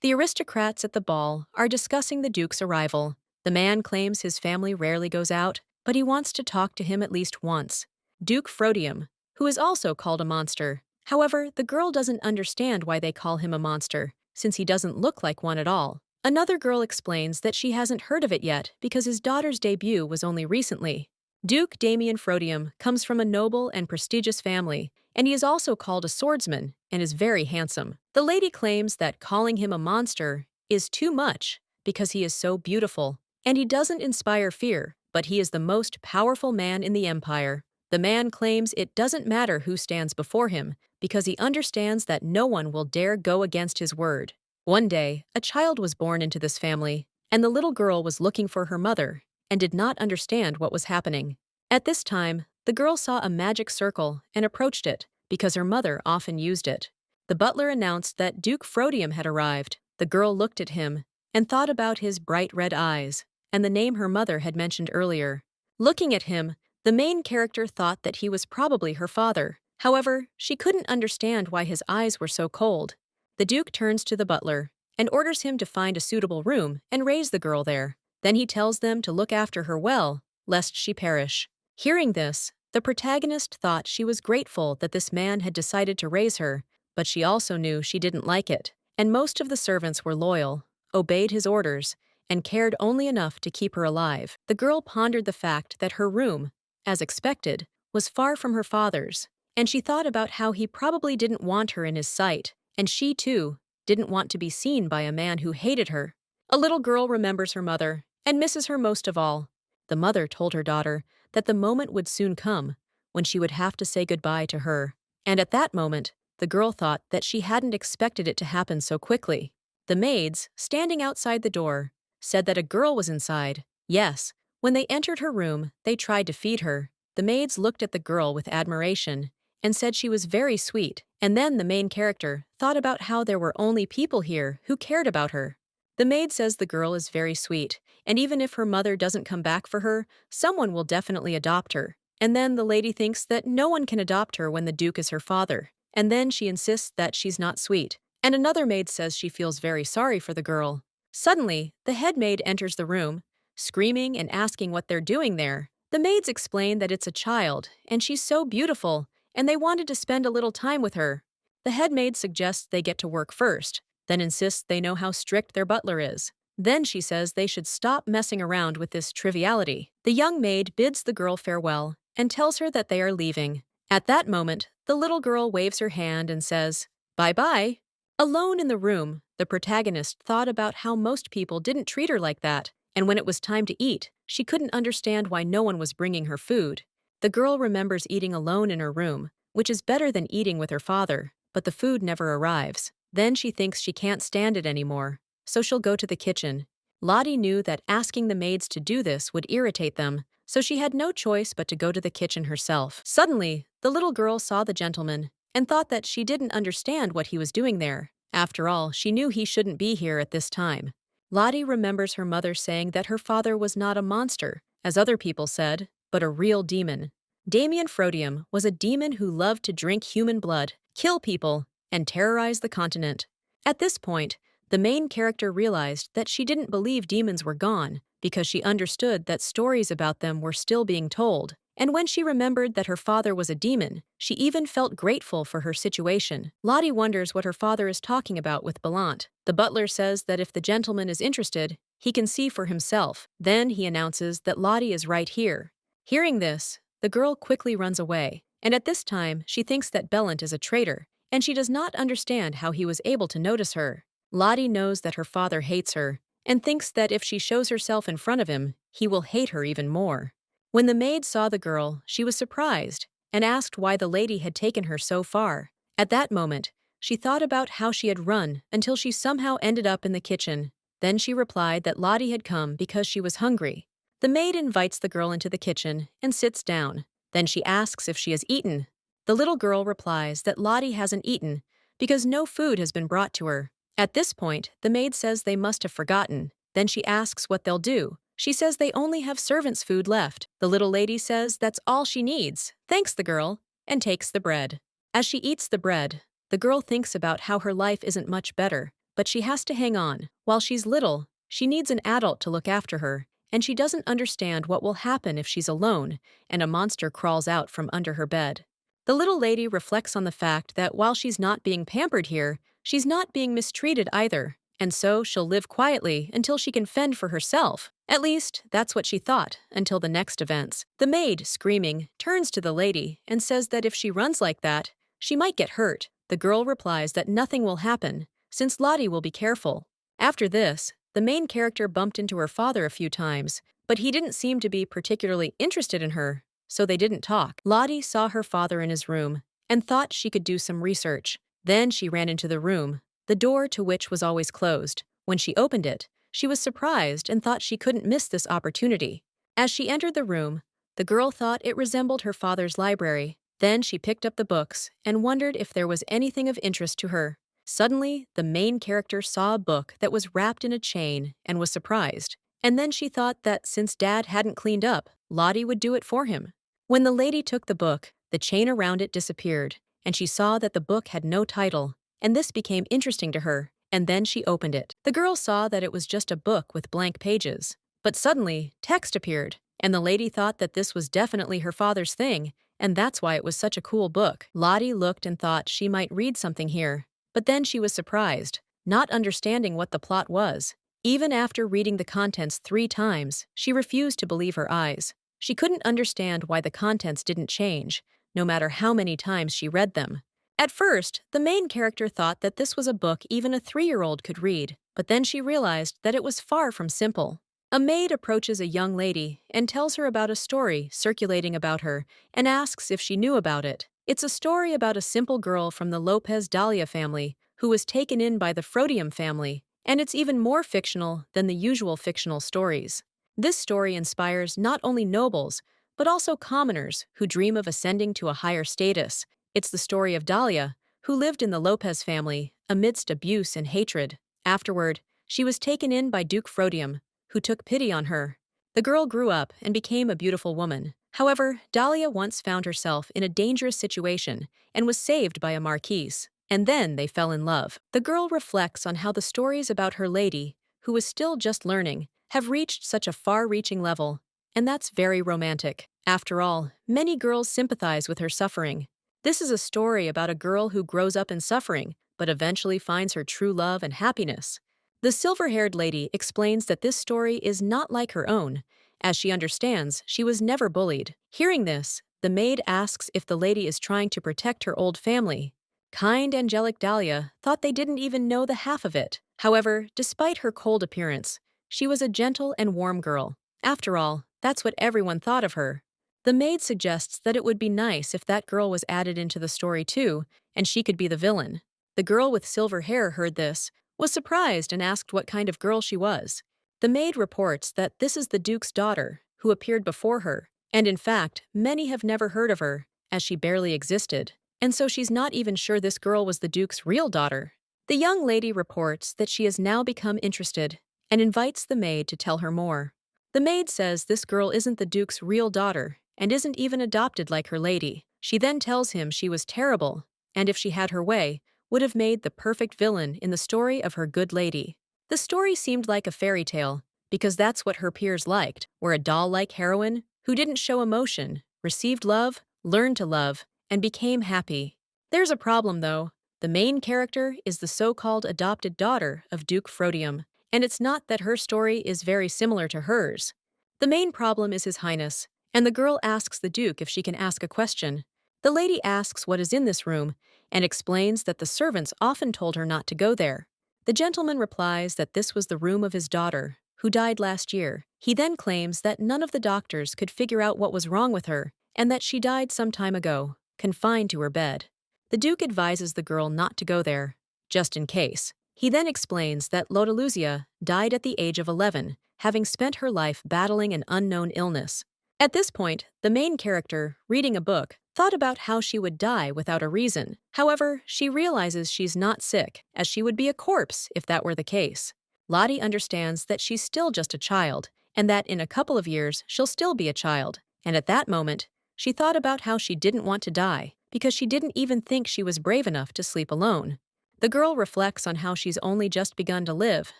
The aristocrats at the ball are discussing the Duke's arrival. The man claims his family rarely goes out, but he wants to talk to him at least once. Duke Frodium, who is also called a monster. However, the girl doesn't understand why they call him a monster, since he doesn't look like one at all. Another girl explains that she hasn't heard of it yet because his daughter's debut was only recently. Duke Damien Frodium comes from a noble and prestigious family, and he is also called a swordsman and is very handsome. The lady claims that calling him a monster is too much because he is so beautiful, and he doesn't inspire fear, but he is the most powerful man in the empire. The man claims it doesn't matter who stands before him because he understands that no one will dare go against his word. One day, a child was born into this family, and the little girl was looking for her mother and did not understand what was happening. At this time, the girl saw a magic circle and approached it because her mother often used it. The butler announced that Duke Frodium had arrived. The girl looked at him and thought about his bright red eyes and the name her mother had mentioned earlier. Looking at him, the main character thought that he was probably her father. However, she couldn't understand why his eyes were so cold. The Duke turns to the butler and orders him to find a suitable room and raise the girl there. Then he tells them to look after her well, lest she perish. Hearing this, the protagonist thought she was grateful that this man had decided to raise her, but she also knew she didn't like it, and most of the servants were loyal, obeyed his orders, and cared only enough to keep her alive. The girl pondered the fact that her room, as expected, was far from her father's, and she thought about how he probably didn't want her in his sight, and she, too, didn't want to be seen by a man who hated her. A little girl remembers her mother and misses her most of all. The mother told her daughter that the moment would soon come when she would have to say goodbye to her, and at that moment, the girl thought that she hadn't expected it to happen so quickly. The maids, standing outside the door, said that a girl was inside. Yes, when they entered her room, they tried to feed her. The maids looked at the girl with admiration and said she was very sweet, and then the main character thought about how there were only people here who cared about her. The maid says the girl is very sweet, and even if her mother doesn't come back for her, someone will definitely adopt her. And then the lady thinks that no one can adopt her when the Duke is her father, and then she insists that she's not sweet. And another maid says she feels very sorry for the girl. Suddenly, the head maid enters the room, screaming and asking what they're doing there. The maids explain that it's a child, and she's so beautiful, and they wanted to spend a little time with her. The head maid suggests they get to work first, then insists they know how strict their butler is. Then she says they should stop messing around with this triviality. The young maid bids the girl farewell and tells her that they are leaving. At that moment, the little girl waves her hand and says, "Bye-bye." Alone in the room, the protagonist thought about how most people didn't treat her like that, and when it was time to eat, she couldn't understand why no one was bringing her food. The girl remembers eating alone in her room, which is better than eating with her father, but the food never arrives. Then she thinks she can't stand it anymore, so she'll go to the kitchen. Lottie knew that asking the maids to do this would irritate them, so she had no choice but to go to the kitchen herself. Suddenly, the little girl saw the gentleman and thought that she didn't understand what he was doing there. After all, she knew he shouldn't be here at this time. Lottie remembers her mother saying that her father was not a monster, as other people said, but a real demon. Damien Frodium was a demon who loved to drink human blood, kill people, and terrorize the continent. At this point, the main character realized that she didn't believe demons were gone because she understood that stories about them were still being told. And when she remembered that her father was a demon, she even felt grateful for her situation. Lottie wonders what her father is talking about with Belant. The butler says that if the gentleman is interested, he can see for himself. Then he announces that Lottie is right here. Hearing this, the girl quickly runs away, and at this time she thinks that Belant is a traitor, and she does not understand how he was able to notice her. Lottie knows that her father hates her, and thinks that if she shows herself in front of him, he will hate her even more. When the maid saw the girl, she was surprised and asked why the lady had taken her so far. At that moment, she thought about how she had run until she somehow ended up in the kitchen. Then she replied that Lottie had come because she was hungry. The maid invites the girl into the kitchen and sits down. Then she asks if she has eaten. The little girl replies that Lottie hasn't eaten because no food has been brought to her. At this point, the maid says they must have forgotten. Then she asks what they'll do. She says they only have servants' food left. The little lady says that's all she needs, thanks the girl, and takes the bread. As she eats the bread, the girl thinks about how her life isn't much better, but she has to hang on. While she's little, she needs an adult to look after her, and she doesn't understand what will happen if she's alone and a monster crawls out from under her bed. The little lady reflects on the fact that while she's not being pampered here, she's not being mistreated either, and so she'll live quietly until she can fend for herself. At least, that's what she thought, until the next events. The maid, screaming, turns to the lady and says that if she runs like that, she might get hurt. The girl replies that nothing will happen, since Lottie will be careful. After this, the main character bumped into her father a few times, but he didn't seem to be particularly interested in her, so they didn't talk. Lottie saw her father in his room and thought she could do some research. Then she ran into the room, the door to which was always closed. When she opened it, she was surprised and thought she couldn't miss this opportunity. As she entered the room, the girl thought it resembled her father's library. Then she picked up the books and wondered if there was anything of interest to her. Suddenly, the main character saw a book that was wrapped in a chain and was surprised. And then she thought that since Dad hadn't cleaned up, Lottie would do it for him. When the lady took the book, the chain around it disappeared, and she saw that the book had no title, and this became interesting to her, and then she opened it. The girl saw that it was just a book with blank pages, but suddenly, text appeared, and the lady thought that this was definitely her father's thing, and that's why it was such a cool book. Lottie looked and thought she might read something here, but then she was surprised, not understanding what the plot was. Even after reading the contents 3 times, she refused to believe her eyes. She couldn't understand why the contents didn't change, no matter how many times she read them. At first, the main character thought that this was a book even a 3-year-old could read, but then she realized that it was far from simple. A maid approaches a young lady and tells her about a story circulating about her and asks if she knew about it. It's a story about a simple girl from the Lopez Dahlia family who was taken in by the Frodium family, and it's even more fictional than the usual fictional stories. This story inspires not only nobles, but also commoners who dream of ascending to a higher status. It's the story of Dahlia, who lived in the Lopez family amidst abuse and hatred. Afterward, she was taken in by Duke Frodium, who took pity on her. The girl grew up and became a beautiful woman. However, Dahlia once found herself in a dangerous situation and was saved by a marquise, and then they fell in love. The girl reflects on how the stories about her lady, who was still just learning, have reached such a far-reaching level, and that's very romantic. After all, many girls sympathize with her suffering. This is a story about a girl who grows up in suffering, but eventually finds her true love and happiness. The silver-haired lady explains that this story is not like her own. As she understands, she was never bullied. Hearing this, the maid asks if the lady is trying to protect her old family. Kind, angelic Dahlia thought they didn't even know the half of it. However, despite her cold appearance, she was a gentle and warm girl. After all, that's what everyone thought of her. The maid suggests that it would be nice if that girl was added into the story too, and she could be the villain. The girl with silver hair heard this, was surprised and asked what kind of girl she was. The maid reports that this is the Duke's daughter, who appeared before her, and in fact, many have never heard of her, as she barely existed, and so she's not even sure this girl was the Duke's real daughter. The young lady reports that she has now become interested, and invites the maid to tell her more. The maid says this girl isn't the Duke's real daughter, and isn't even adopted like her lady. She then tells him she was terrible, and if she had her way, would have made the perfect villain in the story of her good lady. The story seemed like a fairy tale, because that's what her peers liked, were a doll-like heroine who didn't show emotion, received love, learned to love, and became happy. There's a problem though. The main character is the so-called adopted daughter of Duke Frodium, and it's not that her story is very similar to hers. The main problem is His Highness, and the girl asks the Duke if she can ask a question. The lady asks what is in this room, and explains that the servants often told her not to go there. The gentleman replies that this was the room of his daughter, who died last year. He then claims that none of the doctors could figure out what was wrong with her, and that she died some time ago, confined to her bed. The Duke advises the girl not to go there, just in case. He then explains that Lotaluzia died at the age of 11, having spent her life battling an unknown illness. At this point, the main character, reading a book, thought about how she would die without a reason. However, she realizes she's not sick, as she would be a corpse if that were the case. Lottie understands that she's still just a child, and that in a couple of years she'll still be a child. And at that moment, she thought about how she didn't want to die, because she didn't even think she was brave enough to sleep alone. The girl reflects on how she's only just begun to live,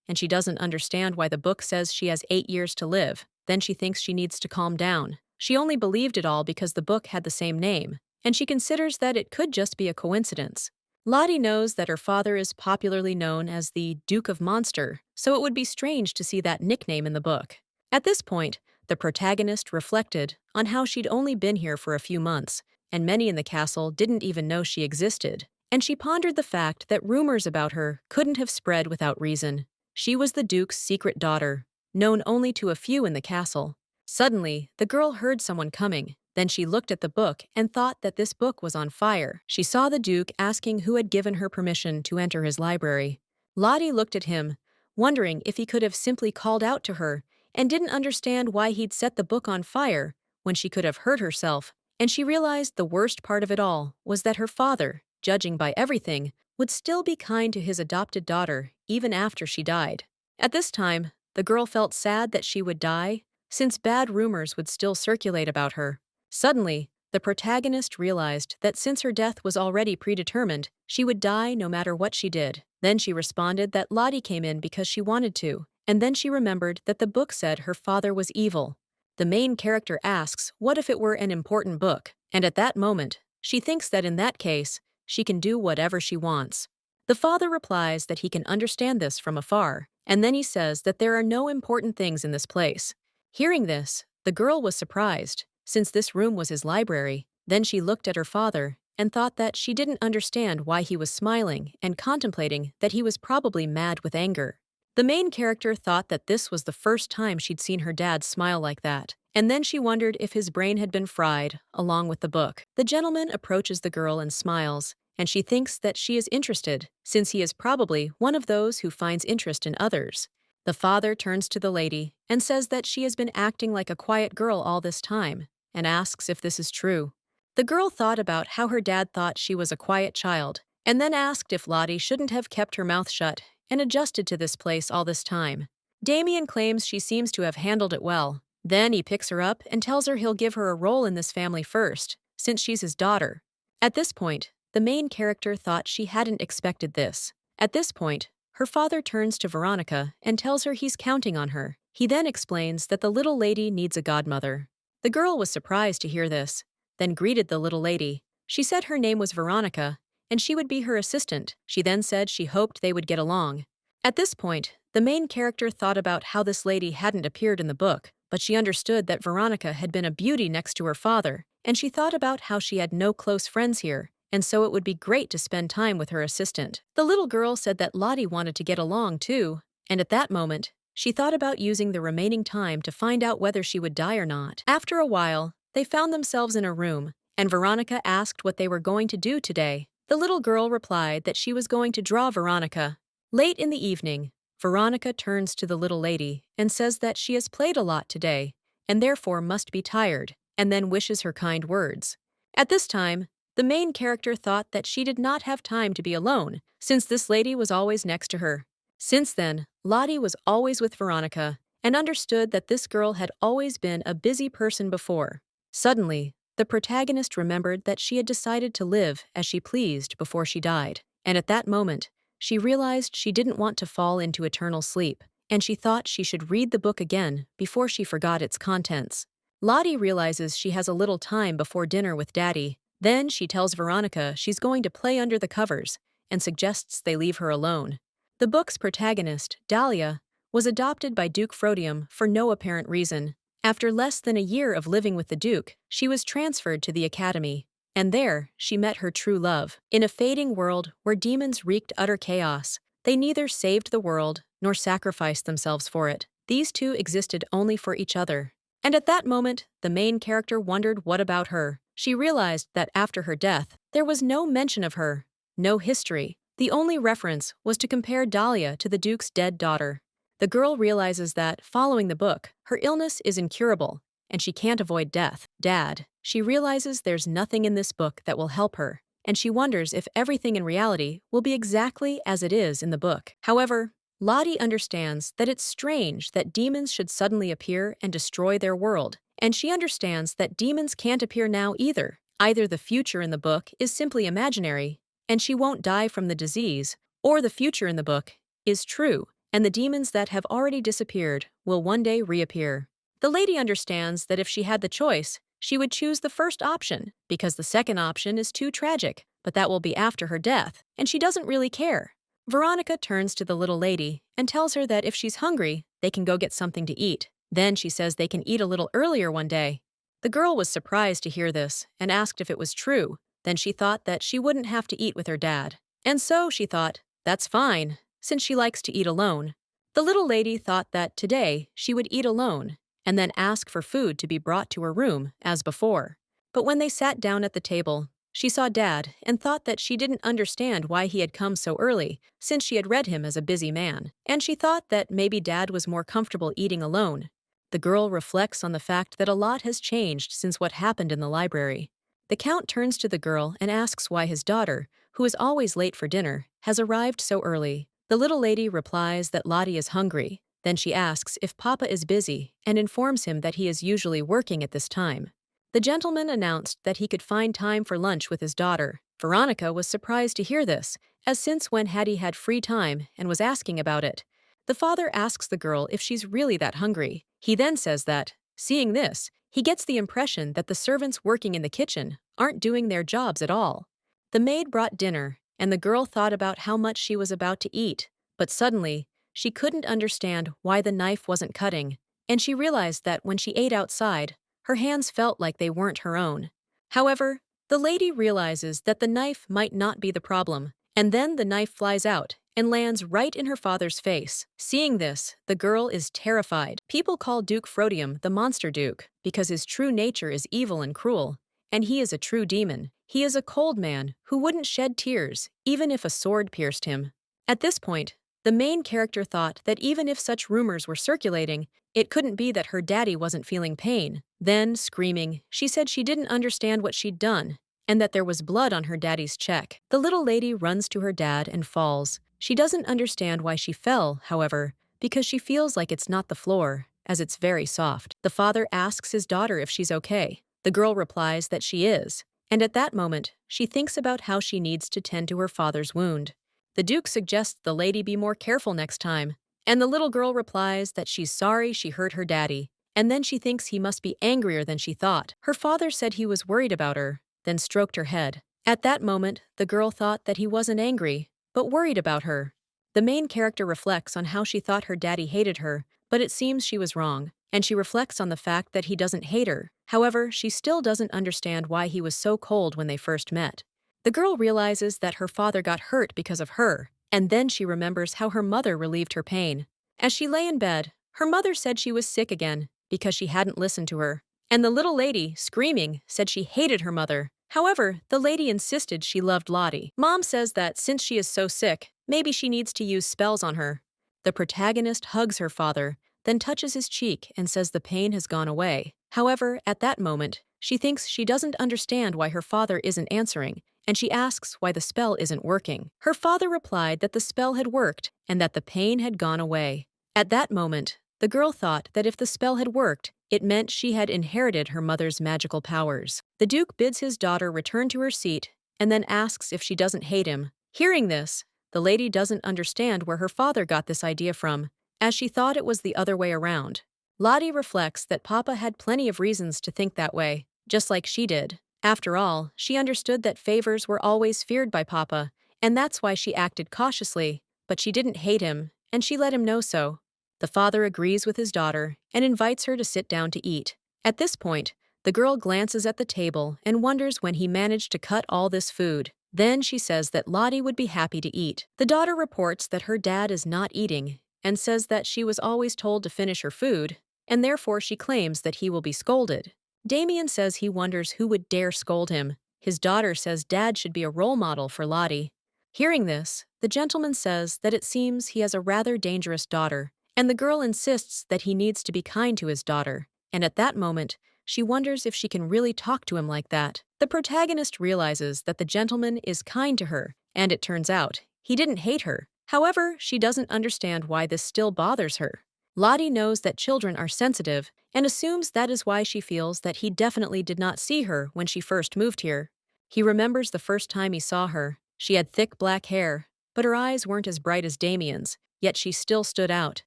and she doesn't understand why the book says she has 8 years to live. Then she thinks she needs to calm down. She only believed it all because the book had the same name, and she considers that it could just be a coincidence. Lottie knows that her father is popularly known as the Duke of Monster, so it would be strange to see that nickname in the book. At this point, the protagonist reflected on how she'd only been here for a few months, and many in the castle didn't even know she existed. And she pondered the fact that rumors about her couldn't have spread without reason. She was the Duke's secret daughter, known only to a few in the castle. Suddenly, the girl heard someone coming. Then she looked at the book and thought that this book was on fire. She saw the Duke asking who had given her permission to enter his library. Lottie looked at him, wondering if he could have simply called out to her, and didn't understand why he'd set the book on fire when she could have hurt herself. And she realized the worst part of it all was that her father, judging by everything, would still be kind to his adopted daughter even after she died. At this time, the girl felt sad that she would die, since bad rumors would still circulate about her. Suddenly, the protagonist realized that since her death was already predetermined, she would die no matter what she did. Then she responded that Lottie came in because she wanted to, and then she remembered that the book said her father was evil. The main character asks what if it were an important book, and at that moment, she thinks that in that case, she can do whatever she wants. The father replies that he can understand this from afar, and then he says that there are no important things in this place. Hearing this, the girl was surprised, since this room was his library. Then she looked at her father and thought that she didn't understand why he was smiling and contemplating that he was probably mad with anger. The main character thought that this was the first time she'd seen her dad smile like that, and then she wondered if his brain had been fried, along with the book. The gentleman approaches the girl and smiles, and she thinks that she is interested, since he is probably one of those who finds interest in others. The father turns to the lady and says that she has been acting like a quiet girl all this time, and asks if this is true. The girl thought about how her dad thought she was a quiet child, and then asked if Lottie shouldn't have kept her mouth shut and adjusted to this place all this time. Damien claims she seems to have handled it well. Then he picks her up and tells her he'll give her a role in this family first, since she's his daughter. At this point, the main character thought she hadn't expected this. At this point, her father turns to Veronica and tells her he's counting on her. He then explains that the little lady needs a godmother. The girl was surprised to hear this, then greeted the little lady. She said her name was Veronica, and she would be her assistant. She then said she hoped they would get along. At this point, the main character thought about how this lady hadn't appeared in the book, but she understood that Veronica had been a beauty next to her father, and she thought about how she had no close friends here, and so it would be great to spend time with her assistant. The little girl said that Lottie wanted to get along too, and at that moment, she thought about using the remaining time to find out whether she would die or not. After a while, they found themselves in a room, and Veronica asked what they were going to do today. The little girl replied that she was going to draw Veronica. Late in the evening, Veronica turns to the little lady and says that she has played a lot today, and therefore must be tired, and then wishes her kind words. At this time, the main character thought that she did not have time to be alone, since this lady was always next to her. Since then, Lottie was always with Veronica, and understood that this girl had always been a busy person before. Suddenly, the protagonist remembered that she had decided to live as she pleased before she died, and at that moment, she realized she didn't want to fall into eternal sleep, and she thought she should read the book again before she forgot its contents. Lottie realizes she has a little time before dinner with Daddy. Then she tells Veronica she's going to play under the covers and suggests they leave her alone. The book's protagonist, Dahlia, was adopted by Duke Frodium for no apparent reason. After less than a year of living with the Duke, she was transferred to the academy, and there she met her true love. In a fading world where demons wreaked utter chaos, they neither saved the world nor sacrificed themselves for it. These two existed only for each other. And at that moment, the main character wondered what about her. She realized that after her death, there was no mention of her, no history. The only reference was to compare Dahlia to the Duke's dead daughter. The girl realizes that, following the book, her illness is incurable, and she can't avoid death. Dad, she realizes there's nothing in this book that will help her, and she wonders if everything in reality will be exactly as it is in the book. However, Lottie understands that it's strange that demons should suddenly appear and destroy their world, and she understands that demons can't appear now either. Either the future in the book is simply imaginary, and she won't die from the disease, or the future in the book, is true, and the demons that have already disappeared will one day reappear. The lady understands that if she had the choice, she would choose the first option because the second option is too tragic, but that will be after her death, and she doesn't really care. Veronica turns to the little lady and tells her that if she's hungry, they can go get something to eat. Then she says they can eat a little earlier one day. The girl was surprised to hear this and asked if it was true. Then she thought that she wouldn't have to eat with her dad. And so she thought, that's fine, since she likes to eat alone. The little lady thought that today she would eat alone and then ask for food to be brought to her room as before. But when they sat down at the table, she saw Dad and thought that she didn't understand why he had come so early, since she had read him as a busy man, and she thought that maybe Dad was more comfortable eating alone. The girl reflects on the fact that a lot has changed since what happened in the library. The Count turns to the girl and asks why his daughter, who is always late for dinner, has arrived so early. The little lady replies that Lottie is hungry. Then she asks if Papa is busy and informs him that he is usually working at this time. The gentleman announced that he could find time for lunch with his daughter. Veronica was surprised to hear this, as since when had he had free time, and was asking about it. The father asks the girl if she's really that hungry. He then says that, seeing this, he gets the impression that the servants working in the kitchen aren't doing their jobs at all. The maid brought dinner, and the girl thought about how much she was about to eat, but suddenly, she couldn't understand why the knife wasn't cutting, and she realized that when she ate outside, her hands felt like they weren't her own. However, the lady realizes that the knife might not be the problem, and then the knife flies out and lands right in her father's face. Seeing this, the girl is terrified. People call Duke Frodium the Monster Duke because his true nature is evil and cruel, and he is a true demon. He is a cold man who wouldn't shed tears even if a sword pierced him. At this point, the main character thought that even if such rumors were circulating, it couldn't be that her daddy wasn't feeling pain. Then, screaming, she said she didn't understand what she'd done, and that there was blood on her daddy's check. The little lady runs to her dad and falls. She doesn't understand why she fell, however, because she feels like it's not the floor, as it's very soft. The father asks his daughter if she's okay. The girl replies that she is, and at that moment, she thinks about how she needs to tend to her father's wound. The Duke suggests the lady be more careful next time, and the little girl replies that she's sorry she hurt her daddy, and then she thinks he must be angrier than she thought. Her father said he was worried about her, then stroked her head. At that moment, the girl thought that he wasn't angry, but worried about her. The main character reflects on how she thought her daddy hated her, but it seems she was wrong, and she reflects on the fact that he doesn't hate her. However, she still doesn't understand why he was so cold when they first met. The girl realizes that her father got hurt because of her, and then she remembers how her mother relieved her pain. As she lay in bed, her mother said she was sick again because she hadn't listened to her, and the little lady, screaming, said she hated her mother. However, the lady insisted she loved Lottie. Mom says that since she is so sick, maybe she needs to use spells on her. The protagonist hugs her father, then touches his cheek and says the pain has gone away. However, at that moment, she thinks she doesn't understand why her father isn't answering, and she asks why the spell isn't working. Her father replied that the spell had worked and that the pain had gone away. At that moment, the girl thought that if the spell had worked, it meant she had inherited her mother's magical powers. The Duke bids his daughter return to her seat and then asks if she doesn't hate him. Hearing this, the lady doesn't understand where her father got this idea from, as she thought it was the other way around. Lottie reflects that Papa had plenty of reasons to think that way, just like she did. After all, she understood that favors were always feared by Papa, and that's why she acted cautiously, but she didn't hate him, and she let him know so. The father agrees with his daughter and invites her to sit down to eat. At this point, the girl glances at the table and wonders when he managed to cut all this food. Then she says that Lottie would be happy to eat. The daughter reports that her dad is not eating and says that she was always told to finish her food, and therefore she claims that he will be scolded. Damien says he wonders who would dare scold him. His daughter says Dad should be a role model for Lottie. Hearing this, the gentleman says that it seems he has a rather dangerous daughter, and the girl insists that he needs to be kind to his daughter, and at that moment, she wonders if she can really talk to him like that. The protagonist realizes that the gentleman is kind to her, and it turns out he didn't hate her. However, she doesn't understand why this still bothers her. Lottie knows that children are sensitive and assumes that is why she feels that he definitely did not see her when she first moved here. He remembers the first time he saw her. She had thick black hair, but her eyes weren't as bright as Damien's, yet she still stood out.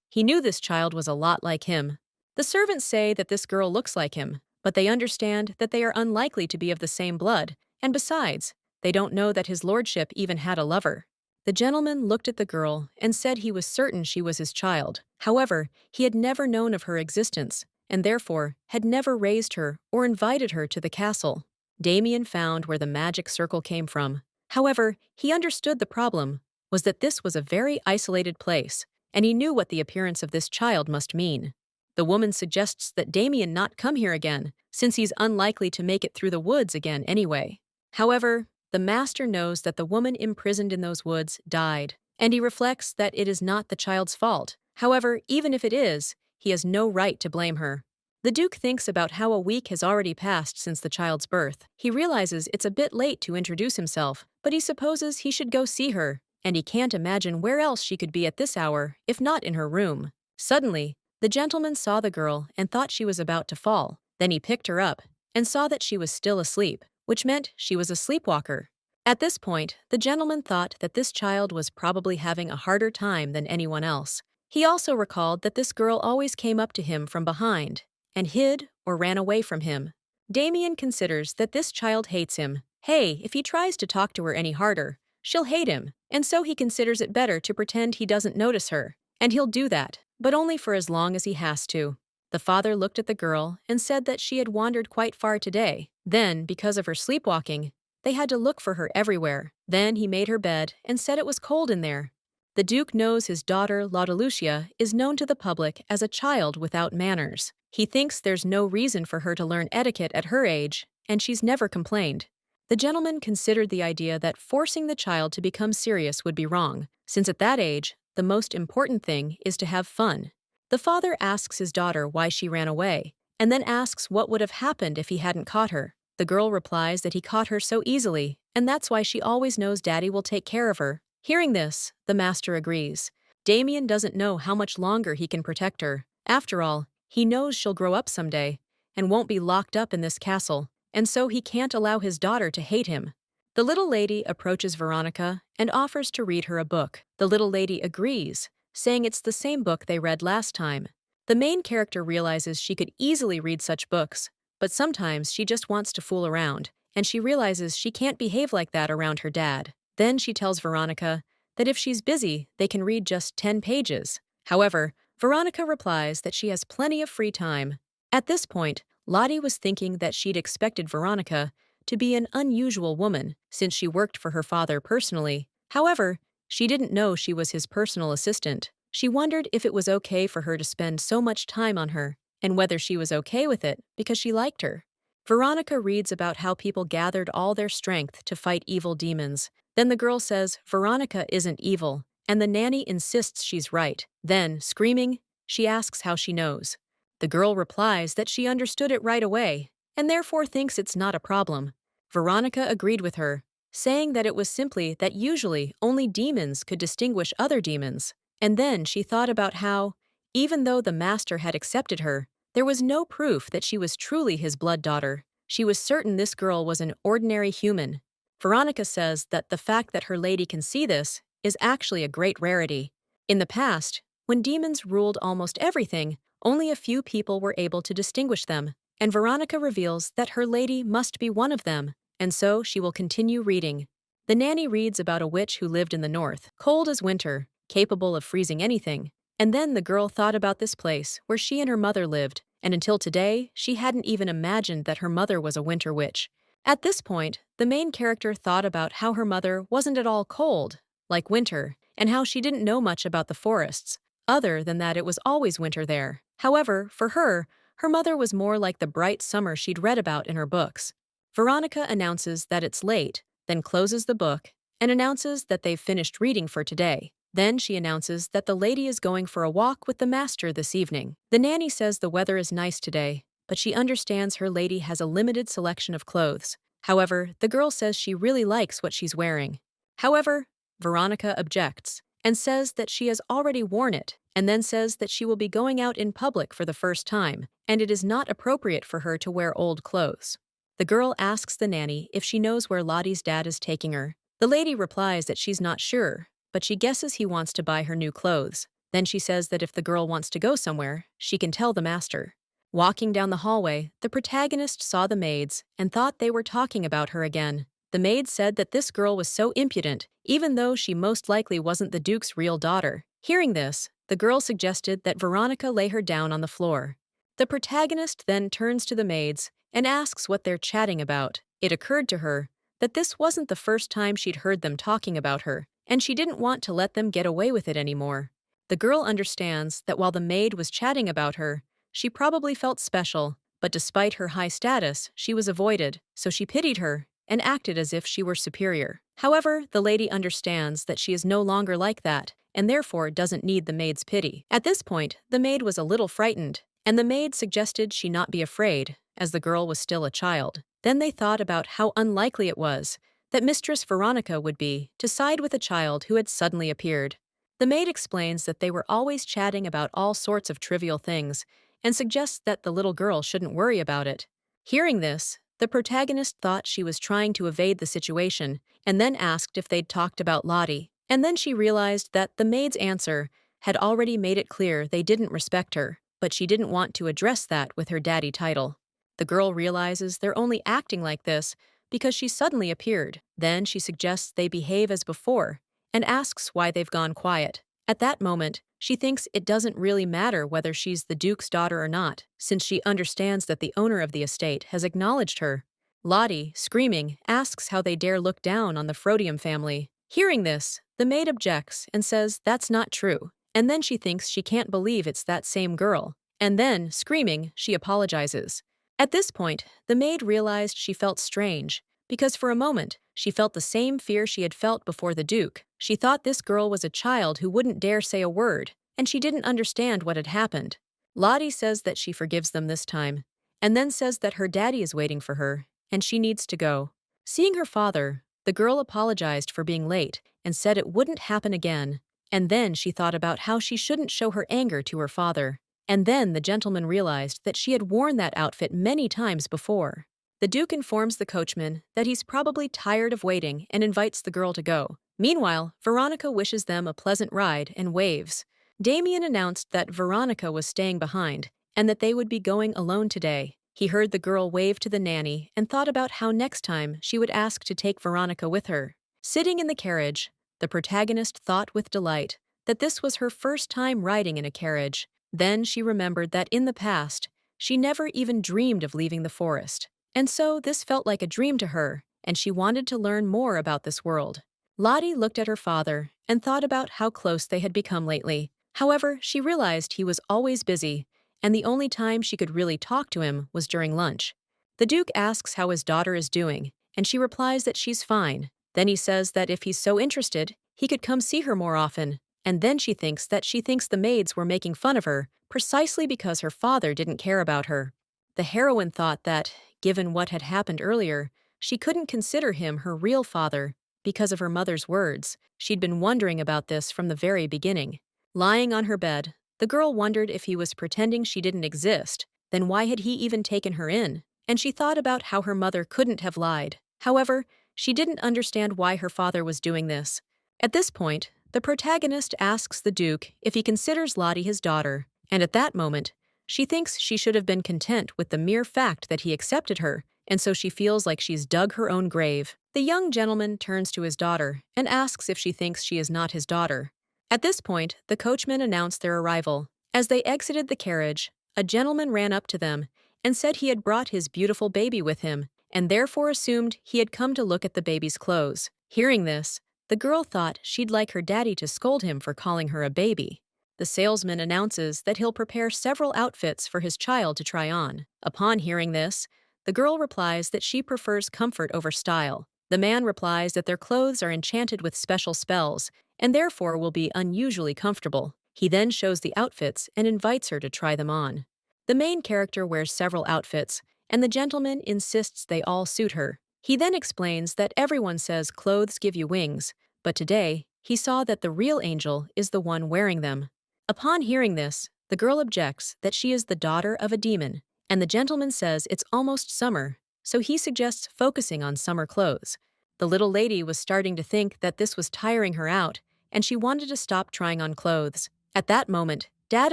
He knew this child was a lot like him. The servants say that this girl looks like him, but they understand that they are unlikely to be of the same blood, and besides, they don't know that his lordship even had a lover. The gentleman looked at the girl and said he was certain she was his child. However, he had never known of her existence, and therefore had never raised her or invited her to the castle. Damien found where the magic circle came from. However, he understood the problem was that this was a very isolated place, and he knew what the appearance of this child must mean. The woman suggests that Damien not come here again, since he's unlikely to make it through the woods again anyway. However, the master knows that the woman imprisoned in those woods died, and he reflects that it is not the child's fault. However, even if it is, he has no right to blame her. The Duke thinks about how a week has already passed since the child's birth. He realizes it's a bit late to introduce himself, but he supposes he should go see her, and he can't imagine where else she could be at this hour, if not in her room. Suddenly, the gentleman saw the girl and thought she was about to fall. Then he picked her up and saw that she was still asleep, which meant she was a sleepwalker. At this point, the gentleman thought that this child was probably having a harder time than anyone else. He also recalled that this girl always came up to him from behind and hid or ran away from him. Damien considers that this child hates him. Hey, if he tries to talk to her any harder, she'll hate him, and so he considers it better to pretend he doesn't notice her. And he'll do that, but only for as long as he has to. The father looked at the girl and said that she had wandered quite far today. Then, because of her sleepwalking, they had to look for her everywhere. Then he made her bed and said it was cold in there. The Duke knows his daughter, Lucia, is known to the public as a child without manners. He thinks there's no reason for her to learn etiquette at her age, and she's never complained. The gentleman considered the idea that forcing the child to become serious would be wrong, since at that age, the most important thing is to have fun. The father asks his daughter why she ran away, and then asks what would have happened if he hadn't caught her. The girl replies that he caught her so easily, and that's why she always knows Daddy will take care of her. Hearing this, the master agrees. Damien doesn't know how much longer he can protect her. After all, he knows she'll grow up someday, and won't be locked up in this castle, and so he can't allow his daughter to hate him. The little lady approaches Veronica and offers to read her a book. The little lady agrees, saying it's the same book they read last time. The main character realizes she could easily read such books, but sometimes she just wants to fool around, and she realizes she can't behave like that around her dad. Then she tells Veronica that if she's busy, they can read just 10 pages. However, Veronica replies that she has plenty of free time. At this point, Lottie was thinking that she'd expected Veronica to be an unusual woman, since she worked for her father personally. However, she didn't know she was his personal assistant. She wondered if it was okay for her to spend so much time on her, and whether she was okay with it because she liked her. Veronica reads about how people gathered all their strength to fight evil demons. Then the girl says Veronica isn't evil, and the nanny insists she's right. Then, screaming, she asks how she knows. The girl replies that she understood it right away, and therefore thinks it's not a problem. Veronica agreed with her, saying that it was simply that usually only demons could distinguish other demons. And then she thought about how, even though the master had accepted her, there was no proof that she was truly his blood daughter. She was certain this girl was an ordinary human. Veronica says that the fact that her lady can see this is actually a great rarity. In the past, when demons ruled almost everything, only a few people were able to distinguish them, and Veronica reveals that her lady must be one of them, and so she will continue reading. The nanny reads about a witch who lived in the north, cold as winter, capable of freezing anything. And then the girl thought about this place where she and her mother lived, and until today, she hadn't even imagined that her mother was a winter witch. At this point, the main character thought about how her mother wasn't at all cold, like winter, and how she didn't know much about the forests, other than that it was always winter there. However, for her mother was more like the bright summer she'd read about in her books. Veronica announces that it's late, then closes the book, and announces that they've finished reading for today. Then she announces that the lady is going for a walk with the master this evening. The nanny says the weather is nice today, but she understands her lady has a limited selection of clothes. However, the girl says she really likes what she's wearing. However, Veronica objects and says that she has already worn it, and then says that she will be going out in public for the first time, and it is not appropriate for her to wear old clothes. The girl asks the nanny if she knows where Lottie's dad is taking her. The lady replies that she's not sure, but she guesses he wants to buy her new clothes. Then she says that if the girl wants to go somewhere, she can tell the master. Walking down the hallway, the protagonist saw the maids and thought they were talking about her again. The maid said that this girl was so impudent, even though she most likely wasn't the Duke's real daughter. Hearing this, the girl suggested that Veronica lay her down on the floor. The protagonist then turns to the maids and asks what they're chatting about. It occurred to her that this wasn't the first time she'd heard them talking about her, and she didn't want to let them get away with it anymore. The girl understands that while the maid was chatting about her, she probably felt special, but despite her high status, she was avoided, so she pitied her and acted as if she were superior. However, the lady understands that she is no longer like that, and therefore doesn't need the maid's pity. At this point, the maid was a little frightened, and the maid suggested she not be afraid, as the girl was still a child. Then they thought about how unlikely it was that Mistress Veronica would be to side with a child who had suddenly appeared. The maid explains that they were always chatting about all sorts of trivial things, and suggests that the little girl shouldn't worry about it. Hearing this, the protagonist thought she was trying to evade the situation, and then asked if they'd talked about Lottie. And then she realized that the maid's answer had already made it clear they didn't respect her, but she didn't want to address that with her daddy title. The girl realizes they're only acting like this because she suddenly appeared. Then she suggests they behave as before, and asks why they've gone quiet. At that moment, she thinks it doesn't really matter whether she's the Duke's daughter or not, since she understands that the owner of the estate has acknowledged her. Lottie, screaming, asks how they dare look down on the Frodium family. Hearing this, the maid objects and says that's not true, and then she thinks she can't believe it's that same girl. And then, screaming, she apologizes. At this point, the maid realized she felt strange, because for a moment, she felt the same fear she had felt before the Duke. She thought this girl was a child who wouldn't dare say a word, and she didn't understand what had happened. Lottie says that she forgives them this time, and then says that her daddy is waiting for her, and she needs to go. Seeing her father, the girl apologized for being late and said it wouldn't happen again, and then she thought about how she shouldn't show her anger to her father. And then the gentleman realized that she had worn that outfit many times before. The Duke informs the coachman that he's probably tired of waiting and invites the girl to go. Meanwhile, Veronica wishes them a pleasant ride and waves. Damien announced that Veronica was staying behind and that they would be going alone today. He heard the girl wave to the nanny and thought about how next time she would ask to take Veronica with her. Sitting in the carriage, the protagonist thought with delight that this was her first time riding in a carriage. Then she remembered that in the past, she never even dreamed of leaving the forest. And so this felt like a dream to her, and she wanted to learn more about this world. Lottie looked at her father and thought about how close they had become lately. However, she realized he was always busy, and the only time she could really talk to him was during lunch. The Duke asks how his daughter is doing, and she replies that she's fine. Then he says that if he's so interested, he could come see her more often. And then she thinks the maids were making fun of her precisely because her father didn't care about her. The heroine thought that, given what had happened earlier, she couldn't consider him her real father because of her mother's words. She'd been wondering about this from the very beginning. Lying on her bed, the girl wondered if he was pretending she didn't exist. Then why had he even taken her in? And she thought about how her mother couldn't have lied. However, she didn't understand why her father was doing this. At this point, the protagonist asks the Duke if he considers Lottie his daughter, and at that moment, she thinks she should have been content with the mere fact that he accepted her, and so she feels like she's dug her own grave. The young gentleman turns to his daughter and asks if she thinks she is not his daughter. At this point, the coachman announced their arrival. As they exited the carriage, a gentleman ran up to them and said he had brought his beautiful baby with him, and therefore assumed he had come to look at the baby's clothes. Hearing this, the girl thought she'd like her daddy to scold him for calling her a baby. The salesman announces that he'll prepare several outfits for his child to try on. Upon hearing this, the girl replies that she prefers comfort over style. The man replies that their clothes are enchanted with special spells and therefore will be unusually comfortable. He then shows the outfits and invites her to try them on. The main character wears several outfits, and the gentleman insists they all suit her. He then explains that everyone says clothes give you wings, but today, he saw that the real angel is the one wearing them. Upon hearing this, the girl objects that she is the daughter of a demon, and the gentleman says it's almost summer, so he suggests focusing on summer clothes. The little lady was starting to think that this was tiring her out, and she wanted to stop trying on clothes. At that moment, Dad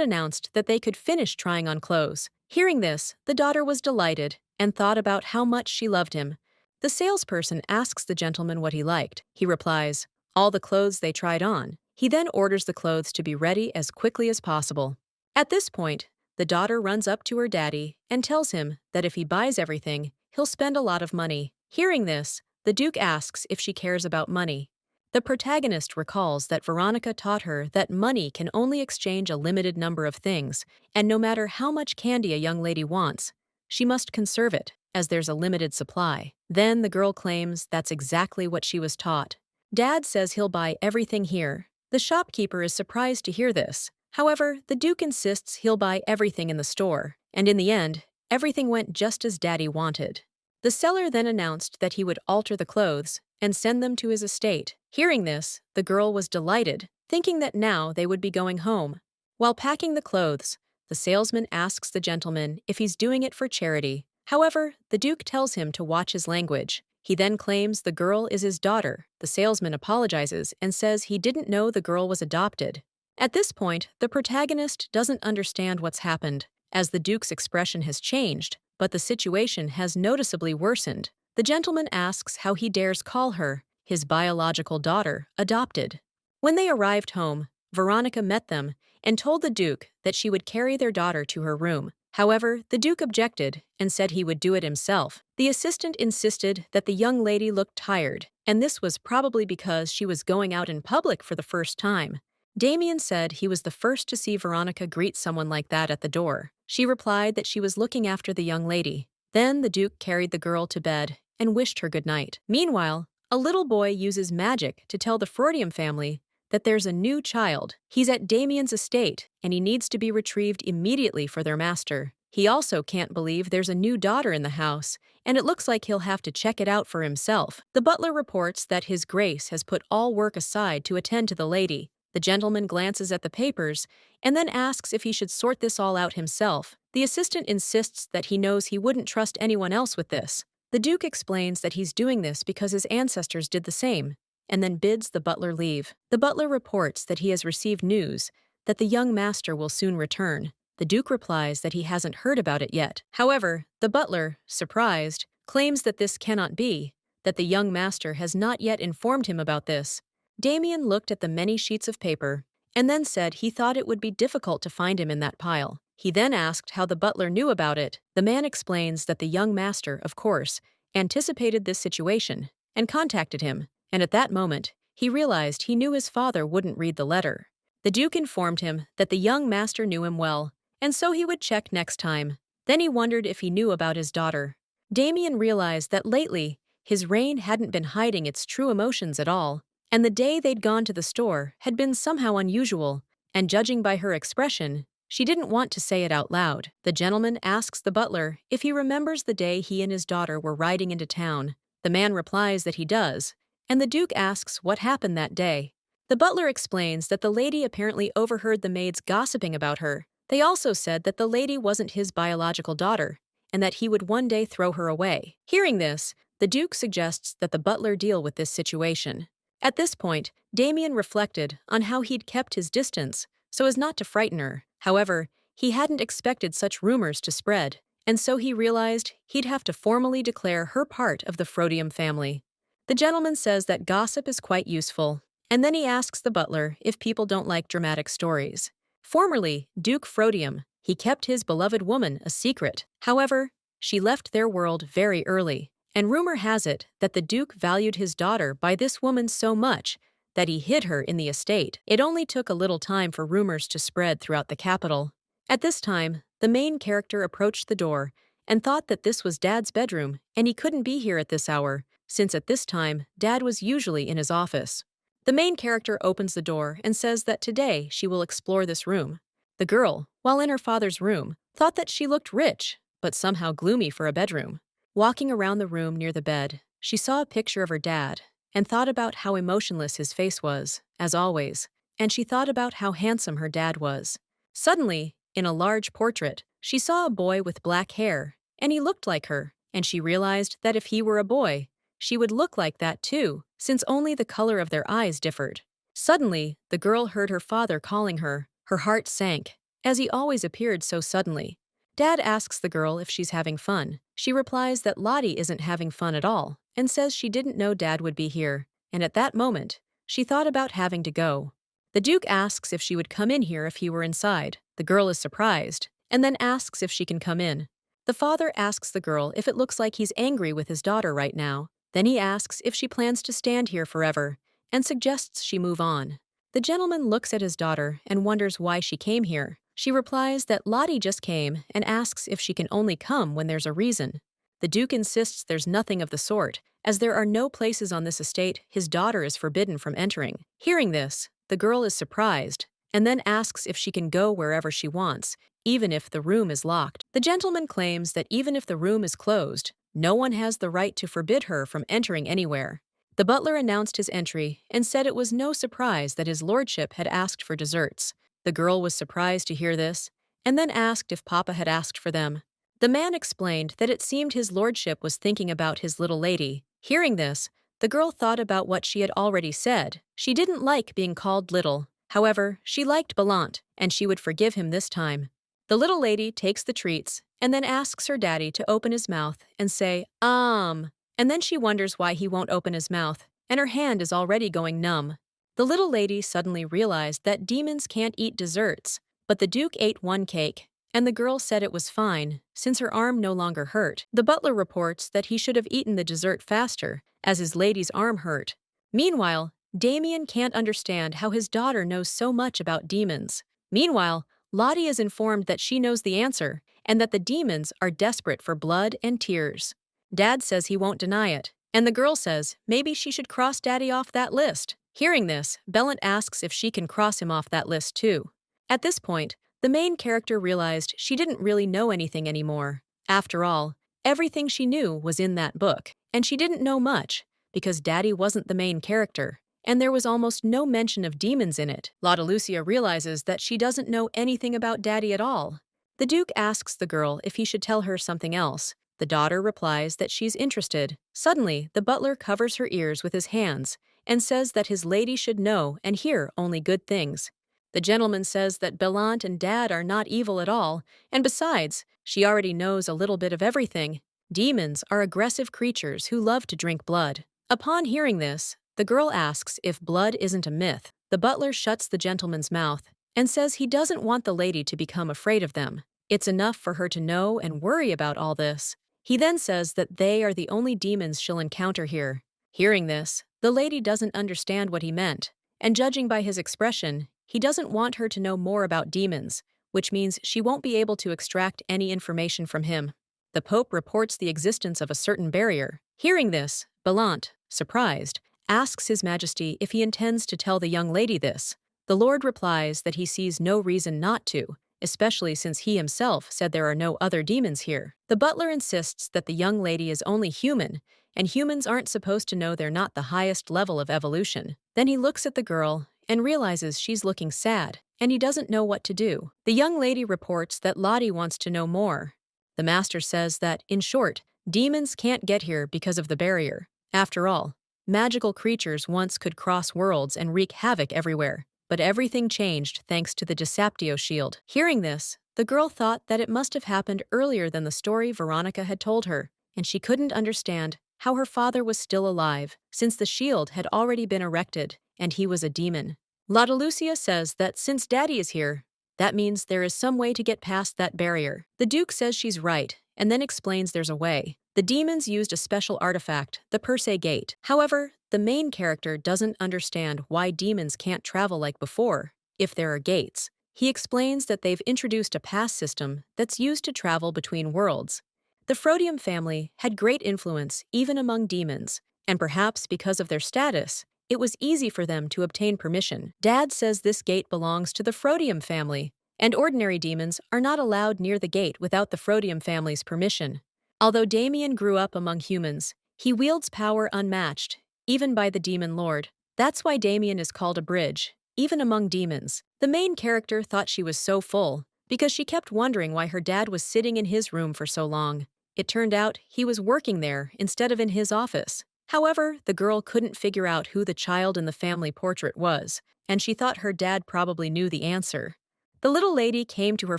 announced that they could finish trying on clothes. Hearing this, the daughter was delighted and thought about how much she loved him. The salesperson asks the gentleman what he liked. He replies, "All the clothes they tried on." He then orders the clothes to be ready as quickly as possible. At this point, the daughter runs up to her daddy and tells him that if he buys everything, he'll spend a lot of money. Hearing this, the Duke asks if she cares about money. The protagonist recalls that Veronica taught her that money can only exchange a limited number of things, and no matter how much candy a young lady wants, she must conserve it, as there's a limited supply. Then the girl claims that's exactly what she was taught. Dad says he'll buy everything here. The shopkeeper is surprised to hear this. However, the Duke insists he'll buy everything in the store, and in the end, everything went just as Daddy wanted. The seller then announced that he would alter the clothes and send them to his estate. Hearing this, the girl was delighted, thinking that now they would be going home. While packing the clothes, the salesman asks the gentleman if he's doing it for charity. However, the Duke tells him to watch his language. He then claims the girl is his daughter. The salesman apologizes and says he didn't know the girl was adopted. At this point, the protagonist doesn't understand what's happened, as the Duke's expression has changed, but the situation has noticeably worsened. The gentleman asks how he dares call her, his biological daughter, adopted. When they arrived home, Veronica met them and told the Duke that she would carry their daughter to her room. However, the Duke objected and said he would do it himself. The assistant insisted that the young lady looked tired, and this was probably because she was going out in public for the first time. Damien said he was the first to see Veronica greet someone like that at the door. She replied that she was looking after the young lady. Then the Duke carried the girl to bed and wished her good night. Meanwhile, a little boy uses magic to tell the Freudium family that there's a new child. He's at Damien's estate, and he needs to be retrieved immediately for their master. He also can't believe there's a new daughter in the house, and it looks like he'll have to check it out for himself. The butler reports that His Grace has put all work aside to attend to the lady. The gentleman glances at the papers and then asks if he should sort this all out himself. The assistant insists that he knows he wouldn't trust anyone else with this. The Duke explains that he's doing this because his ancestors did the same, and then bids the butler leave. The butler reports that he has received news that the young master will soon return. The Duke replies that he hasn't heard about it yet. However, the butler, surprised, claims that this cannot be, that the young master has not yet informed him about this. Damien looked at the many sheets of paper and then said he thought it would be difficult to find him in that pile. He then asked how the butler knew about it. The man explains that the young master, of course, anticipated this situation and contacted him, and at that moment, he realized he knew his father wouldn't read the letter. The Duke informed him that the young master knew him well, and so he would check next time. Then he wondered if he knew about his daughter. Damien realized that lately, his reign hadn't been hiding its true emotions at all, and the day they'd gone to the store had been somehow unusual, and judging by her expression, she didn't want to say it out loud. The gentleman asks the butler if he remembers the day he and his daughter were riding into town. The man replies that he does, and the Duke asks what happened that day. The butler explains that the lady apparently overheard the maids gossiping about her. They also said that the lady wasn't his biological daughter, and that he would one day throw her away. Hearing this, the Duke suggests that the butler deal with this situation. At this point, Damien reflected on how he'd kept his distance so as not to frighten her. However, he hadn't expected such rumors to spread, and so he realized he'd have to formally declare her part of the Freudium family. The gentleman says that gossip is quite useful, and then he asks the butler if people don't like dramatic stories. Formerly Duke Freudium, he kept his beloved woman a secret. However, she left their world very early, and rumor has it that the Duke valued his daughter by this woman so much that he hid her in the estate. It only took a little time for rumors to spread throughout the capital. At this time, the main character approached the door and thought that this was Dad's bedroom, and he couldn't be here at this hour, since at this time, Dad was usually in his office. The main character opens the door and says that today she will explore this room. The girl, while in her father's room, thought that she looked rich, but somehow gloomy for a bedroom. Walking around the room near the bed, she saw a picture of her dad and thought about how emotionless his face was, as always, and she thought about how handsome her dad was. Suddenly, in a large portrait, she saw a boy with black hair, and he looked like her, and she realized that if he were a boy, she would look like that too, since only the color of their eyes differed. Suddenly, the girl heard her father calling her. Her heart sank, as he always appeared so suddenly. Dad asks the girl if she's having fun. She replies that Lottie isn't having fun at all, and says she didn't know Dad would be here, and at that moment, she thought about having to go. The Duke asks if she would come in here if he were inside. The girl is surprised, and then asks if she can come in. The father asks the girl if it looks like he's angry with his daughter right now. Then he asks if she plans to stand here forever, and suggests she move on. The gentleman looks at his daughter and wonders why she came here. She replies that Lottie just came and asks if she can only come when there's a reason. The Duke insists there's nothing of the sort, as there are no places on this estate his daughter is forbidden from entering. Hearing this, the girl is surprised, and then asks if she can go wherever she wants, even if the room is locked. The gentleman claims that even if the room is closed, no one has the right to forbid her from entering anywhere. The butler announced his entry and said it was no surprise that his lordship had asked for desserts. The girl was surprised to hear this, and then asked if Papa had asked for them. The man explained that it seemed his lordship was thinking about his little lady. Hearing this, the girl thought about what she had already said. She didn't like being called little. However, she liked Belant, and she would forgive him this time. The little lady takes the treats and then asks her daddy to open his mouth and say, and then she wonders why he won't open his mouth, and her hand is already going numb. The little lady suddenly realized that demons can't eat desserts, but the Duke ate one cake, and the girl said it was fine, since her arm no longer hurt. The butler reports that he should have eaten the dessert faster, as his lady's arm hurt. Meanwhile, Damien can't understand how his daughter knows so much about demons. Meanwhile, Lottie is informed that she knows the answer, and that the demons are desperate for blood and tears. Dad says he won't deny it, and the girl says maybe she should cross Daddy off that list. Hearing this, Belant asks if she can cross him off that list too. At this point, the main character realized she didn't really know anything anymore. After all, everything she knew was in that book, and she didn't know much, because Daddy wasn't the main character, and there was almost no mention of demons in it. Lotta Lucia realizes that she doesn't know anything about Daddy at all. The Duke asks the girl if he should tell her something else. The daughter replies that she's interested. Suddenly, the butler covers her ears with his hands and says that his lady should know and hear only good things. The gentleman says that Belant and Dad are not evil at all, and besides, she already knows a little bit of everything. Demons are aggressive creatures who love to drink blood. Upon hearing this, the girl asks if blood isn't a myth. The butler shuts the gentleman's mouth and says he doesn't want the lady to become afraid of them. It's enough for her to know and worry about all this. He then says that they are the only demons she'll encounter here. Hearing this, the lady doesn't understand what he meant, and judging by his expression, he doesn't want her to know more about demons, which means she won't be able to extract any information from him. The Pope reports the existence of a certain barrier. Hearing this, Belant, surprised, asks His Majesty if he intends to tell the young lady this. The Lord replies that he sees no reason not to, especially since he himself said there are no other demons here. The butler insists that the young lady is only human, and humans aren't supposed to know they're not the highest level of evolution. Then he looks at the girl and realizes she's looking sad, and he doesn't know what to do. The young lady reports that Lottie wants to know more. The master says that, in short, demons can't get here because of the barrier. After all, magical creatures once could cross worlds and wreak havoc everywhere. But everything changed thanks to the Disaptio shield. Hearing this, the girl thought that it must have happened earlier than the story Veronica had told her, and she couldn't understand how her father was still alive, since the shield had already been erected, and he was a demon. Lotta Lucia says that since Daddy is here, that means there is some way to get past that barrier. The Duke says she's right, and then explains there's a way. The demons used a special artifact, the Per Se Gate. However, the main character doesn't understand why demons can't travel like before, if there are gates. He explains that they've introduced a pass system that's used to travel between worlds. The Frodium family had great influence even among demons, and perhaps because of their status, it was easy for them to obtain permission. Dad says this gate belongs to the Frodium family, and ordinary demons are not allowed near the gate without the Frodium family's permission. Although Damien grew up among humans, he wields power unmatched, even by the demon lord. That's why Damien is called a bridge, even among demons. The main character thought she was so full, because she kept wondering why her dad was sitting in his room for so long. It turned out he was working there instead of in his office. However, the girl couldn't figure out who the child in the family portrait was, and she thought her dad probably knew the answer. The little lady came to her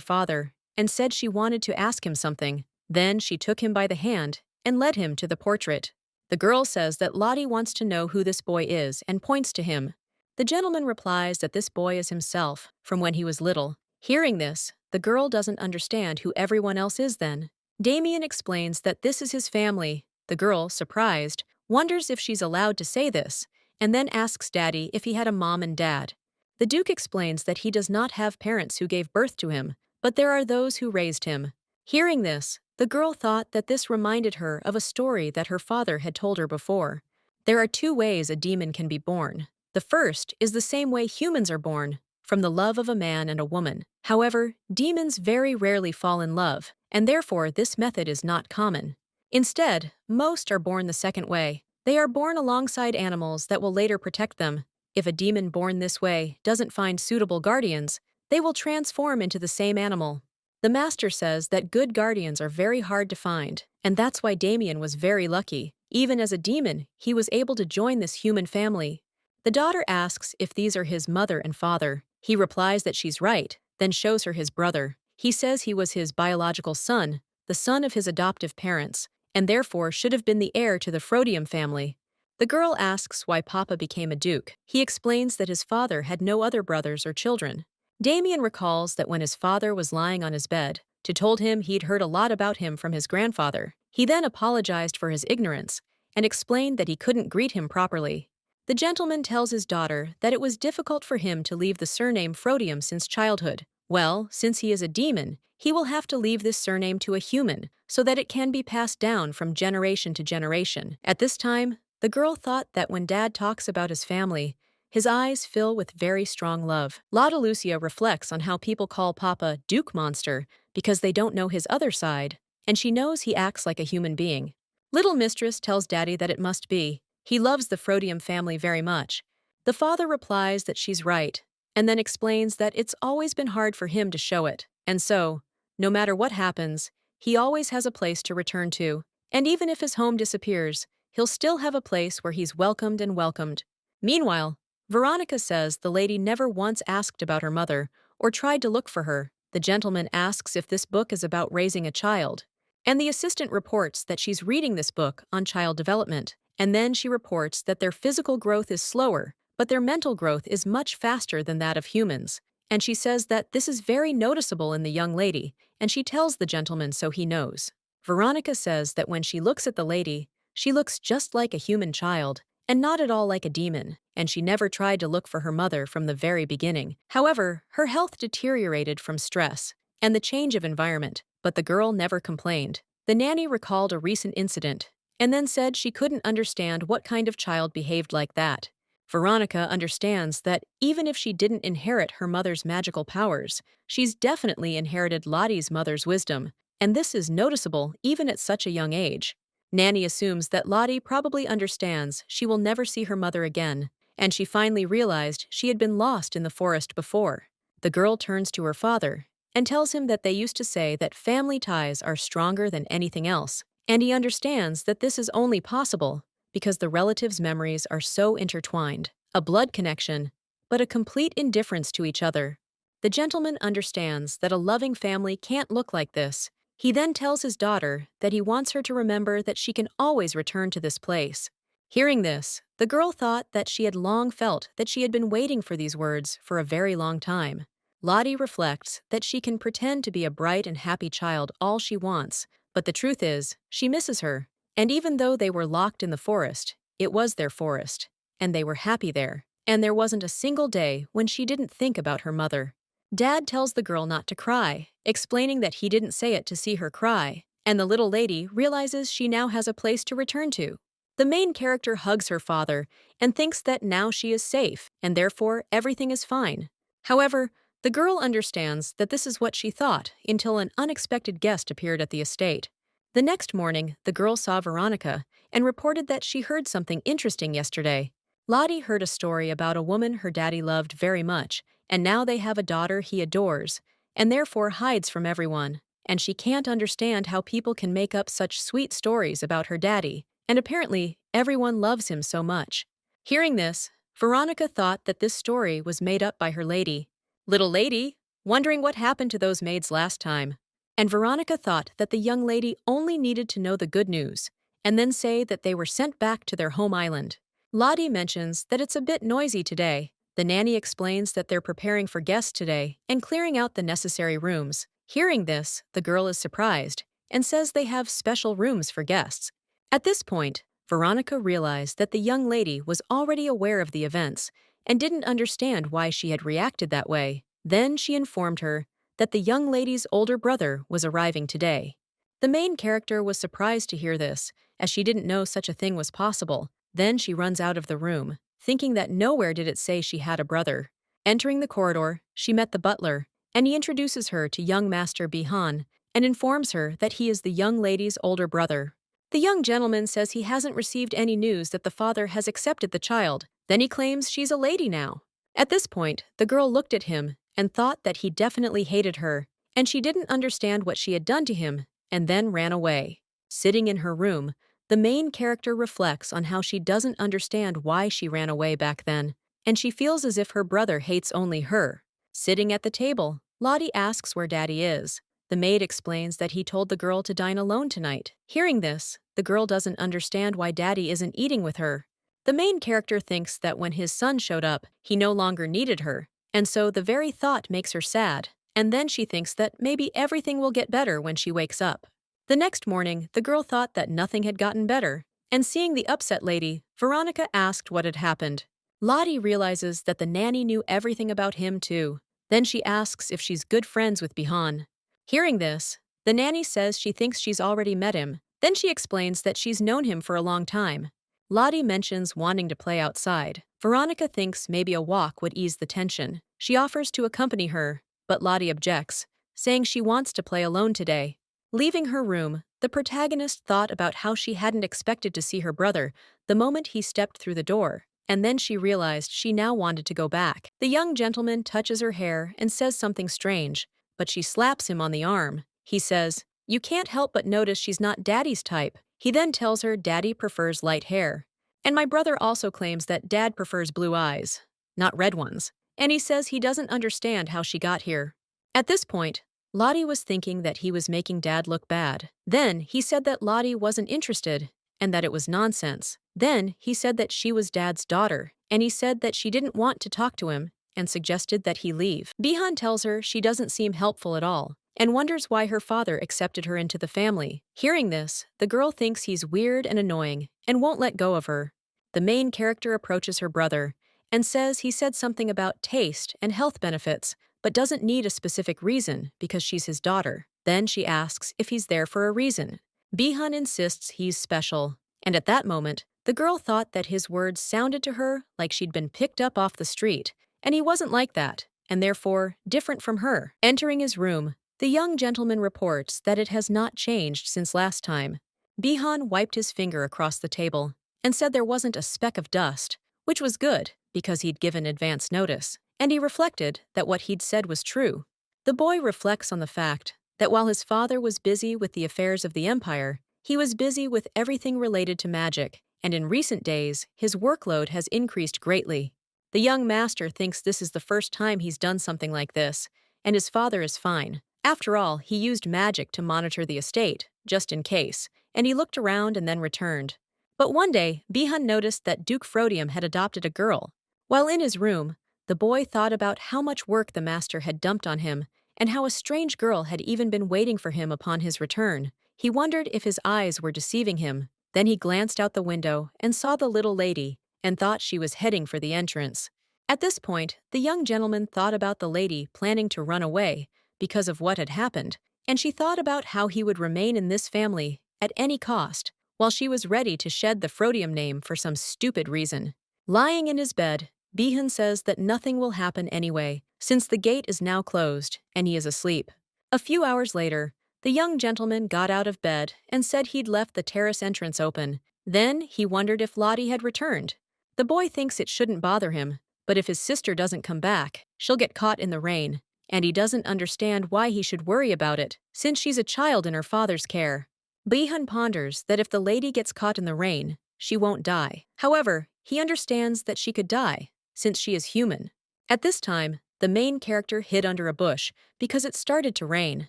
father and said she wanted to ask him something. Then she took him by the hand and led him to the portrait. The girl says that Lottie wants to know who this boy is and points to him. The gentleman replies that this boy is himself, from when he was little. Hearing this, the girl doesn't understand who everyone else is then. Damien explains that this is his family. The girl, surprised, wonders if she's allowed to say this, and then asks Daddy if he had a mom and dad. The Duke explains that he does not have parents who gave birth to him, but there are those who raised him. Hearing this, the girl thought that this reminded her of a story that her father had told her before. There are two ways a demon can be born. The first is the same way humans are born, from the love of a man and a woman. However, demons very rarely fall in love, and therefore this method is not common. Instead, most are born the second way. They are born alongside animals that will later protect them. If a demon born this way doesn't find suitable guardians, they will transform into the same animal. The master says that good guardians are very hard to find, and that's why Damien was very lucky. Even as a demon, he was able to join this human family. The daughter asks if these are his mother and father. He replies that she's right, then shows her his brother. He says he was his biological son, the son of his adoptive parents, and therefore should have been the heir to the Frodium family. The girl asks why Papa became a duke. He explains that his father had no other brothers or children. Damien recalls that when his father was lying on his bed, told him he'd heard a lot about him from his grandfather. He then apologized for his ignorance and explained that he couldn't greet him properly. The gentleman tells his daughter that it was difficult for him to leave the surname Frodium since childhood. Well, since he is a demon, he will have to leave this surname to a human so that it can be passed down from generation to generation. At this time, the girl thought that when Dad talks about his family, his eyes fill with very strong love. Lotta Lucia reflects on how people call Papa Duke Monster because they don't know his other side, and she knows he acts like a human being. Little Mistress tells Daddy that it must be. He loves the Frodium family very much. The father replies that she's right, and then explains that it's always been hard for him to show it, and so, no matter what happens, he always has a place to return to, and even if his home disappears, he'll still have a place where he's welcomed and welcomed. Meanwhile, Veronica says the lady never once asked about her mother or tried to look for her. The gentleman asks if this book is about raising a child, and the assistant reports that she's reading this book on child development. And then she reports that their physical growth is slower, but their mental growth is much faster than that of humans. And she says that this is very noticeable in the young lady, and she tells the gentleman so he knows. Veronica says that when she looks at the lady, she looks just like a human child, and not at all like a demon, and she never tried to look for her mother from the very beginning. However, her health deteriorated from stress and the change of environment, but the girl never complained. The nanny recalled a recent incident and then said she couldn't understand what kind of child behaved like that. Veronica understands that even if she didn't inherit her mother's magical powers, she's definitely inherited Lottie's mother's wisdom, and this is noticeable even at such a young age. Nanny assumes that Lottie probably understands she will never see her mother again, and she finally realized she had been lost in the forest before. The girl turns to her father and tells him that they used to say that family ties are stronger than anything else, and he understands that this is only possible because the relatives' memories are so intertwined, a blood connection, but a complete indifference to each other. The gentleman understands that a loving family can't look like this. He then tells his daughter that he wants her to remember that she can always return to this place. Hearing this, the girl thought that she had long felt that she had been waiting for these words for a very long time. Lottie reflects that she can pretend to be a bright and happy child all she wants, but the truth is, she misses her. And even though they were locked in the forest, it was their forest, and they were happy there, and there wasn't a single day when she didn't think about her mother. Dad tells the girl not to cry, explaining that he didn't say it to see her cry, and the little lady realizes she now has a place to return to. The main character hugs her father and thinks that now she is safe, and therefore everything is fine. However, the girl understands that this is what she thought until an unexpected guest appeared at the estate. The next morning, the girl saw Veronica and reported that she heard something interesting yesterday. Lottie heard a story about a woman her daddy loved very much, and now they have a daughter he adores, and therefore hides from everyone. And she can't understand how people can make up such sweet stories about her daddy, and apparently everyone loves him so much. Hearing this, Veronica thought that this story was made up by her lady. Little lady, wondering what happened to those maids last time. And Veronica thought that the young lady only needed to know the good news, and then say that they were sent back to their home island. Lottie mentions that it's a bit noisy today. The nanny explains that they're preparing for guests today and clearing out the necessary rooms. Hearing this, the girl is surprised and says they have special rooms for guests. At this point, Veronica realized that the young lady was already aware of the events and didn't understand why she had reacted that way. Then she informed her that the young lady's older brother was arriving today. The main character was surprised to hear this, as she didn't know such a thing was possible. Then she runs out of the room, thinking that nowhere did it say she had a brother. Entering the corridor, she met the butler, and he introduces her to young Master Bihan and informs her that he is the young lady's older brother. The young gentleman says he hasn't received any news that the father has accepted the child. Then he claims she's a lady now. At this point, the girl looked at him and thought that he definitely hated her, and she didn't understand what she had done to him, and then ran away. Sitting in her room, the main character reflects on how she doesn't understand why she ran away back then, and she feels as if her brother hates only her. Sitting at the table, Lottie asks where Daddy is. The maid explains that he told the girl to dine alone tonight. Hearing this, the girl doesn't understand why Daddy isn't eating with her. The main character thinks that when his son showed up, he no longer needed her, and so the very thought makes her sad, and then she thinks that maybe everything will get better when she wakes up. The next morning, the girl thought that nothing had gotten better, and seeing the upset lady, Veronica asked what had happened. Lottie realizes that the nanny knew everything about him too. Then she asks if she's good friends with Bihan. Hearing this, the nanny says she thinks she's already met him. Then she explains that she's known him for a long time. Lottie mentions wanting to play outside. Veronica thinks maybe a walk would ease the tension. She offers to accompany her, but Lottie objects, saying she wants to play alone today. Leaving her room, the protagonist thought about how she hadn't expected to see her brother the moment he stepped through the door, and then she realized she now wanted to go back. The young gentleman touches her hair and says something strange, but she slaps him on the arm. He says, "You can't help but notice she's not Daddy's type." He then tells her Daddy prefers light hair. And my brother also claims that Dad prefers blue eyes, not red ones. And he says he doesn't understand how she got here. At this point, Lottie was thinking that he was making Dad look bad. Then he said that Lottie wasn't interested and that it was nonsense. Then he said that she was Dad's daughter, and he said that she didn't want to talk to him and suggested that he leave. Bihan tells her she doesn't seem helpful at all and wonders why her father accepted her into the family. Hearing this, the girl thinks he's weird and annoying and won't let go of her. The main character approaches her brother and says he said something about taste and health benefits, but doesn't need a specific reason because she's his daughter. Then she asks if he's there for a reason. Bihan insists he's special, and at that moment, the girl thought that his words sounded to her like she'd been picked up off the street, and he wasn't like that, and therefore different from her. Entering his room, the young gentleman reports that it has not changed since last time. Bihan wiped his finger across the table and said there wasn't a speck of dust, which was good because he'd given advance notice, and he reflected that what he'd said was true. The boy reflects on the fact that while his father was busy with the affairs of the empire, he was busy with everything related to magic, and in recent days, his workload has increased greatly. The young master thinks this is the first time he's done something like this, and his father is fine. After all, he used magic to monitor the estate, just in case, and he looked around and then returned. But one day, Bihan noticed that Duke Frodium had adopted a girl. While in his room, the boy thought about how much work the master had dumped on him, and how a strange girl had even been waiting for him upon his return. He wondered if his eyes were deceiving him. Then he glanced out the window and saw the little lady, and thought she was heading for the entrance. At this point, the young gentleman thought about the lady planning to run away because of what had happened, and she thought about how he would remain in this family at any cost, while she was ready to shed the Frodium name for some stupid reason. Lying in his bed, Bihan says that nothing will happen anyway, since the gate is now closed and he is asleep. A few hours later, the young gentleman got out of bed and said he'd left the terrace entrance open. Then he wondered if Lottie had returned. The boy thinks it shouldn't bother him, but if his sister doesn't come back, she'll get caught in the rain, and he doesn't understand why he should worry about it, since she's a child in her father's care. Bihan ponders that if the lady gets caught in the rain, she won't die. However, he understands that she could die, since she is human. At this time, the main character hid under a bush because it started to rain.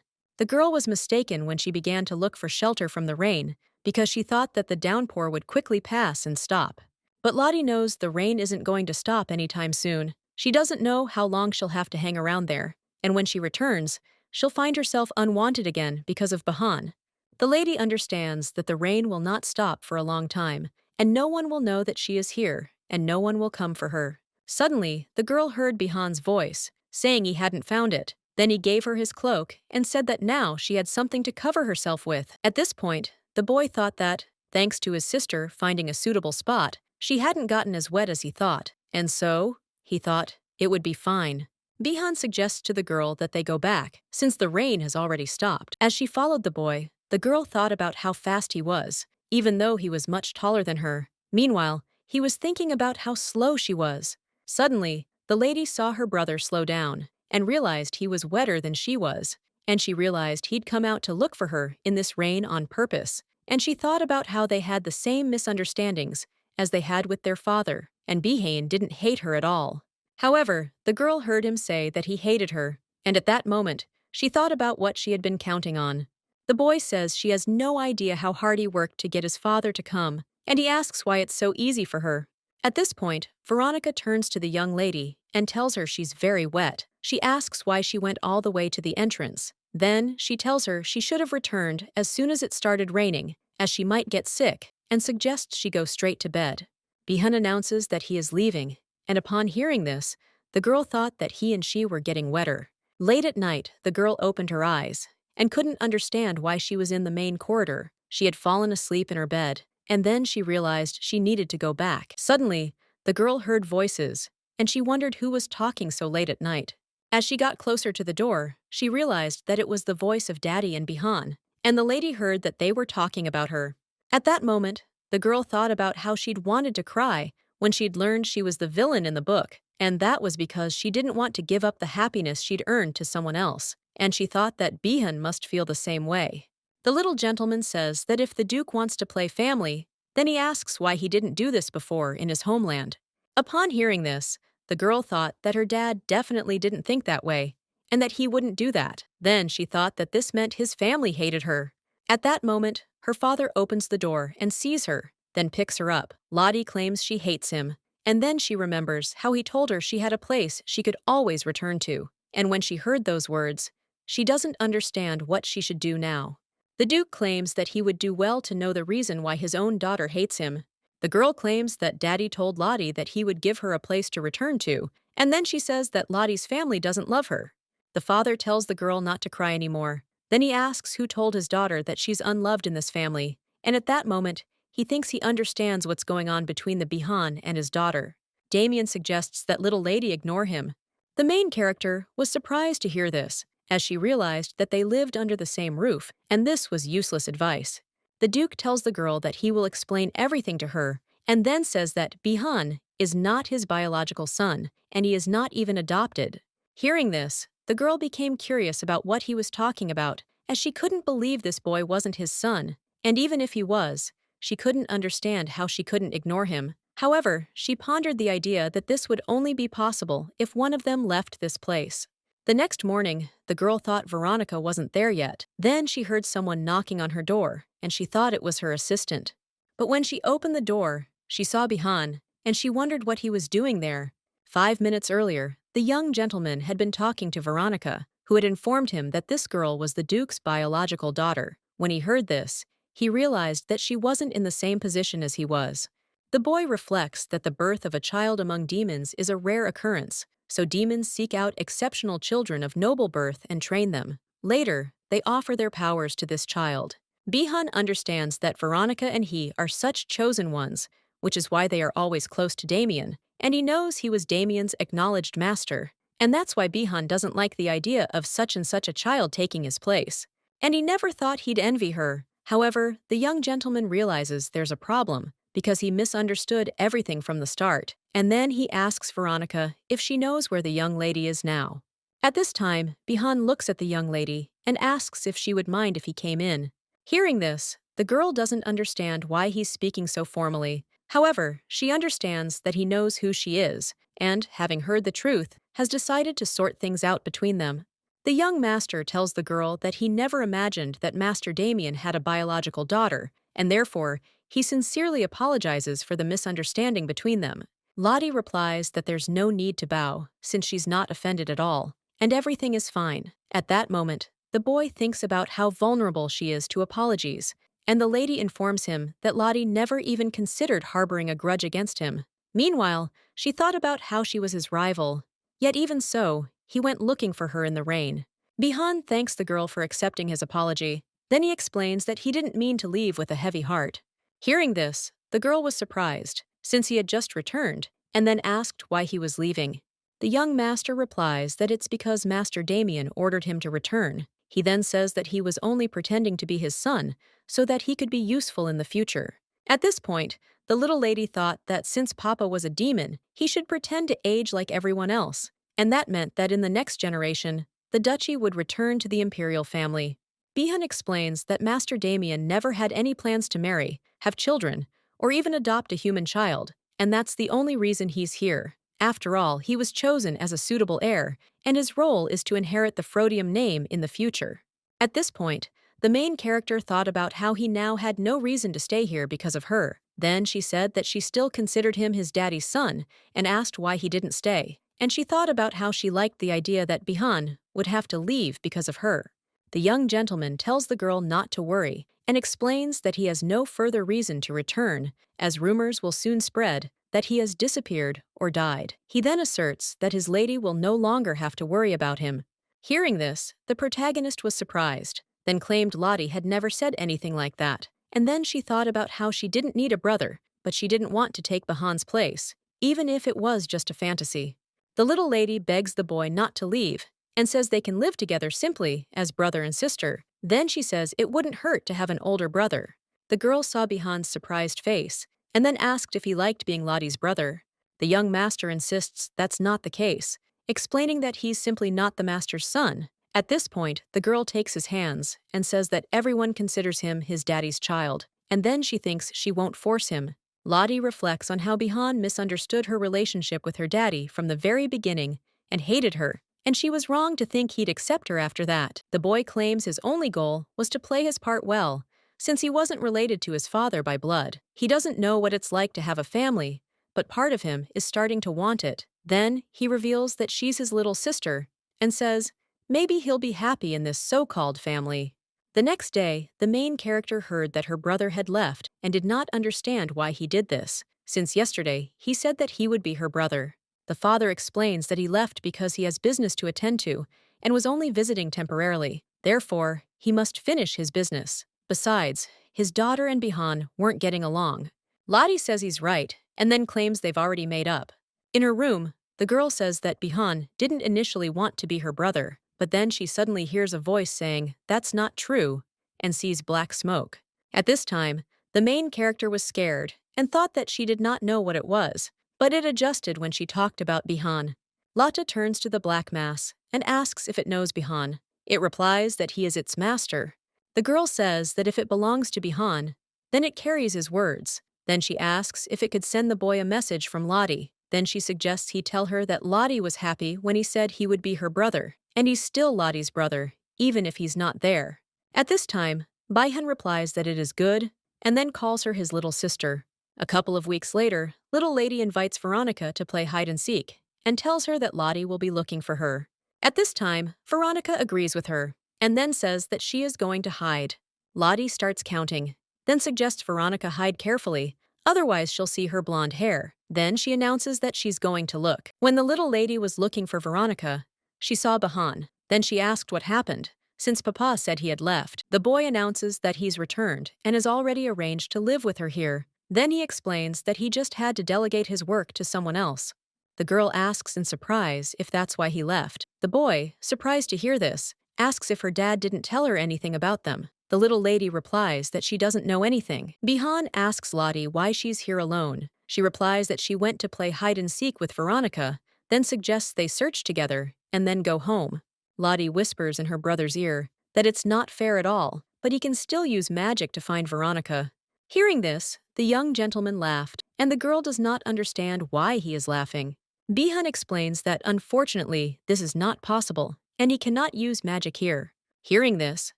The girl was mistaken when she began to look for shelter from the rain because she thought that the downpour would quickly pass and stop. But Lottie knows the rain isn't going to stop anytime soon. She doesn't know how long she'll have to hang around there, and when she returns, she'll find herself unwanted again because of Bihan. The lady understands that the rain will not stop for a long time, and no one will know that she is here, and no one will come for her. Suddenly, the girl heard Bihan's voice, saying he hadn't found it. Then he gave her his cloak and said that now she had something to cover herself with. At this point, the boy thought that, thanks to his sister finding a suitable spot, she hadn't gotten as wet as he thought. And so, he thought, it would be fine. Bihan suggests to the girl that they go back, since the rain has already stopped. As she followed the boy, the girl thought about how fast he was, even though he was much taller than her. Meanwhile, he was thinking about how slow she was. Suddenly, the lady saw her brother slow down and realized he was wetter than she was, and she realized he'd come out to look for her in this rain on purpose. And she thought about how they had the same misunderstandings as they had with their father, and Bihan didn't hate her at all. However, the girl heard him say that he hated her, and at that moment, she thought about what she had been counting on. The boy says she has no idea how hard he worked to get his father to come, and he asks why it's so easy for her. At this point, Veronica turns to the young lady and tells her she's very wet. She asks why she went all the way to the entrance. Then, she tells her she should have returned as soon as it started raining, as she might get sick, and suggests she go straight to bed. Bihan announces that he is leaving, and upon hearing this, the girl thought that he and she were getting wetter. Late at night, the girl opened her eyes and couldn't understand why she was in the main corridor. She had fallen asleep in her bed, and then she realized she needed to go back. Suddenly, the girl heard voices, and she wondered who was talking so late at night. As she got closer to the door, she realized that it was the voice of Daddy and Bihan, and the lady heard that they were talking about her. At that moment, the girl thought about how she'd wanted to cry when she'd learned she was the villain in the book, and that was because she didn't want to give up the happiness she'd earned to someone else, and she thought that Bihan must feel the same way. The little gentleman says that if the Duke wants to play family, then he asks why he didn't do this before in his homeland. Upon hearing this, the girl thought that her dad definitely didn't think that way, and that he wouldn't do that. Then she thought that this meant his family hated her. At that moment, her father opens the door and sees her, then picks her up. Lottie claims she hates him, and then she remembers how he told her she had a place she could always return to. And when she heard those words, she doesn't understand what she should do now. The Duke claims that he would do well to know the reason why his own daughter hates him. The girl claims that Daddy told Lottie that he would give her a place to return to, and then she says that Lottie's family doesn't love her. The father tells the girl not to cry anymore. Then he asks who told his daughter that she's unloved in this family, and at that moment, he thinks he understands what's going on between the Bihan and his daughter. Damien suggests that little lady ignore him. The main character was surprised to hear this, as she realized that they lived under the same roof, and this was useless advice. The Duke tells the girl that he will explain everything to her, and then says that Bihan is not his biological son, and he is not even adopted. Hearing this, the girl became curious about what he was talking about, as she couldn't believe this boy wasn't his son, and even if he was, she couldn't understand how she couldn't ignore him. However, she pondered the idea that this would only be possible if one of them left this place. The next morning, the girl thought Veronica wasn't there yet. Then she heard someone knocking on her door, and she thought it was her assistant. But when she opened the door, she saw Bihan, and she wondered what he was doing there. 5 minutes earlier, the young gentleman had been talking to Veronica, who had informed him that this girl was the Duke's biological daughter. When he heard this, he realized that she wasn't in the same position as he was. The boy reflects that the birth of a child among demons is a rare occurrence, so demons seek out exceptional children of noble birth and train them. Later, they offer their powers to this child. Bihan understands that Veronica and he are such chosen ones, which is why they are always close to Damien, and he knows he was Damien's acknowledged master, and that's why Bihan doesn't like the idea of such and such a child taking his place. And he never thought he'd envy her. However, the young gentleman realizes there's a problem, because he misunderstood everything from the start, and then he asks Veronica if she knows where the young lady is now. At this time, Bihan looks at the young lady and asks if she would mind if he came in. Hearing this, The girl doesn't understand why he's speaking so formally. However, she understands that he knows who she is, and, having heard the truth, has decided to sort things out between them. The young master tells the girl that he never imagined that Master Damien had a biological daughter, and therefore, he sincerely apologizes for the misunderstanding between them. Lottie replies that there's no need to bow, since she's not offended at all, and everything is fine. At that moment, the boy thinks about how vulnerable she is to apologies, and the lady informs him that Lottie never even considered harboring a grudge against him. Meanwhile, she thought about how she was his rival. Yet even so, he went looking for her in the rain. Bihan thanks the girl for accepting his apology. Then he explains that he didn't mean to leave with a heavy heart. Hearing this, the girl was surprised, since he had just returned, and then asked why he was leaving. The young master replies that it's because Master Damien ordered him to return. He then says that he was only pretending to be his son, so that he could be useful in the future. At this point, the little lady thought that since Papa was a demon, he should pretend to age like everyone else, and that meant that in the next generation, the duchy would return to the imperial family. Bihan explains that Master Damien never had any plans to marry, have children, or even adopt a human child, and that's the only reason he's here. After all, he was chosen as a suitable heir, and his role is to inherit the Frodium name in the future. At this point, the main character thought about how he now had no reason to stay here because of her. Then she said that she still considered him his daddy's son and asked why he didn't stay. And she thought about how she liked the idea that Bihan would have to leave because of her. The young gentleman tells the girl not to worry and explains that he has no further reason to return, as rumors will soon spread that he has disappeared or died. He then asserts that his lady will no longer have to worry about him. Hearing this, the protagonist was surprised, then claimed Lottie had never said anything like that. And then she thought about how she didn't need a brother, but she didn't want to take Bihan's place, even if it was just a fantasy. The little lady begs the boy not to leave and says they can live together simply as brother and sister. Then she says it wouldn't hurt to have an older brother. The girl saw Bihan's surprised face and then asked if he liked being Lottie's brother. The young master insists that's not the case, explaining that he's simply not the master's son. At this point, the girl takes his hands and says that everyone considers him his daddy's child, and then she thinks she won't force him. Lottie reflects on how Bihan misunderstood her relationship with her daddy from the very beginning and hated her, and she was wrong to think he'd accept her after that. The boy claims his only goal was to play his part well, since he wasn't related to his father by blood. He doesn't know what it's like to have a family, but part of him is starting to want it. Then he reveals that she's his little sister and says, maybe he'll be happy in this so-called family. The next day, the main character heard that her brother had left and did not understand why he did this, since yesterday he said that he would be her brother. The father explains that he left because he has business to attend to and was only visiting temporarily. Therefore, he must finish his business. Besides, his daughter and Bihan weren't getting along. Lottie says he's right and then claims they've already made up. In her room, the girl says that Bihan didn't initially want to be her brother, but then she suddenly hears a voice saying, "That's not true," and sees black smoke. At this time, the main character was scared and thought that she did not know what it was, but it adjusted when she talked about Bihan. Lotta turns to the black mass and asks if it knows Bihan. It replies that he is its master. The girl says that if it belongs to Bihan, then it carries his words. Then she asks if it could send the boy a message from Lottie. Then she suggests he tell her that Lottie was happy when he said he would be her brother, and he's still Lottie's brother, even if he's not there. At this time, Bihan replies that it is good, and then calls her his little sister. A couple of weeks later, little lady invites Veronica to play hide-and-seek, and tells her that Lottie will be looking for her. At this time, Veronica agrees with her, and then says that she is going to hide. Lottie starts counting, then suggests Veronica hide carefully, otherwise she'll see her blonde hair. Then she announces that she's going to look. When the little lady was looking for Veronica, she saw Bihan. Then she asked what happened, since Papa said he had left. The boy announces that he's returned and has already arranged to live with her here. Then he explains that he just had to delegate his work to someone else. The girl asks in surprise if that's why he left. The boy, surprised to hear this, asks if her dad didn't tell her anything about them. The little lady replies that she doesn't know anything. Bihan asks Lottie why she's here alone. She replies that she went to play hide-and-seek with Veronica, then suggests they search together and then go home. Lottie whispers in her brother's ear that it's not fair at all, but he can still use magic to find Veronica. Hearing this, the young gentleman laughed, and the girl does not understand why he is laughing. Bihan explains that unfortunately, this is not possible, and he cannot use magic here. Hearing this,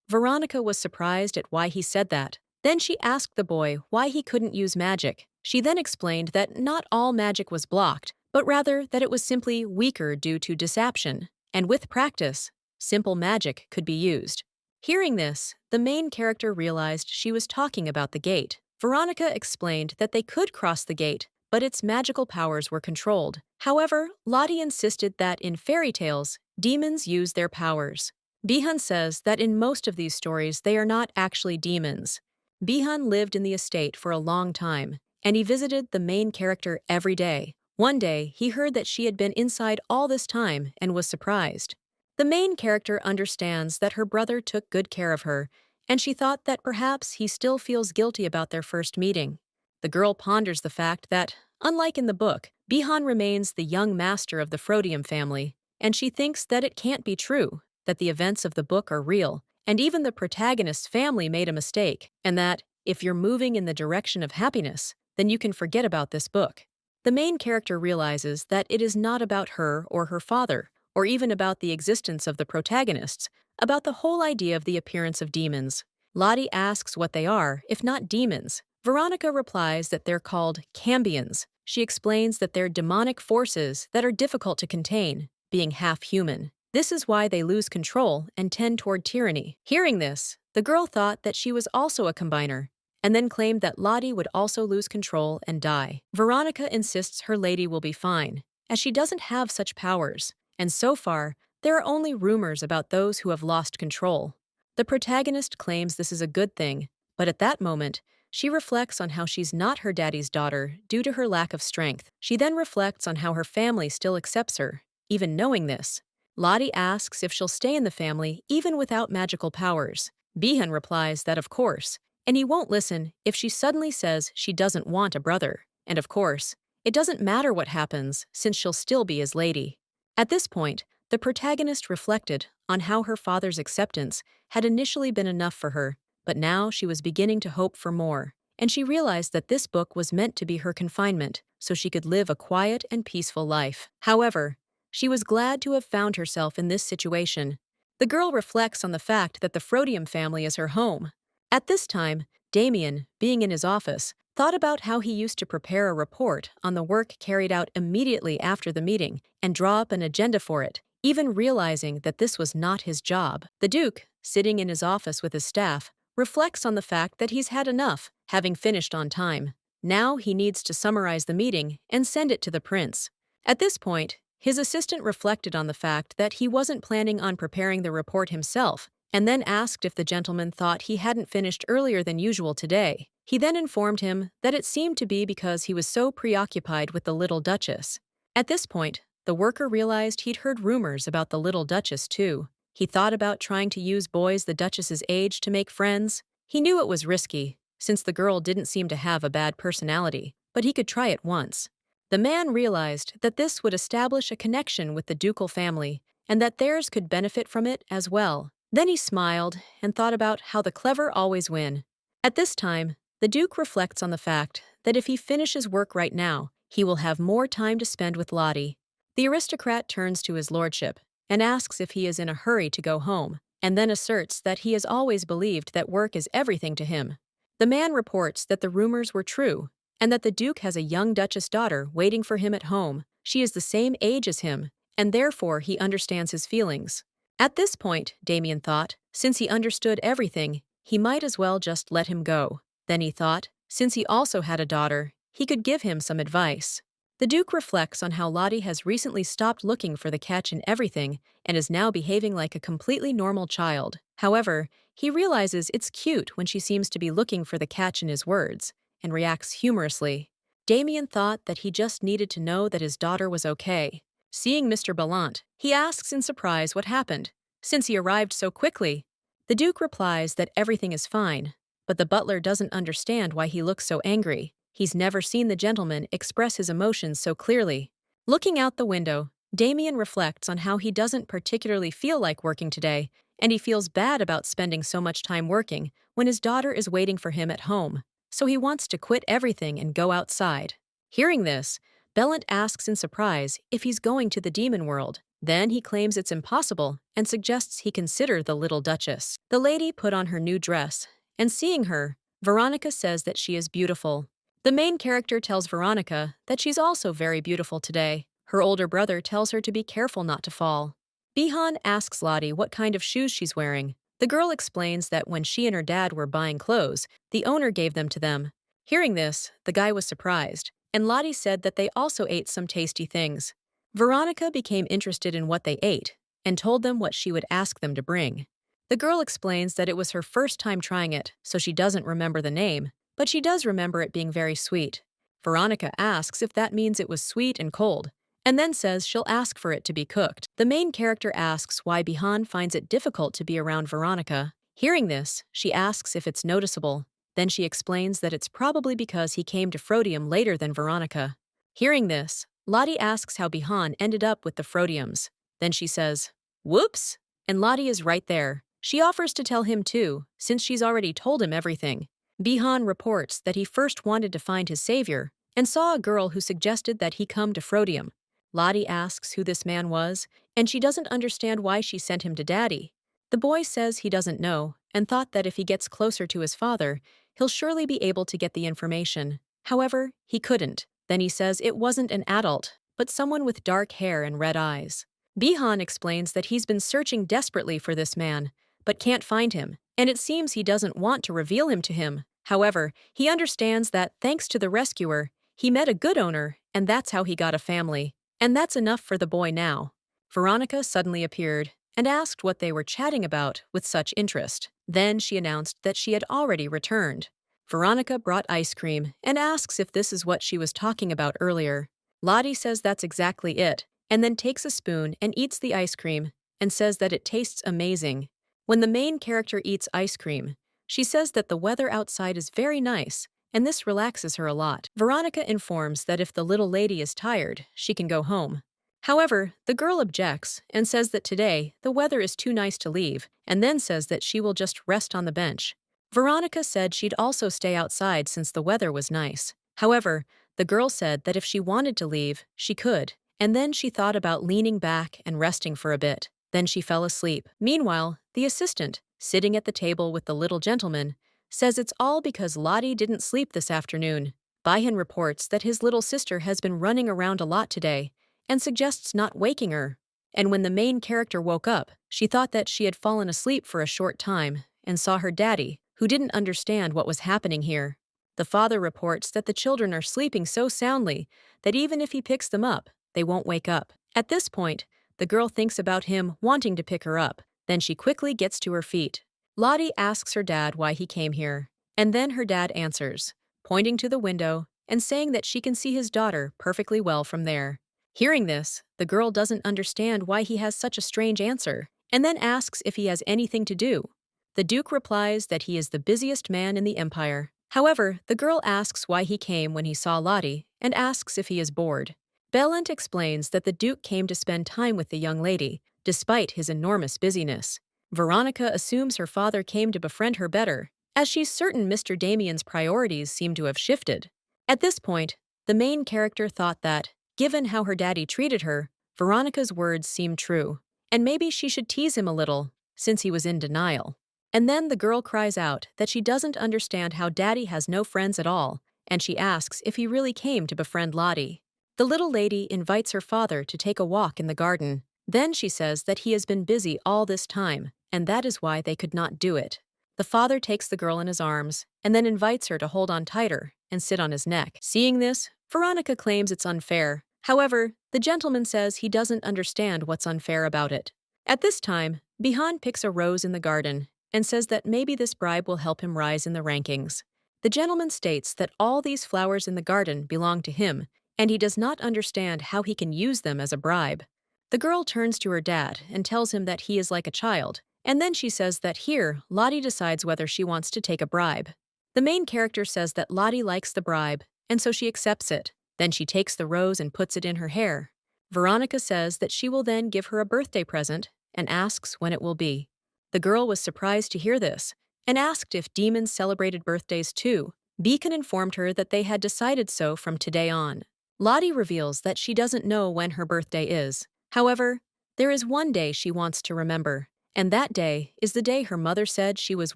Veronica was surprised at why he said that. Then she asked the boy why he couldn't use magic. She then explained that not all magic was blocked, but rather that it was simply weaker due to deception, and with practice, simple magic could be used. Hearing this, the main character realized she was talking about the gate. Veronica explained that they could cross the gate, but its magical powers were controlled. However, Lottie insisted that in fairy tales, demons use their powers. Bihan says that in most of these stories they are not actually demons. Bihan lived in the estate for a long time, and he visited the main character every day. One day, he heard that she had been inside all this time and was surprised. The main character understands that her brother took good care of her, and she thought that perhaps he still feels guilty about their first meeting. The girl ponders the fact that, unlike in the book, Bihan remains the young master of the Frodium family, and she thinks that it can't be true, that the events of the book are real, and even the protagonist's family made a mistake, and that, if you're moving in the direction of happiness, then you can forget about this book. The main character realizes that it is not about her or her father, or even about the existence of the protagonists, about the whole idea of the appearance of demons. Lottie asks what they are, if not demons. Veronica replies that they're called cambions. She explains that they're demonic forces that are difficult to contain, being half-human. This is why they lose control and tend toward tyranny. Hearing this, the girl thought that she was also a combiner, and then claimed that Lottie would also lose control and die. Veronica insists her lady will be fine, as she doesn't have such powers, and so far, there are only rumors about those who have lost control. The protagonist claims this is a good thing, but at that moment, she reflects on how she's not her daddy's daughter due to her lack of strength. She then reflects on how her family still accepts her, even knowing this. Lottie asks if she'll stay in the family even without magical powers. Bihan replies that of course, and he won't listen if she suddenly says she doesn't want a brother. And of course, it doesn't matter what happens since she'll still be his lady. At this point, the protagonist reflected on how her father's acceptance had initially been enough for her, but now she was beginning to hope for more, and she realized that this book was meant to be her confinement so she could live a quiet and peaceful life. However, she was glad to have found herself in this situation. The girl reflects on the fact that the Frodium family is her home. At this time, Damien, being in his office, thought about how he used to prepare a report on the work carried out immediately after the meeting and draw up an agenda for it, even realizing that this was not his job. The Duke, sitting in his office with his staff, reflects on the fact that he's had enough, having finished on time. Now he needs to summarize the meeting and send it to the prince. At this point, his assistant reflected on the fact that he wasn't planning on preparing the report himself, and then asked if the gentleman thought he hadn't finished earlier than usual today. He then informed him that it seemed to be because he was so preoccupied with the little Duchess. At this point, the worker realized he'd heard rumors about the little Duchess too. He thought about trying to use boys the Duchess's age to make friends. He knew it was risky, since the girl didn't seem to have a bad personality, but he could try it once. The man realized that this would establish a connection with the ducal family, and that theirs could benefit from it as well. Then he smiled and thought about how the clever always win. At this time, the Duke reflects on the fact that if he finishes work right now, he will have more time to spend with Lottie. The aristocrat turns to his lordship and asks if he is in a hurry to go home, and then asserts that he has always believed that work is everything to him. The man reports that the rumors were true, and that the Duke has a young Duchess daughter waiting for him at home. She is the same age as him, and therefore he understands his feelings. At this point, Damien thought, since he understood everything, he might as well just let him go. Then he thought, since he also had a daughter, he could give him some advice. The Duke reflects on how Lottie has recently stopped looking for the catch in everything and is now behaving like a completely normal child. However, he realizes it's cute when she seems to be looking for the catch in his words, and reacts humorously. Damien thought that he just needed to know that his daughter was okay. Seeing Mr. Ballant, he asks in surprise what happened, since he arrived so quickly. The Duke replies that everything is fine, but the butler doesn't understand why he looks so angry. He's never seen the gentleman express his emotions so clearly. Looking out the window, Damien reflects on how he doesn't particularly feel like working today, and he feels bad about spending so much time working when his daughter is waiting for him at home, so he wants to quit everything and go outside. Hearing this, Bellant asks in surprise if he's going to the demon world. Then he claims it's impossible and suggests he consider the little duchess. The lady put on her new dress, and seeing her, Veronica says that she is beautiful. The main character tells Veronica that she's also very beautiful today. Her older brother tells her to be careful not to fall. Bihan asks Lottie what kind of shoes she's wearing. The girl explains that when she and her dad were buying clothes, the owner gave them to them. Hearing this, the guy was surprised, and Lottie said that they also ate some tasty things. Veronica became interested in what they ate and told them what she would ask them to bring. The girl explains that it was her first time trying it, so she doesn't remember the name, but she does remember it being very sweet. Veronica asks if that means it was sweet and cold, and then says she'll ask for it to be cooked. The main character asks why Bihan finds it difficult to be around Veronica. Hearing this, she asks if it's noticeable. Then she explains that it's probably because he came to Frodium later than Veronica. Hearing this, Lottie asks how Bihan ended up with the Frodiums. Then she says, "Whoops!" And Lottie is right there. She offers to tell him too, since she's already told him everything. Bihan reports that he first wanted to find his savior and saw a girl who suggested that he come to Frodium. Lottie asks who this man was, and she doesn't understand why she sent him to Daddy. The boy says he doesn't know and thought that if he gets closer to his father, he'll surely be able to get the information. However, he couldn't. Then he says it wasn't an adult, but someone with dark hair and red eyes. Bihan explains that he's been searching desperately for this man, but can't find him, and it seems he doesn't want to reveal him to him. However, he understands that, thanks to the rescuer, he met a good owner, and that's how he got a family. And that's enough for the boy now. Veronica suddenly appeared and asked what they were chatting about with such interest. Then she announced that she had already returned. Veronica brought ice cream and asks if this is what she was talking about earlier. Lottie says that's exactly it, and then takes a spoon and eats the ice cream and says that it tastes amazing. When the main character eats ice cream, she says that the weather outside is very nice, and this relaxes her a lot. Veronica informs that if the little lady is tired, she can go home. However, the girl objects and says that today the weather is too nice to leave, and then says that she will just rest on the bench. Veronica said she'd also stay outside since the weather was nice. However, the girl said that if she wanted to leave, she could, and then she thought about leaning back and resting for a bit. Then she fell asleep. Meanwhile, the assistant, sitting at the table with the little gentleman, says it's all because Lottie didn't sleep this afternoon. Bihan reports that his little sister has been running around a lot today and suggests not waking her. And when the main character woke up, she thought that she had fallen asleep for a short time and saw her daddy, who didn't understand what was happening here. The father reports that the children are sleeping so soundly that even if he picks them up, they won't wake up. At this point, the girl thinks about him wanting to pick her up. Then she quickly gets to her feet. Lottie asks her dad why he came here, and then her dad answers, pointing to the window and saying that she can see his daughter perfectly well from there. Hearing this, the girl doesn't understand why he has such a strange answer, and then asks if he has anything to do. The Duke replies that he is the busiest man in the empire. However, the girl asks why he came when he saw Lottie and asks if he is bored. Bellant explains that the Duke came to spend time with the young lady, despite his enormous busyness. Veronica assumes her father came to befriend her better, as she's certain Mr. Damien's priorities seem to have shifted. At this point, the main character thought that, given how her daddy treated her, Veronica's words seemed true, and maybe she should tease him a little, since he was in denial. And then the girl cries out that she doesn't understand how daddy has no friends at all, and she asks if he really came to befriend Lottie. The little lady invites her father to take a walk in the garden. Then she says that he has been busy all this time, and that is why they could not do it. The father takes the girl in his arms and then invites her to hold on tighter and sit on his neck. Seeing this, Veronica claims it's unfair. However, the gentleman says he doesn't understand what's unfair about it. At this time, Bihan picks a rose in the garden and says that maybe this bribe will help him rise in the rankings. The gentleman states that all these flowers in the garden belong to him, and he does not understand how he can use them as a bribe. The girl turns to her dad and tells him that he is like a child, and then she says that here, Lottie decides whether she wants to take a bribe. The main character says that Lottie likes the bribe, and so she accepts it. Then she takes the rose and puts it in her hair. Veronica says that she will then give her a birthday present and asks when it will be. The girl was surprised to hear this and asked if demons celebrated birthdays too. Beacon informed her that they had decided so from today on. Lottie reveals that she doesn't know when her birthday is. However, there is one day she wants to remember, and that day is the day her mother said she was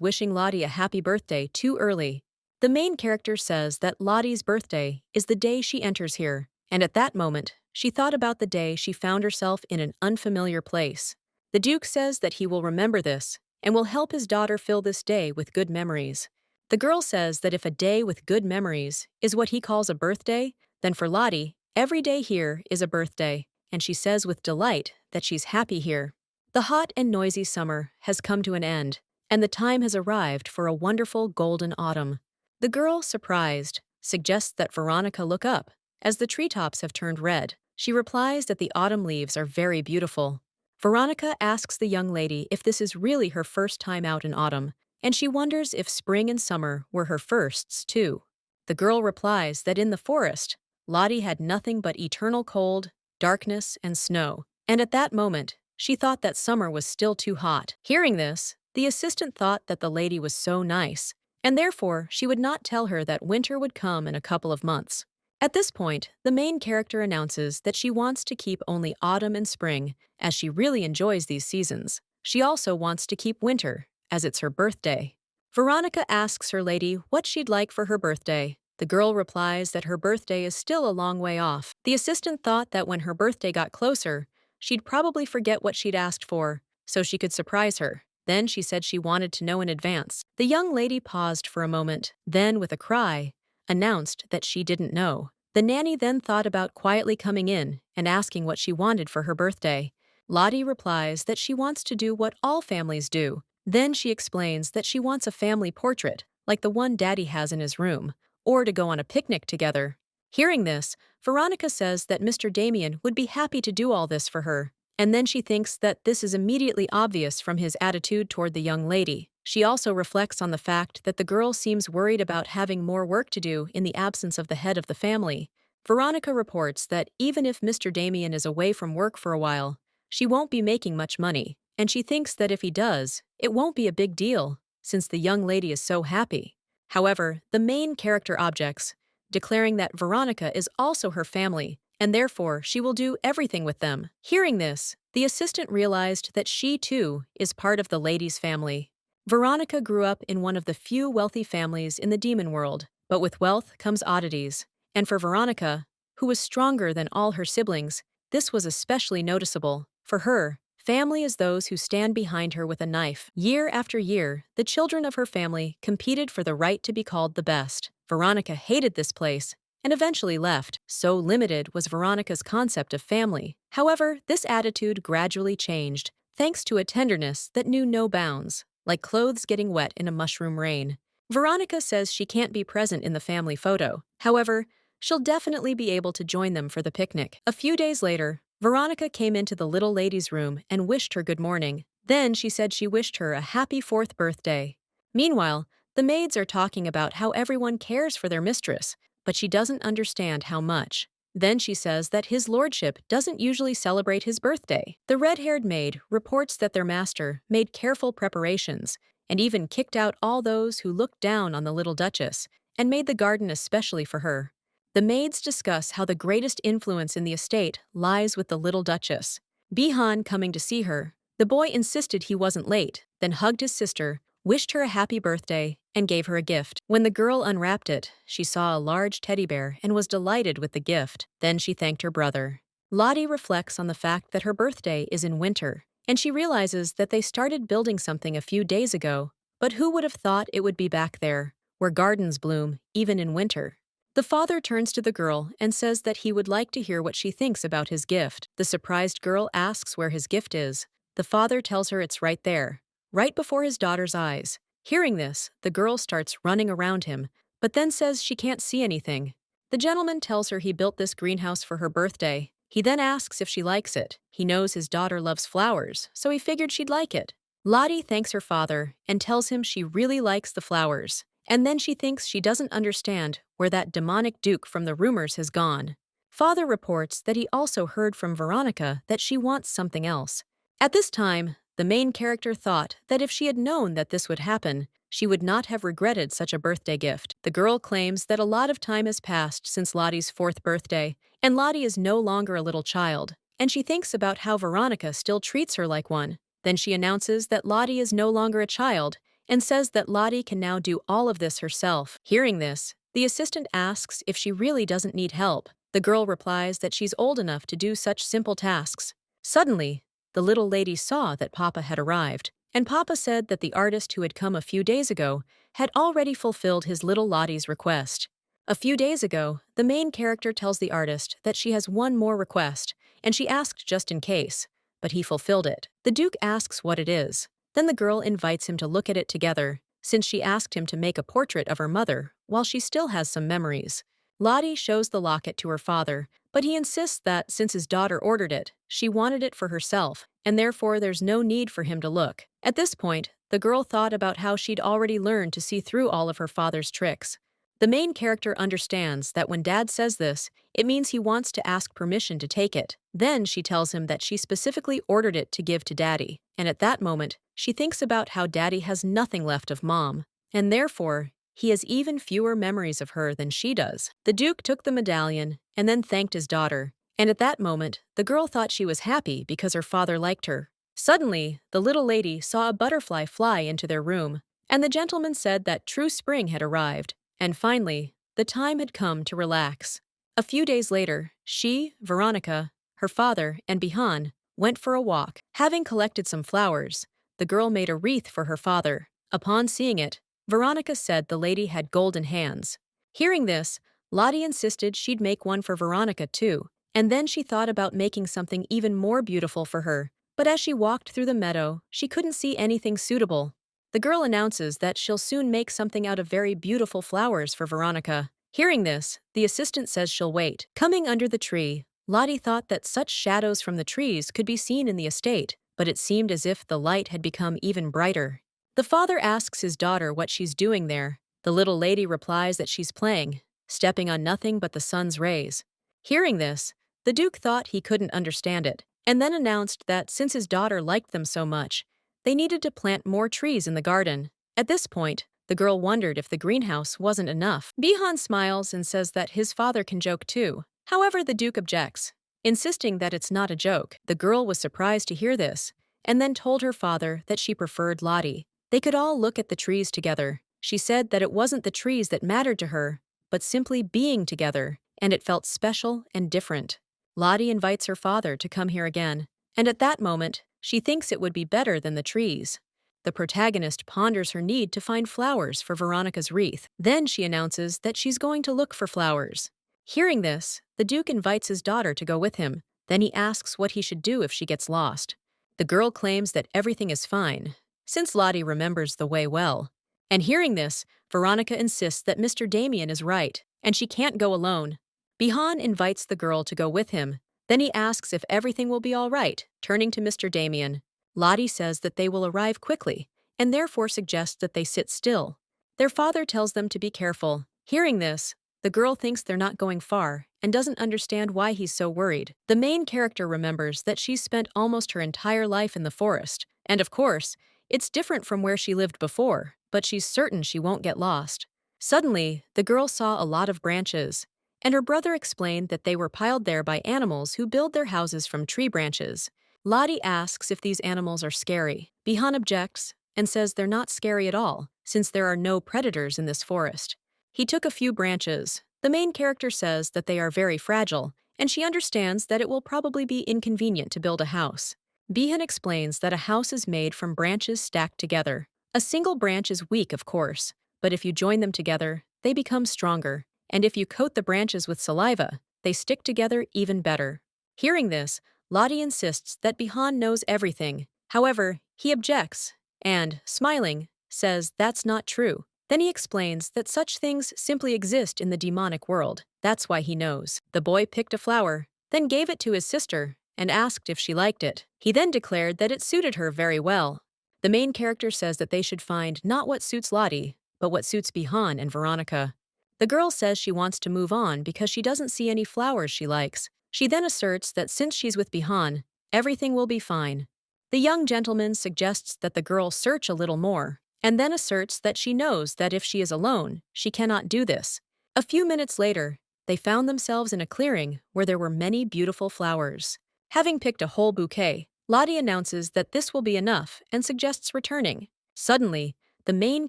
wishing Lottie a happy birthday too early. The main character says that Lottie's birthday is the day she enters here, and at that moment, she thought about the day she found herself in an unfamiliar place. The Duke says that he will remember this and will help his daughter fill this day with good memories. The girl says that if a day with good memories is what he calls a birthday, then for Lottie, every day here is a birthday, and she says with delight that she's happy here. The hot and noisy summer has come to an end, and the time has arrived for a wonderful golden autumn. The girl, surprised, suggests that Veronica look up, as the treetops have turned red. She replies that the autumn leaves are very beautiful. Veronica asks the young lady if this is really her first time out in autumn, and she wonders if spring and summer were her firsts too. The girl replies that in the forest, Lottie had nothing but eternal cold, darkness, and snow, and at that moment, she thought that summer was still too hot. Hearing this, the assistant thought that the lady was so nice, and therefore she would not tell her that winter would come in a couple of months. At this point, the main character announces that she wants to keep only autumn and spring, as she really enjoys these seasons. She also wants to keep winter, as it's her birthday. Veronica asks her lady what she'd like for her birthday. The girl replies that her birthday is still a long way off. The assistant thought that when her birthday got closer, she'd probably forget what she'd asked for, so she could surprise her. Then she said she wanted to know in advance. The young lady paused for a moment, then with a cry, announced that she didn't know. The nanny then thought about quietly coming in and asking what she wanted for her birthday. Lottie replies that she wants to do what all families do. Then she explains that she wants a family portrait, like the one Daddy has in his room, or to go on a picnic together. Hearing this, Veronica says that Mr. Damien would be happy to do all this for her, and then she thinks that this is immediately obvious from his attitude toward the young lady. She also reflects on the fact that the girl seems worried about having more work to do in the absence of the head of the family. Veronica reports that even if Mr. Damien is away from work for a while, she won't be making much money, and she thinks that if he does, it won't be a big deal, since the young lady is so happy. However, the main character objects, declaring that Veronica is also her family, and therefore she will do everything with them. Hearing this, the assistant realized that she, too, is part of the lady's family. Veronica grew up in one of the few wealthy families in the demon world, but with wealth comes oddities. And for Veronica, who was stronger than all her siblings, this was especially noticeable. For her, family is those who stand behind her with a knife. Year after year, the children of her family competed for the right to be called the best. Veronica hated this place and eventually left. So limited was Veronica's concept of family. However, this attitude gradually changed, thanks to a tenderness that knew no bounds, like clothes getting wet in a mushroom rain. Veronica says she can't be present in the family photo. However, she'll definitely be able to join them for the picnic. A few days later, Veronica came into the little lady's room and wished her good morning. Then she said she wished her a happy 4th birthday. Meanwhile, the maids are talking about how everyone cares for their mistress, but she doesn't understand how much. Then she says that his lordship doesn't usually celebrate his birthday. The red-haired maid reports that their master made careful preparations and even kicked out all those who looked down on the little duchess and made the garden especially for her. The maids discuss how the greatest influence in the estate lies with the little duchess. Bihan coming to see her, the boy insisted he wasn't late, then hugged his sister, wished her a happy birthday, and gave her a gift. When the girl unwrapped it, she saw a large teddy bear and was delighted with the gift. Then she thanked her brother. Lottie reflects on the fact that her birthday is in winter, and she realizes that they started building something a few days ago, but who would have thought it would be back there, where gardens bloom, even in winter? The father turns to the girl and says that he would like to hear what she thinks about his gift. The surprised girl asks where his gift is. The father tells her it's right there, right before his daughter's eyes. Hearing this, the girl starts running around him, but then says she can't see anything. The gentleman tells her he built this greenhouse for her birthday. He then asks if she likes it. He knows his daughter loves flowers, so he figured she'd like it. Lottie thanks her father and tells him she really likes the flowers. And then she thinks she doesn't understand where that demonic duke from the rumors has gone. Father reports that he also heard from Veronica that she wants something else. At this time, the main character thought that if she had known that this would happen, she would not have regretted such a birthday gift. The girl claims that a lot of time has passed since Lottie's 4th birthday, and Lottie is no longer a little child, and she thinks about how Veronica still treats her like one. Then she announces that Lottie is no longer a child and says that Lottie can now do all of this herself. Hearing this, the assistant asks if she really doesn't need help. The girl replies that she's old enough to do such simple tasks. Suddenly, the little lady saw that Papa had arrived, and Papa said that the artist who had come a few days ago had already fulfilled his little Lottie's request. A few days ago, the main character tells the artist that she has one more request, and she asked just in case, but he fulfilled it. The Duke asks what it is. Then the girl invites him to look at it together, since she asked him to make a portrait of her mother while she still has some memories. Lottie shows the locket to her father, but he insists that since his daughter ordered it, she wanted it for herself, and therefore there's no need for him to look. At this point, the girl thought about how she'd already learned to see through all of her father's tricks. The main character understands that when Dad says this, it means he wants to ask permission to take it. Then she tells him that she specifically ordered it to give to Daddy, and at that moment, she thinks about how Daddy has nothing left of Mom, and therefore, he has even fewer memories of her than she does. The Duke took the medallion and then thanked his daughter, and at that moment, the girl thought she was happy because her father liked her. Suddenly, the little lady saw a butterfly fly into their room, and the gentleman said that true spring had arrived, and finally, the time had come to relax. A few days later, she, Veronica, her father, and Bihan went for a walk. Having collected some flowers, the girl made a wreath for her father. Upon seeing it, Veronica said the lady had golden hands. Hearing this, Lottie insisted she'd make one for Veronica too, and then she thought about making something even more beautiful for her. But as she walked through the meadow, she couldn't see anything suitable. The girl announces that she'll soon make something out of very beautiful flowers for Veronica. Hearing this, the assistant says she'll wait. Coming under the tree, Lottie thought that such shadows from the trees could be seen in the estate, but it seemed as if the light had become even brighter. The father asks his daughter what she's doing there. The little lady replies that she's playing, stepping on nothing but the sun's rays. Hearing this, the Duke thought he couldn't understand it, and then announced that since his daughter liked them so much, they needed to plant more trees in the garden. At this point, the girl wondered if the greenhouse wasn't enough. Bihan smiles and says that his father can joke too. However, the Duke objects, insisting that it's not a joke. The girl was surprised to hear this, and then told her father that she preferred Lottie. They could all look at the trees together. She said that it wasn't the trees that mattered to her, but simply being together, and it felt special and different. Lottie invites her father to come here again, and at that moment, she thinks it would be better than the trees. The protagonist ponders her need to find flowers for Veronica's wreath. Then she announces that she's going to look for flowers. Hearing this, the Duke invites his daughter to go with him. Then he asks what he should do if she gets lost. The girl claims that everything is fine, since Lottie remembers the way well. And hearing this, Veronica insists that Mr. Damien is right, and she can't go alone. Bihan invites the girl to go with him. Then he asks if everything will be all right, turning to Mr. Damien. Lottie says that they will arrive quickly, and therefore suggests that they sit still. Their father tells them to be careful. Hearing this, the girl thinks they're not going far and doesn't understand why he's so worried. The main character remembers that she's spent almost her entire life in the forest, and of course, it's different from where she lived before, but she's certain she won't get lost. Suddenly, the girl saw a lot of branches, and her brother explained that they were piled there by animals who build their houses from tree branches. Lottie asks if these animals are scary. Bihan objects and says they're not scary at all, since there are no predators in this forest. He took a few branches. The main character says that they are very fragile, and she understands that it will probably be inconvenient to build a house. Bihan explains that a house is made from branches stacked together. A single branch is weak, of course, but if you join them together, they become stronger, and if you coat the branches with saliva, they stick together even better. Hearing this, Lottie insists that Bihan knows everything. However, he objects and, smiling, says that's not true. Then he explains that such things simply exist in the demonic world. That's why he knows. The boy picked a flower, then gave it to his sister, and asked if she liked it. He then declared that it suited her very well. The main character says that they should find not what suits Lottie, but what suits Bihan and Veronica. The girl says she wants to move on because she doesn't see any flowers she likes. She then asserts that since she's with Bihan, everything will be fine. The young gentleman suggests that the girl search a little more, and then asserts that she knows that if she is alone, she cannot do this. A few minutes later, they found themselves in a clearing where there were many beautiful flowers. Having picked a whole bouquet, Lottie announces that this will be enough and suggests returning. Suddenly, the main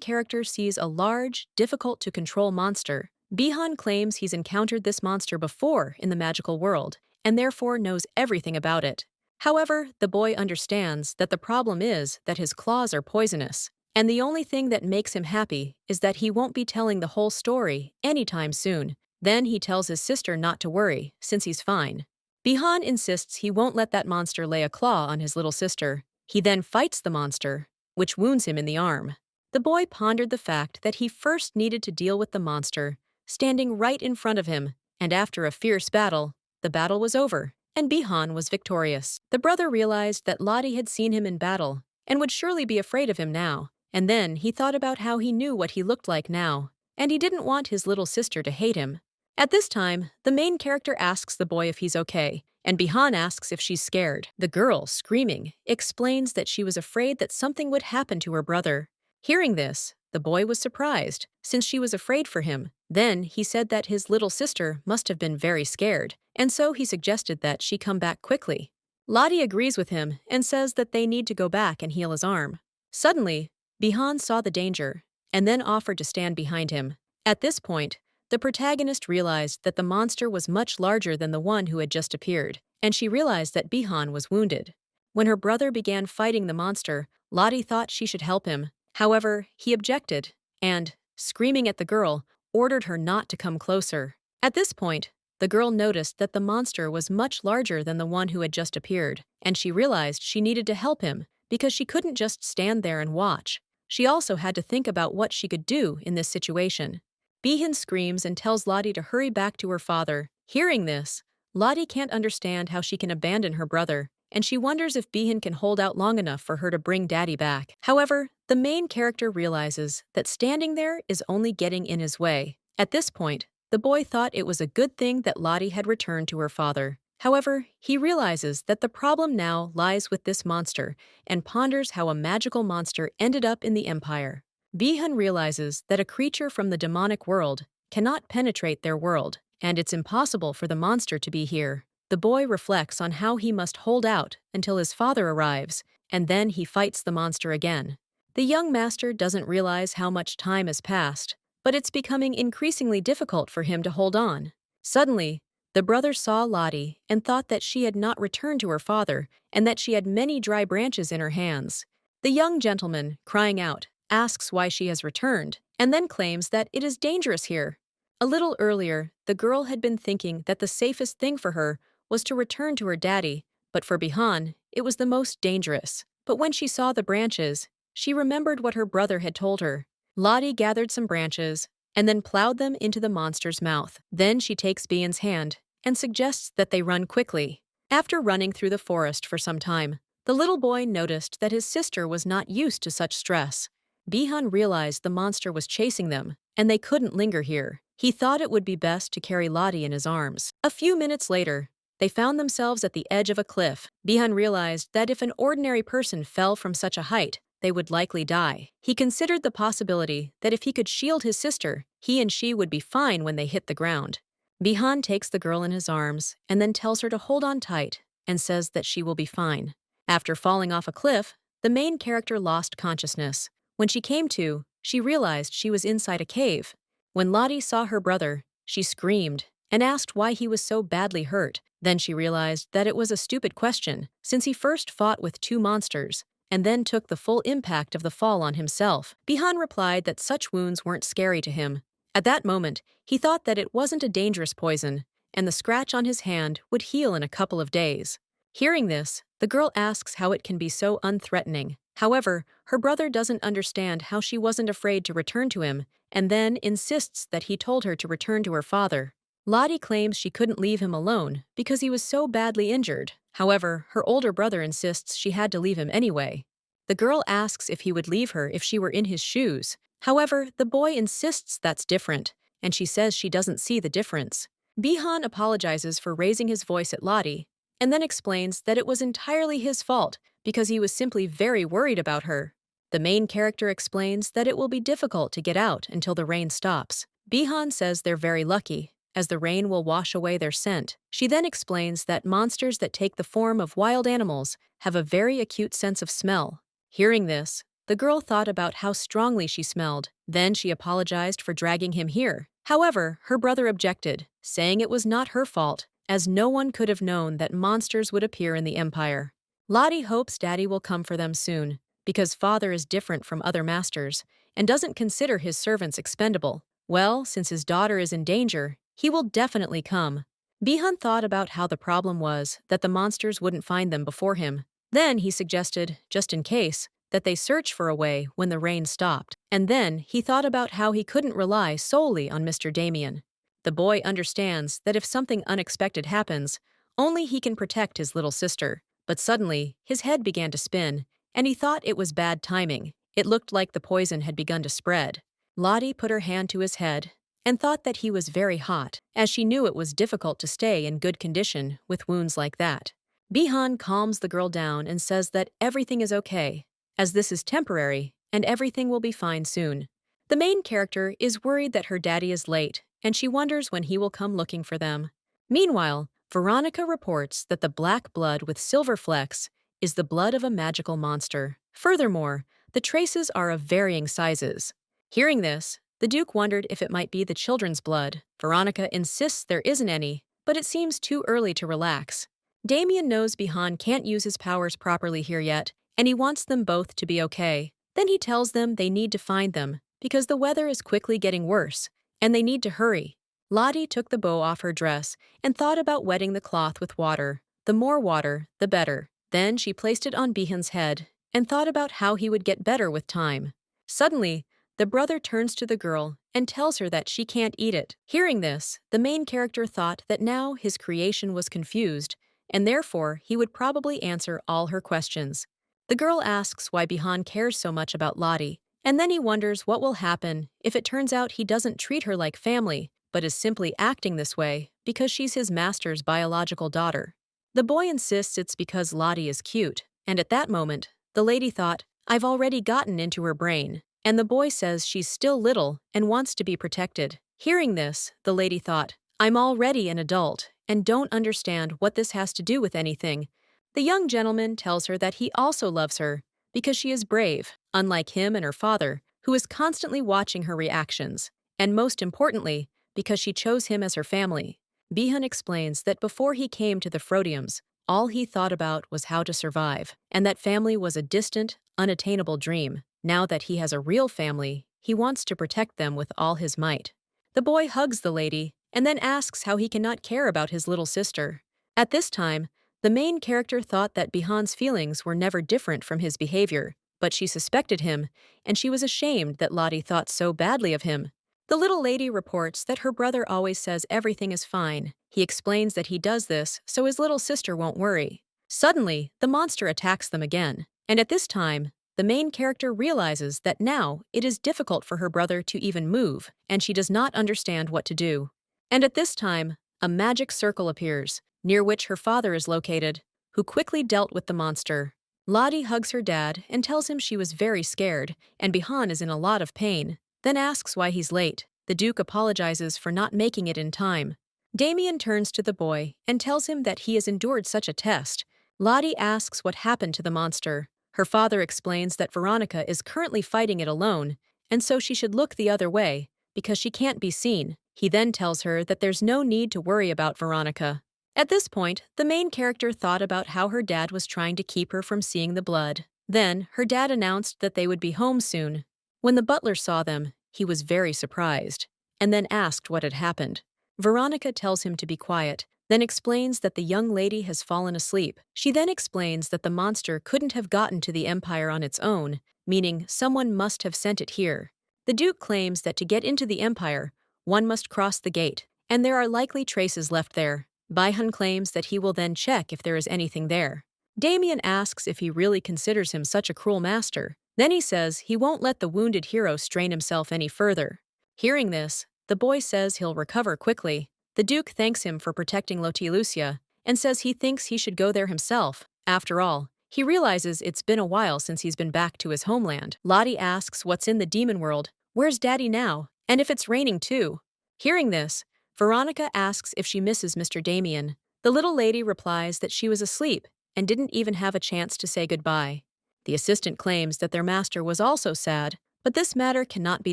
character sees a large, difficult-to-control monster. Bihan claims he's encountered this monster before in the magical world, and therefore knows everything about it. However, the boy understands that the problem is that his claws are poisonous, and the only thing that makes him happy is that he won't be telling the whole story anytime soon. Then he tells his sister not to worry, since he's fine. Bihan insists he won't let that monster lay a claw on his little sister. He then fights the monster, which wounds him in the arm. The boy pondered the fact that he first needed to deal with the monster, standing right in front of him, and after a fierce battle, the battle was over, and Bihan was victorious. The brother realized that Lottie had seen him in battle, and would surely be afraid of him now. And then he thought about how he knew what he looked like now, and he didn't want his little sister to hate him. At this time, the main character asks the boy if he's okay, and Bihan asks if she's scared. The girl, screaming, explains that she was afraid that something would happen to her brother. Hearing this, the boy was surprised, since she was afraid for him. Then he said that his little sister must have been very scared, and so he suggested that she come back quickly. Lottie agrees with him and says that they need to go back and heal his arm. Suddenly, Bihan saw the danger, and then offered to stand behind him. At this point, the protagonist realized that the monster was much larger than the one who had just appeared, and she realized that Bihan was wounded. When her brother began fighting the monster, Lottie thought she should help him. However, he objected, and, screaming at the girl, ordered her not to come closer. At this point, the girl noticed that the monster was much larger than the one who had just appeared, and she realized she needed to help him because she couldn't just stand there and watch. She also had to think about what she could do in this situation. Bihan screams and tells Lottie to hurry back to her father. Hearing this, Lottie can't understand how she can abandon her brother, and she wonders if Bihan can hold out long enough for her to bring Daddy back. However, the main character realizes that standing there is only getting in his way. At this point, the boy thought it was a good thing that Lottie had returned to her father. However, he realizes that the problem now lies with this monster and ponders how a magical monster ended up in the Empire. Bihan realizes that a creature from the demonic world cannot penetrate their world, and it's impossible for the monster to be here. The boy reflects on how he must hold out until his father arrives, and then he fights the monster again. The young master doesn't realize how much time has passed, but it's becoming increasingly difficult for him to hold on. Suddenly, the brother saw Lottie and thought that she had not returned to her father and that she had many dry branches in her hands. The young gentleman, crying out, asks why she has returned, and then claims that it is dangerous here. A little earlier, the girl had been thinking that the safest thing for her was to return to her daddy, but for Bihan, it was the most dangerous. But when she saw the branches, she remembered what her brother had told her. Lottie gathered some branches and then plowed them into the monster's mouth. Then she takes Bihan's hand and suggests that they run quickly. After running through the forest for some time, the little boy noticed that his sister was not used to such stress. Bihan realized the monster was chasing them, and they couldn't linger here. He thought it would be best to carry Lottie in his arms. A few minutes later, they found themselves at the edge of a cliff. Bihan realized that if an ordinary person fell from such a height, they would likely die. He considered the possibility that if he could shield his sister, he and she would be fine when they hit the ground. Bihan takes the girl in his arms and then tells her to hold on tight and says that she will be fine. After falling off a cliff, the main character lost consciousness. When she came to, she realized she was inside a cave. When Lottie saw her brother, she screamed and asked why he was so badly hurt. Then she realized that it was a stupid question, since he first fought with two monsters and then took the full impact of the fall on himself. Bihan replied that such wounds weren't scary to him. At that moment, he thought that it wasn't a dangerous poison, and the scratch on his hand would heal in a couple of days. Hearing this, the girl asks how it can be so unthreatening. However, her brother doesn't understand how she wasn't afraid to return to him, and then insists that he told her to return to her father. Lottie claims she couldn't leave him alone because he was so badly injured. However, her older brother insists she had to leave him anyway. The girl asks if he would leave her if she were in his shoes. However, the boy insists that's different, and she says she doesn't see the difference. Bihan apologizes for raising his voice at Lottie, and then explains that it was entirely his fault because he was simply very worried about her. The main character explains that it will be difficult to get out until the rain stops. Bihan says they're very lucky, as the rain will wash away their scent. She then explains that monsters that take the form of wild animals have a very acute sense of smell. Hearing this, the girl thought about how strongly she smelled. Then she apologized for dragging him here. However, her brother objected, saying it was not her fault, as no one could have known that monsters would appear in the Empire. Lottie hopes Daddy will come for them soon, because father is different from other masters and doesn't consider his servants expendable. Well, since his daughter is in danger, he will definitely come. Bihan thought about how the problem was that the monsters wouldn't find them before him. Then he suggested, just in case, that they search for a way when the rain stopped. And then he thought about how he couldn't rely solely on Mr. Damien. The boy understands that if something unexpected happens, only he can protect his little sister. But suddenly, his head began to spin, and he thought it was bad timing. It looked like the poison had begun to spread. Lottie put her hand to his head and thought that he was very hot, as she knew it was difficult to stay in good condition with wounds like that. Bihan calms the girl down and says that everything is okay, as this is temporary and everything will be fine soon. The main character is worried that her daddy is late, and she wonders when he will come looking for them. Meanwhile, Veronica reports that the black blood with silver flecks is the blood of a magical monster. Furthermore, the traces are of varying sizes. Hearing this, the Duke wondered if it might be the children's blood. Veronica insists there isn't any, but it seems too early to relax. Damien knows Bihan can't use his powers properly here yet, and he wants them both to be okay. Then he tells them they need to find them, because the weather is quickly getting worse, and they need to hurry. Lottie took the bow off her dress and thought about wetting the cloth with water. The more water, the better. Then she placed it on Bihan's head and thought about how he would get better with time. Suddenly, the brother turns to the girl and tells her that she can't eat it. Hearing this, the main character thought that now his creation was confused, and therefore he would probably answer all her questions. The girl asks why Bihan cares so much about Lottie, and then he wonders what will happen if it turns out he doesn't treat her like family, but is simply acting this way because she's his master's biological daughter. The boy insists it's because Lottie is cute, and at that moment, the lady thought, I've already gotten into her brain. And the boy says she's still little and wants to be protected. Hearing this, the lady thought, I'm already an adult and don't understand what this has to do with anything. The young gentleman tells her that he also loves her because she is brave, unlike him and her father, who is constantly watching her reactions, and most importantly, because she chose him as her family. Bihan explains that before he came to the Frodiums, all he thought about was how to survive, and that family was a distant, unattainable dream. Now that he has a real family, he wants to protect them with all his might. The boy hugs the lady and then asks how he cannot care about his little sister. At this time, the main character thought that Bihan's feelings were never different from his behavior, but she suspected him, and she was ashamed that Lottie thought so badly of him. The little lady reports that her brother always says everything is fine. He explains that he does this so his little sister won't worry. Suddenly, the monster attacks them again, and at this time, the main character realizes that now it is difficult for her brother to even move, and she does not understand what to do. And at this time, a magic circle appears, near which her father is located, who quickly dealt with the monster. Lottie hugs her dad and tells him she was very scared, and Bihan is in a lot of pain, then asks why he's late. The Duke apologizes for not making it in time. Damien turns to the boy and tells him that he has endured such a test. Lottie asks what happened to the monster. Her father explains that Veronica is currently fighting it alone, and so she should look the other way, because she can't be seen. He then tells her that there's no need to worry about Veronica. At this point, the main character thought about how her dad was trying to keep her from seeing the blood. Then, her dad announced that they would be home soon. When the butler saw them, he was very surprised, and then asked what had happened. Veronica tells him to be quiet, then explains that the young lady has fallen asleep. She then explains that the monster couldn't have gotten to the Empire on its own, meaning someone must have sent it here. The Duke claims that to get into the Empire, one must cross the gate, and there are likely traces left there. Bihan claims that he will then check if there is anything there. Damien asks if he really considers him such a cruel master. Then he says he won't let the wounded hero strain himself any further. Hearing this, the boy says he'll recover quickly. The Duke thanks him for protecting Lotilucia and says he thinks he should go there himself. After all, he realizes it's been a while since he's been back to his homeland. Lottie asks what's in the demon world, where's Daddy now, and if it's raining too. Hearing this, Veronica asks if she misses Mr. Damien. The little lady replies that she was asleep and didn't even have a chance to say goodbye. The assistant claims that their master was also sad, but this matter cannot be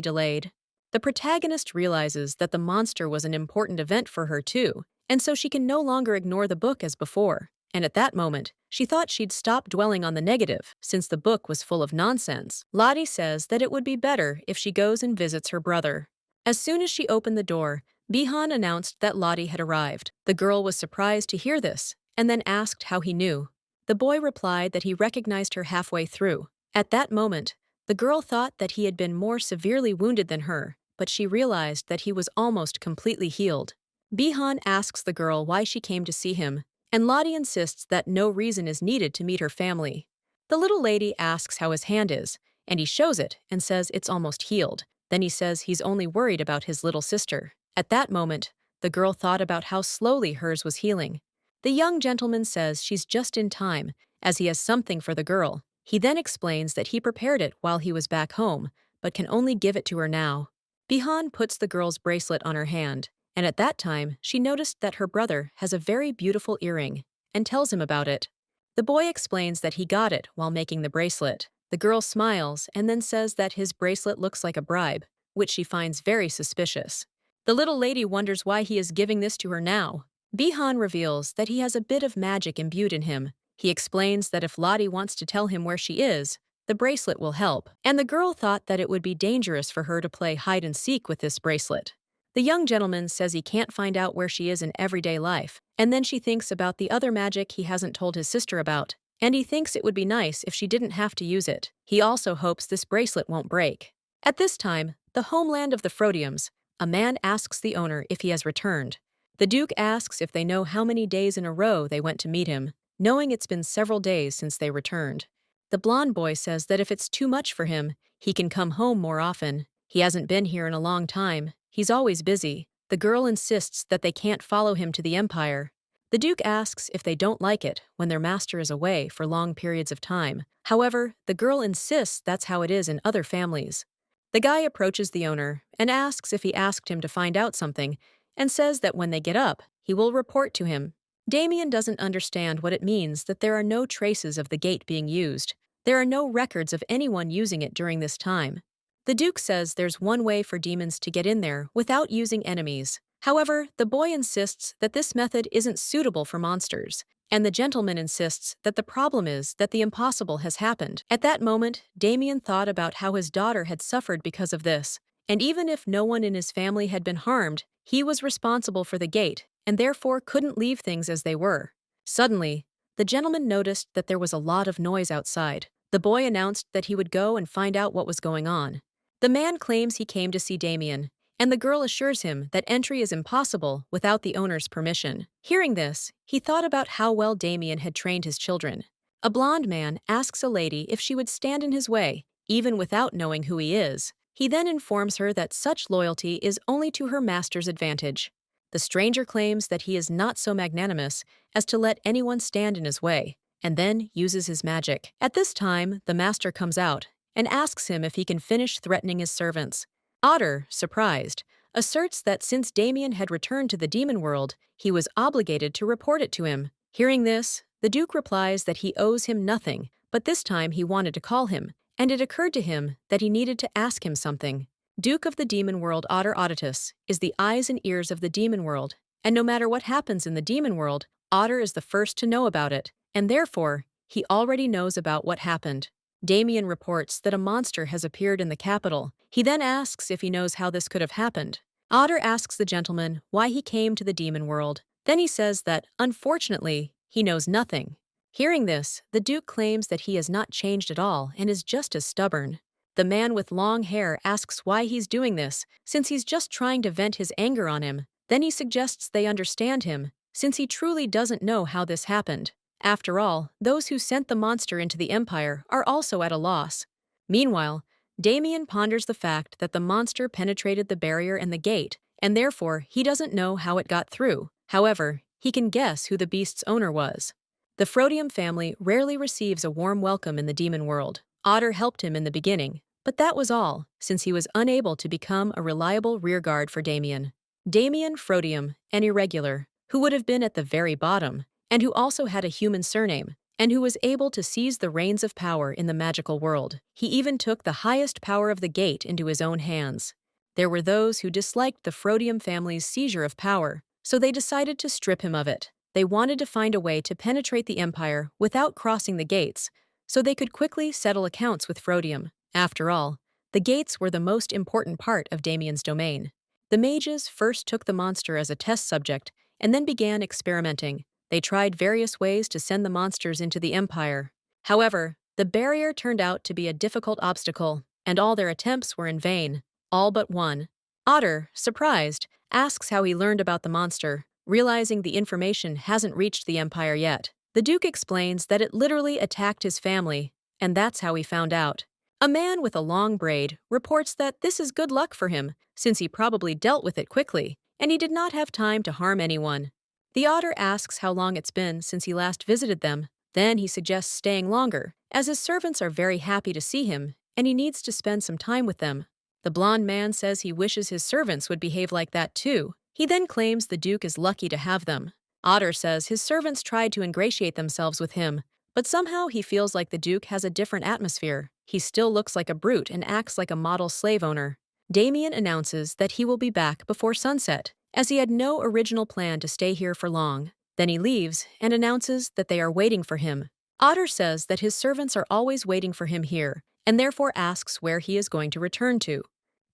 delayed. The protagonist realizes that the monster was an important event for her too, and so she can no longer ignore the book as before. And at that moment, she thought she'd stop dwelling on the negative, since the book was full of nonsense. Lottie says that it would be better if she goes and visits her brother. As soon as she opened the door, Bihan announced that Lottie had arrived. The girl was surprised to hear this, and then asked how he knew. The boy replied that he recognized her halfway through. At that moment, the girl thought that he had been more severely wounded than her, but she realized that he was almost completely healed. Bihan asks the girl why she came to see him, and Lottie insists that no reason is needed to meet her family. The little lady asks how his hand is, and he shows it and says it's almost healed. Then he says he's only worried about his little sister. At that moment, the girl thought about how slowly hers was healing. The young gentleman says she's just in time, as he has something for the girl. He then explains that he prepared it while he was back home, but can only give it to her now. Bihan puts the girl's bracelet on her hand, and at that time she noticed that her brother has a very beautiful earring, and tells him about it. The boy explains that he got it while making the bracelet. The girl smiles and then says that his bracelet looks like a bribe, which she finds very suspicious. The little lady wonders why he is giving this to her now. Bihan reveals that he has a bit of magic imbued in him. He explains that if Lottie wants to tell him where she is, the bracelet will help, and the girl thought that it would be dangerous for her to play hide-and-seek with this bracelet. The young gentleman says he can't find out where she is in everyday life, and then she thinks about the other magic he hasn't told his sister about, and he thinks it would be nice if she didn't have to use it. He also hopes this bracelet won't break. At this time, the homeland of the Frodiums, a man asks the owner if he has returned. The Duke asks if they know how many days in a row they went to meet him, knowing it's been several days since they returned. The blonde boy says that if it's too much for him, he can come home more often. He hasn't been here in a long time. He's always busy. The girl insists that they can't follow him to the Empire. The Duke asks if they don't like it when their master is away for long periods of time. However, the girl insists that's how it is in other families. The guy approaches the owner and asks if he asked him to find out something, and says that when they get up, he will report to him. Damien doesn't understand what it means that there are no traces of the gate being used. There are no records of anyone using it during this time. The Duke says there's one way for demons to get in there without using enemies. However, the boy insists that this method isn't suitable for monsters, and the gentleman insists that the problem is that the impossible has happened. At that moment, Damien thought about how his daughter had suffered because of this, and even if no one in his family had been harmed, he was responsible for the gate, and therefore couldn't leave things as they were. Suddenly, the gentleman noticed that there was a lot of noise outside. The boy announced that he would go and find out what was going on. The man claims he came to see Damien, and the girl assures him that entry is impossible without the owner's permission. Hearing this, he thought about how well Damien had trained his children. A blonde man asks a lady if she would stand in his way, even without knowing who he is. He then informs her that such loyalty is only to her master's advantage. The stranger claims that he is not so magnanimous as to let anyone stand in his way, and then uses his magic. At this time, the master comes out and asks him if he can finish threatening his servants. Otter, surprised, asserts that since Damien had returned to the demon world, he was obligated to report it to him. Hearing this, the Duke replies that he owes him nothing, but this time he wanted to call him, and it occurred to him that he needed to ask him something. Duke of the demon world Otter Odditus is the eyes and ears of the demon world, and no matter what happens in the demon world, Otter is the first to know about it, and therefore, he already knows about what happened. Damien reports that a monster has appeared in the capital. He then asks if he knows how this could have happened. Otter asks the gentleman why he came to the demon world. Then he says that, unfortunately, he knows nothing. Hearing this, the Duke claims that he has not changed at all and is just as stubborn. The man with long hair asks why he's doing this, since he's just trying to vent his anger on him. Then he suggests they understand him, since he truly doesn't know how this happened. After all, those who sent the monster into the Empire are also at a loss. Meanwhile, Damien ponders the fact that the monster penetrated the barrier and the gate, and therefore he doesn't know how it got through. However, he he can guess who the beast's owner was. The Frodium family rarely receives a warm welcome in the demon world. Otter helped him in the beginning, but that was all, since he was unable to become a reliable rearguard for Damien. Damien Frodium, an irregular, who would have been at the very bottom, and who also had a human surname, and who was able to seize the reins of power in the magical world. He even took the highest power of the gate into his own hands. There were those who disliked the Frodium family's seizure of power, so they decided to strip him of it. They wanted to find a way to penetrate the empire without crossing the gates, so they could quickly settle accounts with Frodium. After all, the gates were the most important part of Damien's domain. The mages first took the monster as a test subject and then began experimenting. They tried various ways to send the monsters into the empire. However, the barrier turned out to be a difficult obstacle, and all their attempts were in vain. All but one. Otter, surprised, asks how he learned about the monster, realizing the information hasn't reached the empire yet. The Duke explains that it literally attacked his family, and that's how he found out. A man with a long braid reports that this is good luck for him, since he probably dealt with it quickly, and he did not have time to harm anyone. The otter asks how long it's been since he last visited them. Then he suggests staying longer, as his servants are very happy to see him, and he needs to spend some time with them. The blond man says he wishes his servants would behave like that too. He then claims the Duke is lucky to have them. Otter says his servants tried to ingratiate themselves with him, but somehow he feels like the Duke has a different atmosphere. He still looks like a brute and acts like a model slave owner. Damien announces that he will be back before sunset, as he had no original plan to stay here for long. Then he leaves and announces that they are waiting for him. Otter says that his servants are always waiting for him here, and therefore asks where he is going to return to.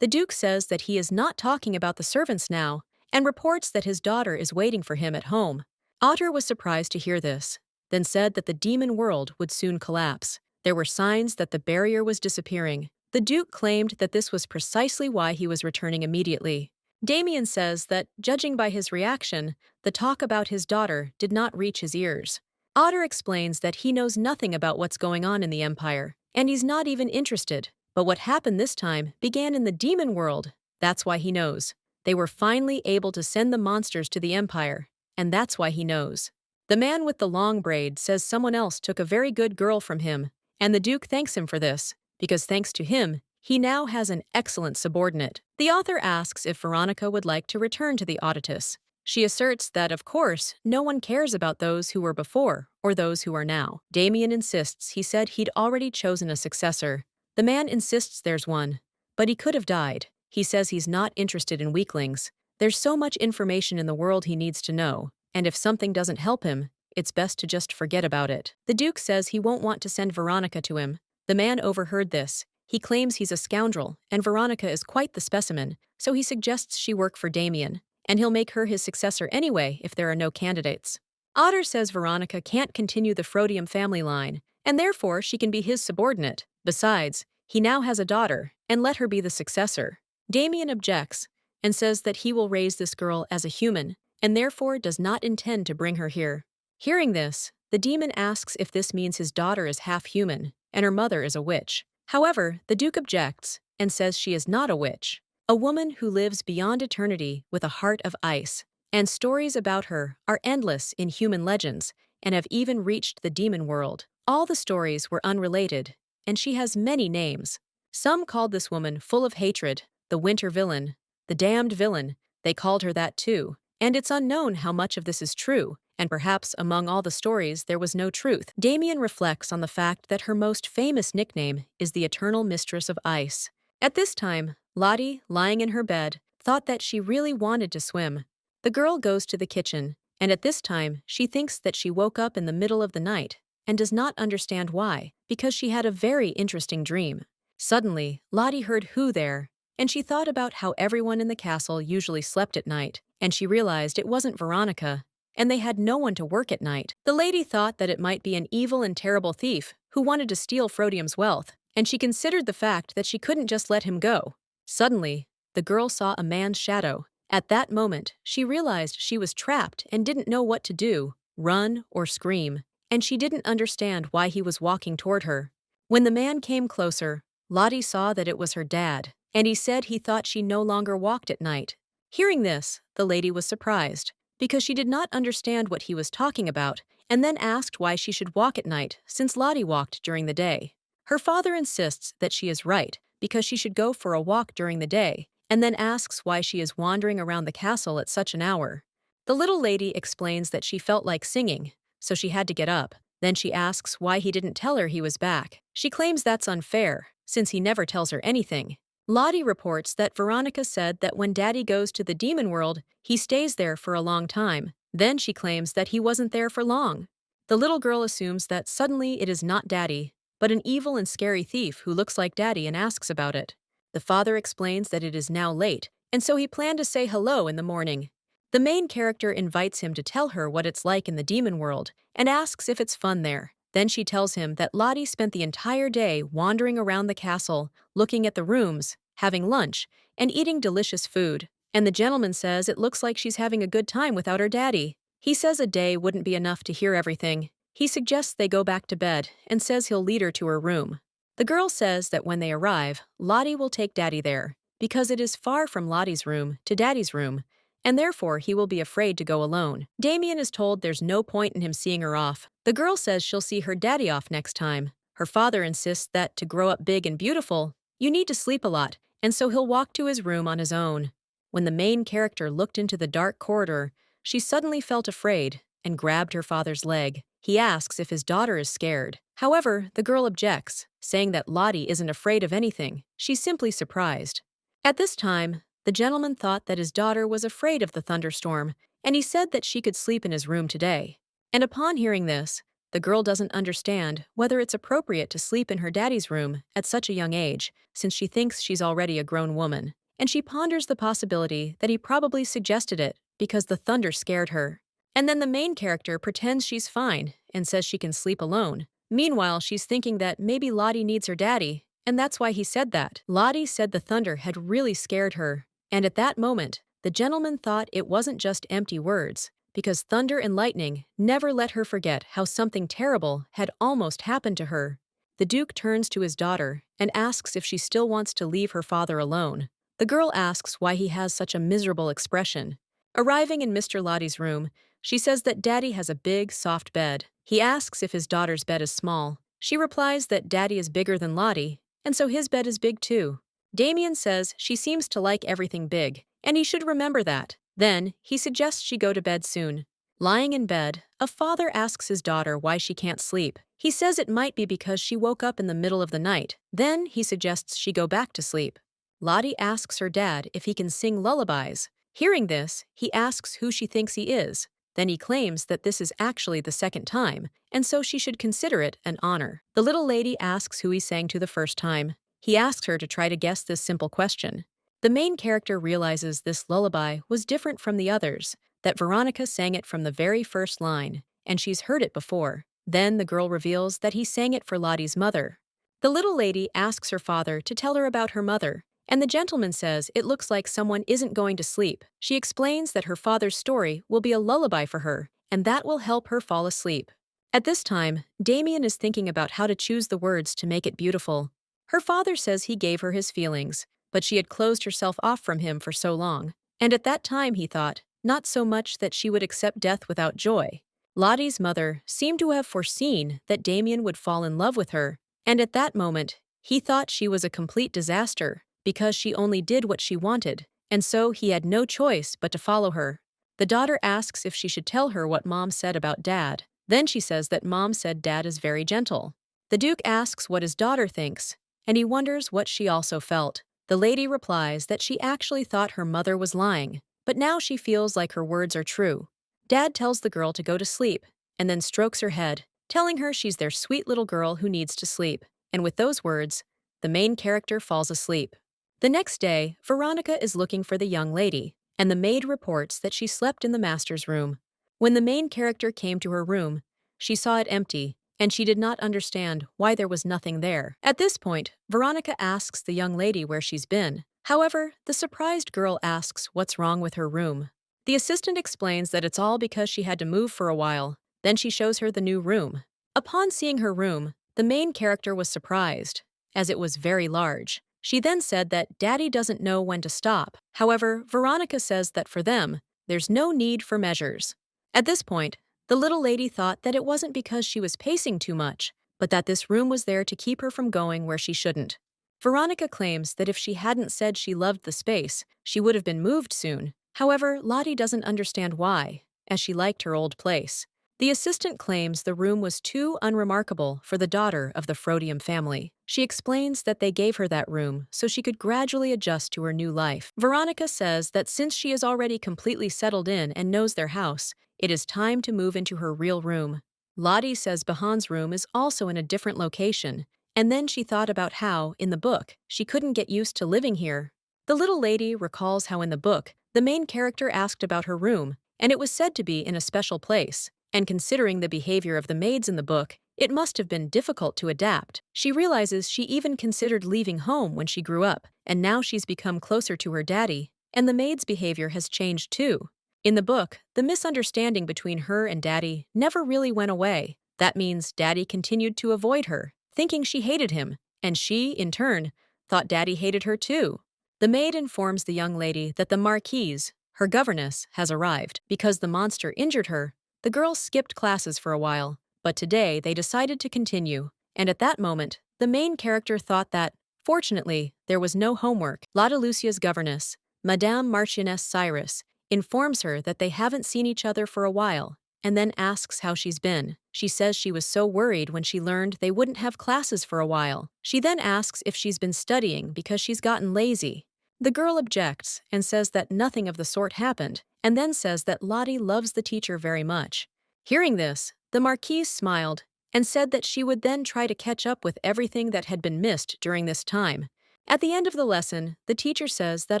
The Duke says that he is not talking about the servants now, and reports that his daughter is waiting for him at home. Otter was surprised to hear this, then said that the demon world would soon collapse. There were signs that the barrier was disappearing. The Duke claimed that this was precisely why he was returning immediately. Damien says that, judging by his reaction, the talk about his daughter did not reach his ears. Otter explains that he knows nothing about what's going on in the Empire, and he's not even interested. But what happened this time began in the demon world. That's why he knows. They were finally able to send the monsters to the Empire, and that's why he knows. The man with the long braid says someone else took a very good girl from him, and the Duke thanks him for this, because thanks to him, he now has an excellent subordinate. The author asks if Veronica would like to return to the Auditus. She asserts that, of course, no one cares about those who were before or those who are now. Damien insists he said he'd already chosen a successor. The man insists there's one, but he could have died. He says he's not interested in weaklings. There's so much information in the world he needs to know, and if something doesn't help him, it's best to just forget about it. The Duke says he won't want to send Veronica to him. The man overheard this. He claims he's a scoundrel, and Veronica is quite the specimen, so he suggests she work for Damien, and he'll make her his successor anyway if there are no candidates. Otter says Veronica can't continue the Frodium family line, and therefore she can be his subordinate. Besides, he now has a daughter, and let her be the successor. Damien objects, and says that he will raise this girl as a human, and therefore does not intend to bring her here. Hearing this, the demon asks if this means his daughter is half human, and her mother is a witch. However, the Duke objects, and says she is not a witch, a woman who lives beyond eternity with a heart of ice, and stories about her are endless in human legends, and have even reached the demon world. All the stories were unrelated, and she has many names. Some called this woman full of hatred, the winter villain, the damned villain. They called her that too, and it's unknown how much of this is true, and perhaps among all the stories there was no truth. Damien reflects on the fact that her most famous nickname is the Eternal Mistress of Ice. At this time, Lottie, lying in her bed, thought that she really wanted to swim. The girl goes to the kitchen, and at this time she thinks that she woke up in the middle of the night, and does not understand why, because she had a very interesting dream. Suddenly, Lottie heard who there, and she thought about how everyone in the castle usually slept at night, and she realized it wasn't Veronica, and they had no one to work at night. The lady thought that it might be an evil and terrible thief who wanted to steal Frodium's wealth, and she considered the fact that she couldn't just let him go. Suddenly, the girl saw a man's shadow. At that moment, she realized she was trapped and didn't know what to do, run or scream, and she didn't understand why he was walking toward her. When the man came closer, Lottie saw that it was her dad, and he said he thought she no longer walked at night. Hearing this, the lady was surprised, because she did not understand what he was talking about and then asked why she should walk at night since Lottie walked during the day. Her father insists that she is right because she should go for a walk during the day and then asks why she is wandering around the castle at such an hour. The little lady explains that she felt like singing, so she had to get up. Then she asks why he didn't tell her he was back. She claims that's unfair, since he never tells her anything. Lottie reports that Veronica said that when Daddy goes to the demon world, he stays there for a long time. Then she claims that he wasn't there for long. The little girl assumes that suddenly it is not Daddy, but an evil and scary thief who looks like Daddy and asks about it. The father explains that it is now late, and so he planned to say hello in the morning. The main character invites him to tell her what it's like in the demon world and asks if it's fun there. Then she tells him that Lottie spent the entire day wandering around the castle, looking at the rooms, having lunch, and eating delicious food. And the gentleman says it looks like she's having a good time without her daddy. He says a day wouldn't be enough to hear everything. He suggests they go back to bed and says he'll lead her to her room. The girl says that when they arrive, Lottie will take Daddy there, because it is far from Lottie's room to Daddy's room, and therefore he will be afraid to go alone. Damien is told there's no point in him seeing her off. The girl says she'll see her daddy off next time. Her father insists that to grow up big and beautiful, you need to sleep a lot, and so he'll walk to his room on his own. When the main character looked into the dark corridor, she suddenly felt afraid and grabbed her father's leg. He asks if his daughter is scared. However, the girl objects, saying that Lottie isn't afraid of anything. She's simply surprised. At this time, the gentleman thought that his daughter was afraid of the thunderstorm, and he said that she could sleep in his room today. And upon hearing this, the girl doesn't understand whether it's appropriate to sleep in her daddy's room at such a young age, since she thinks she's already a grown woman. And she ponders the possibility that he probably suggested it because the thunder scared her. And then the main character pretends she's fine and says she can sleep alone. Meanwhile, she's thinking that maybe Lottie needs her daddy, and that's why he said that. Lottie said the thunder had really scared her. And at that moment, the gentleman thought it wasn't just empty words, because thunder and lightning never let her forget how something terrible had almost happened to her. The Duke turns to his daughter and asks if she still wants to leave her father alone. The girl asks why he has such a miserable expression. Arriving in Mr. Lottie's room, she says that Daddy has a big, soft bed. He asks if his daughter's bed is small. She replies that Daddy is bigger than Lottie, and so his bed is big too. Damien says she seems to like everything big, and he should remember that. Then, he suggests she go to bed soon. Lying in bed, a father asks his daughter why she can't sleep. He says it might be because she woke up in the middle of the night. Then, he suggests she go back to sleep. Lottie asks her dad if he can sing lullabies. Hearing this, he asks who she thinks he is. Then he claims that this is actually the second time, and so she should consider it an honor. The little lady asks who he sang to the first time. He asks her to try to guess this simple question. The main character realizes this lullaby was different from the others, that Veronica sang it from the very first line, and she's heard it before. Then the girl reveals that he sang it for Lottie's mother. The little lady asks her father to tell her about her mother, and the gentleman says it looks like someone isn't going to sleep. She explains that her father's story will be a lullaby for her, and that will help her fall asleep. At this time, Damien is thinking about how to choose the words to make it beautiful. Her father says he gave her his feelings, but she had closed herself off from him for so long. And at that time, he thought, not so much that she would accept death without joy. Lottie's mother seemed to have foreseen that Damien would fall in love with her, and at that moment, he thought she was a complete disaster because she only did what she wanted, and so he had no choice but to follow her. The daughter asks if she should tell her what Mom said about Dad. Then she says that Mom said Dad is very gentle. The Duke asks what his daughter thinks, and he wonders what she also felt. The lady replies that she actually thought her mother was lying, but now she feels like her words are true. Dad tells the girl to go to sleep, and then strokes her head, telling her she's their sweet little girl who needs to sleep. And with those words, the main character falls asleep. The next day, Veronica is looking for the young lady, and the maid reports that she slept in the master's room. When the main character came to her room, she saw it empty, and she did not understand why there was nothing there. At this point, Veronica asks the young lady where she's been. However, the surprised girl asks what's wrong with her room. The assistant explains that it's all because she had to move for a while. Then she shows her the new room. Upon seeing her room, the main character was surprised, as it was very large. She then said that Daddy doesn't know when to stop. However, Veronica says that for them, There's no need for measures. At this point, the little lady thought that it wasn't because she was pacing too much, but that this room was there to keep her from going where she shouldn't. Veronica claims that if she hadn't said she loved the space, she would have been moved soon. However, Lottie doesn't understand why, as she liked her old place. The assistant claims the room was too unremarkable for the daughter of the Frodium family. She explains that they gave her that room so she could gradually adjust to her new life. Veronica says that since she is already completely settled in and knows their house, it is time to move into her real room. Lottie says Bahan's room is also in a different location, and then she thought about how, in the book, she couldn't get used to living here. The little lady recalls how in the book, the main character asked about her room, and it was said to be in a special place. And considering the behavior of the maids in the book, it must have been difficult to adapt. She realizes she even considered leaving home when she grew up, and now she's become closer to her daddy, and the maid's behavior has changed too. In the book, the misunderstanding between her and daddy never really went away. That means daddy continued to avoid her, thinking she hated him, and she, in turn, thought daddy hated her too. The maid informs the young lady that the marquise, her governess, has arrived. Because the monster injured her, the girls skipped classes for a while, but today they decided to continue, and at that moment, the main character thought that, fortunately, there was no homework. Lotta Lucia's governess, Madame Marchioness Cyrus, informs her that they haven't seen each other for a while, and then asks how she's been. She says she was so worried when she learned they wouldn't have classes for a while. She then asks if she's been studying because she's gotten lazy. The girl objects and says that nothing of the sort happened, and then says that Lottie loves the teacher very much. Hearing this, the marquise smiled and said that she would then try to catch up with everything that had been missed during this time. At the end of the lesson, the teacher says that